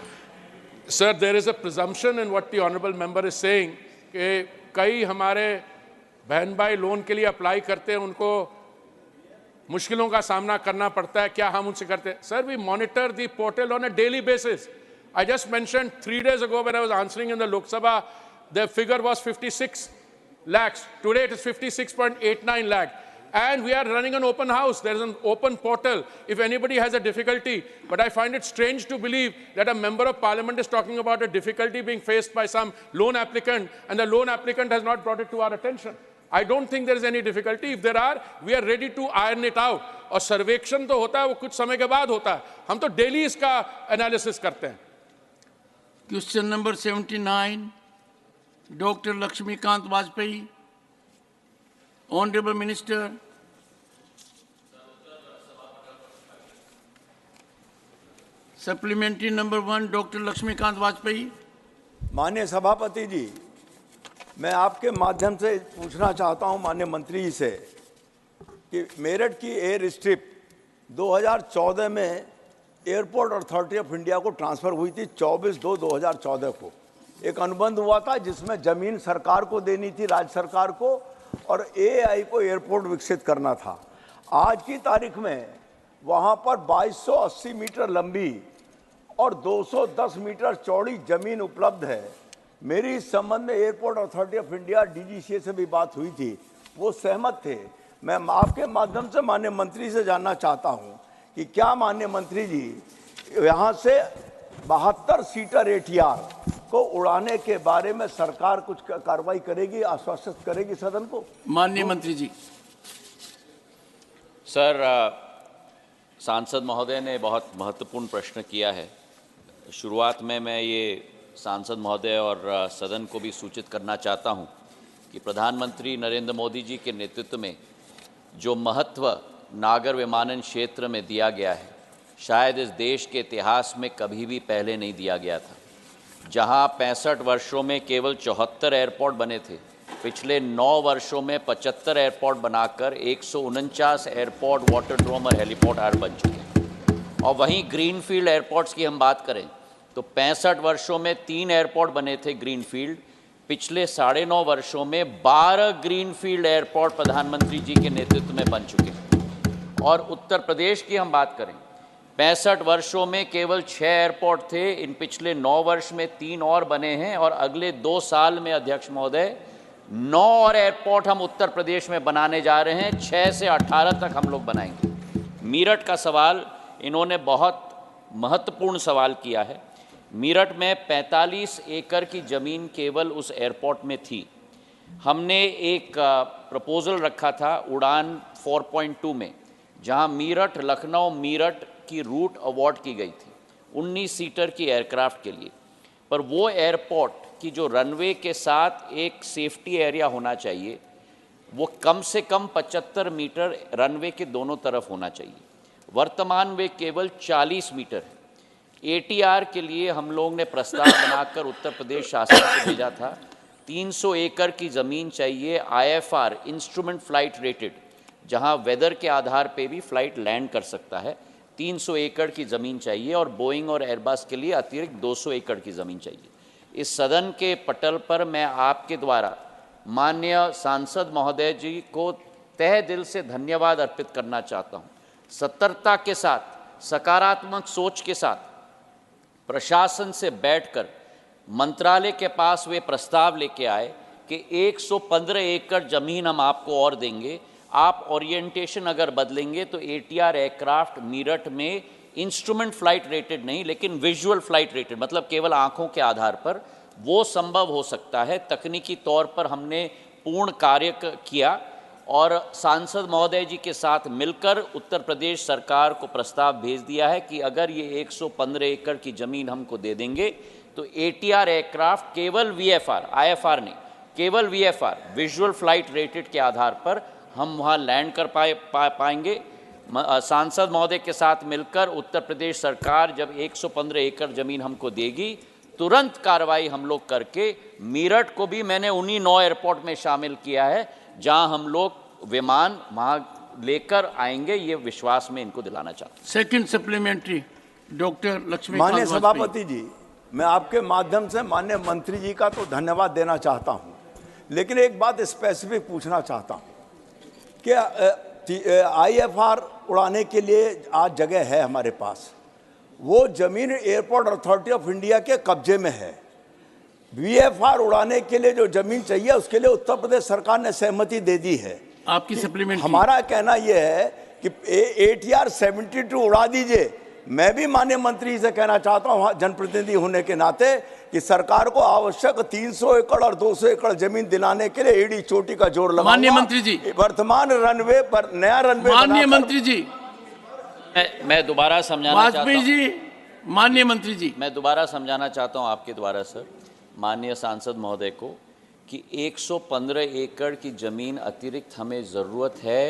Sir, there is a presumption in what the honorable member is saying कि कई हमारे बहन भाई loan के लिए apply करते हैं, उनको मुश्किलों का सामना करना पड़ता है. क्या हम उनसे करते हैं? Sir, we monitor the portal on a daily basis. I just mentioned 3 days ago when I was answering in the Lok Sabha, the figure was 56 lakhs. Today it is 56.89 lakh. And we are running an open house. There is an open portal if anybody has a difficulty. But I find it strange to believe that a member of parliament is talking about a difficulty being faced by some loan applicant, and the loan applicant has not brought it to our attention. I don't think there is any difficulty. If there are, we are ready to iron it out. और सर्वेक्षण तो होता है, वो कुछ समय के बाद होता है. हम तो डेली इसका एनालिसिस करते हैं. Question number 79, Dr. Lakshmikant Vajpayee. Honorable Minister. Supplementary number 1 doctor Lakshmikant Vajpayee. माननीय सभापति जी, मैं आपके माध्यम से पूछना चाहता हूं माननीय मंत्री जी से कि मेरठ की एयर स्ट्रिप 2014 में एयरपोर्ट अथॉरिटी ऑफ इंडिया को ट्रांसफ़र हुई थी 24/2/2014 को। एक अनुबंध हुआ था जिसमें ज़मीन सरकार को देनी थी, राज्य सरकार को, और एआई को एयरपोर्ट विकसित करना था। आज की तारीख में वहाँ पर 2280 मीटर लंबी और 210 मीटर चौड़ी ज़मीन उपलब्ध है। मेरी इस संबंध में airport authority of India DGCA से भी बात हुई थी, वो सहमत थे। मैं आपके माध्यम से माननीय मंत्री से जानना चाहता हूं कि क्या माननीय मंत्री जी यहां से 72 सीटर एटीआर को उड़ाने के बारे में सरकार कुछ कार्रवाई करेगी, आश्वासित करेगी सदन को? माननीय मंत्री जी। सर, सांसद महोदय ने बहुत महत्वपूर्ण प्रश्न किया है। शुरुआत में मैं ये सांसद महोदय और सदन को भी सूचित करना चाहता हूं कि प्रधानमंत्री नरेंद्र मोदी जी के नेतृत्व में जो महत्व नागर विमानन क्षेत्र में दिया गया है, शायद इस देश के इतिहास में कभी भी पहले नहीं दिया गया था। जहां 65 वर्षों में केवल 74 एयरपोर्ट बने थे, पिछले 9 वर्षों में 75 एयरपोर्ट बनाकर 149 एयरपोर्ट, वाटरड्रोम और हेलीपोर्ट आज बन चुके हैं। और वहीं ग्रीनफील्ड एयरपोर्ट्स की हम बात करें तो 65 वर्षों में 3 एयरपोर्ट बने थे ग्रीनफील्ड, पिछले 9.5 वर्षों में 12 ग्रीनफील्ड एयरपोर्ट प्रधानमंत्री जी के नेतृत्व में बन चुके हैं। और उत्तर प्रदेश की हम बात करें, 65 वर्षों में केवल 6 एयरपोर्ट थे, इन पिछले 9 वर्ष में 3 और बने हैं और अगले 2 साल में अध्यक्ष महोदय 9 और एयरपोर्ट हम उत्तर प्रदेश में बनाने जा रहे हैं। 6 से 18 तक हम लोग बनाएंगे। मीरठ का सवाल इन्होंने बहुत महत्वपूर्ण सवाल किया है। मीरठ में 45 एकड़ की ज़मीन केवल उस एयरपोर्ट में थी। हमने एक प्रपोज़ल रखा था उड़ान 4.2 में, जहां मीरठ लखनऊ मीरठ की रूट अवार्ड की गई थी 19 सीटर की एयरक्राफ्ट के लिए। पर वो एयरपोर्ट की जो रनवे के साथ एक सेफ्टी एरिया होना चाहिए, वो कम से कम 75 मीटर रनवे के दोनों तरफ होना चाहिए। वर्तमान में केवल 40 मीटर है। एटीआर के लिए हम लोग ने प्रस्ताव बनाकर उत्तर प्रदेश शासन को भेजा था। 300 एकड़ की ज़मीन चाहिए, IFR इंस्ट्रूमेंट फ्लाइट रेटेड, जहां वेदर के आधार पे भी फ्लाइट लैंड कर सकता है। 300 एकड़ की ज़मीन चाहिए और बोइंग और एयरबस के लिए अतिरिक्त 200 एकड़ की ज़मीन चाहिए। इस सदन के पटल पर मैं आपके द्वारा माननीय सांसद महोदय जी को तहे दिल से धन्यवाद अर्पित करना चाहता हूँ। सतर्कता के साथ, सकारात्मक सोच के साथ प्रशासन से बैठकर मंत्रालय के पास वे प्रस्ताव लेके आए कि 115 एकड़ ज़मीन हम आपको और देंगे, आप ओरिएंटेशन अगर बदलेंगे तो एटीआर एयरक्राफ्ट मीरठ में इंस्ट्रूमेंट फ्लाइट रेटेड नहीं लेकिन विजुअल फ्लाइट रेटेड, मतलब केवल आंखों के आधार पर वो संभव हो सकता है। तकनीकी तौर पर हमने पूर्ण कार्य किया और सांसद महोदय जी के साथ मिलकर उत्तर प्रदेश सरकार को प्रस्ताव भेज दिया है कि अगर ये 115 एकड़ की ज़मीन हमको दे देंगे तो एटीआर एयरक्राफ्ट केवल VFR, IFR नहीं, केवल VFR विजुअल फ्लाइट रेटेड के आधार पर हम वहाँ लैंड कर पाएंगे। सांसद महोदय के साथ मिलकर उत्तर प्रदेश सरकार जब 115 एकड़ ज़मीन हमको देगी, तुरंत कार्रवाई हम लोग करके मीरठ को भी मैंने उन्हीं 9 एयरपोर्ट में शामिल किया है जहां हम लोग विमान वहां लेकर आएंगे। ये विश्वास में इनको दिलाना चाहता हूं। Second supplementary doctor Lakshmi. माननीय सभापति जी, मैं आपके माध्यम से माननीय मंत्री जी का तो धन्यवाद देना चाहता हूं, लेकिन एक बात स्पेसिफिक पूछना चाहता हूं कि IFR उड़ाने के लिए आज जगह है हमारे पास, वो जमीन एयरपोर्ट अथॉरिटी ऑफ इंडिया के कब्जे में है। VFR उड़ाने के लिए जो जमीन चाहिए उसके लिए उत्तर प्रदेश सरकार ने सहमति दे दी है। आपकी सप्लीमेंट। हमारा कहना यह है कि ATR 72 उड़ा दीजिए। मैं भी माननीय मंत्री से कहना चाहता हूं जनप्रतिनिधि होने के नाते कि सरकार को आवश्यक 300 एकड़ और 200 एकड़ जमीन दिलाने के लिए एड़ी चोटी का जोर लगाऊंगा। माननीय मंत्री जी, वर्तमान रनवे पर नया रनवे। माननीय मंत्री जी, मैं दोबारा समझाना चाहता हूं। जी, माननीय मंत्री जी, मैं दोबारा समझाना चाहता हूं आपके द्वारा सर माननीय सांसद महोदय को कि 115 एकड़ की ज़मीन अतिरिक्त हमें ज़रूरत है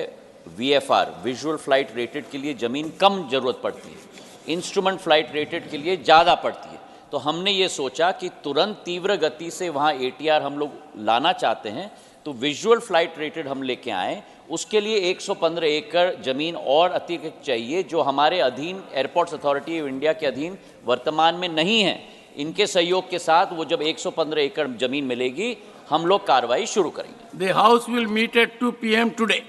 VFR विजुअल फ्लाइट रेटेड के लिए ज़मीन कम ज़रूरत पड़ती है। इंस्ट्रूमेंट फ्लाइट रेटेड के लिए ज़्यादा पड़ती है। तो हमने ये सोचा कि तुरंत तीव्र गति से वहाँ ATR हम लोग लाना चाहते हैं, तो विजुअल फ्लाइट रेटेड हम लेके आए। उसके लिए 115 एकड़ ज़मीन और अतिरिक्त चाहिए, जो हमारे अधीन एयरपोर्ट्स अथॉरिटी ऑफ इंडिया के अधीन वर्तमान में नहीं है। इनके सहयोग के साथ वो जब 115 एकड़ ज़मीन मिलेगी, हम लोग कार्रवाई शुरू करेंगे। The House will meet at 2 p.m. today.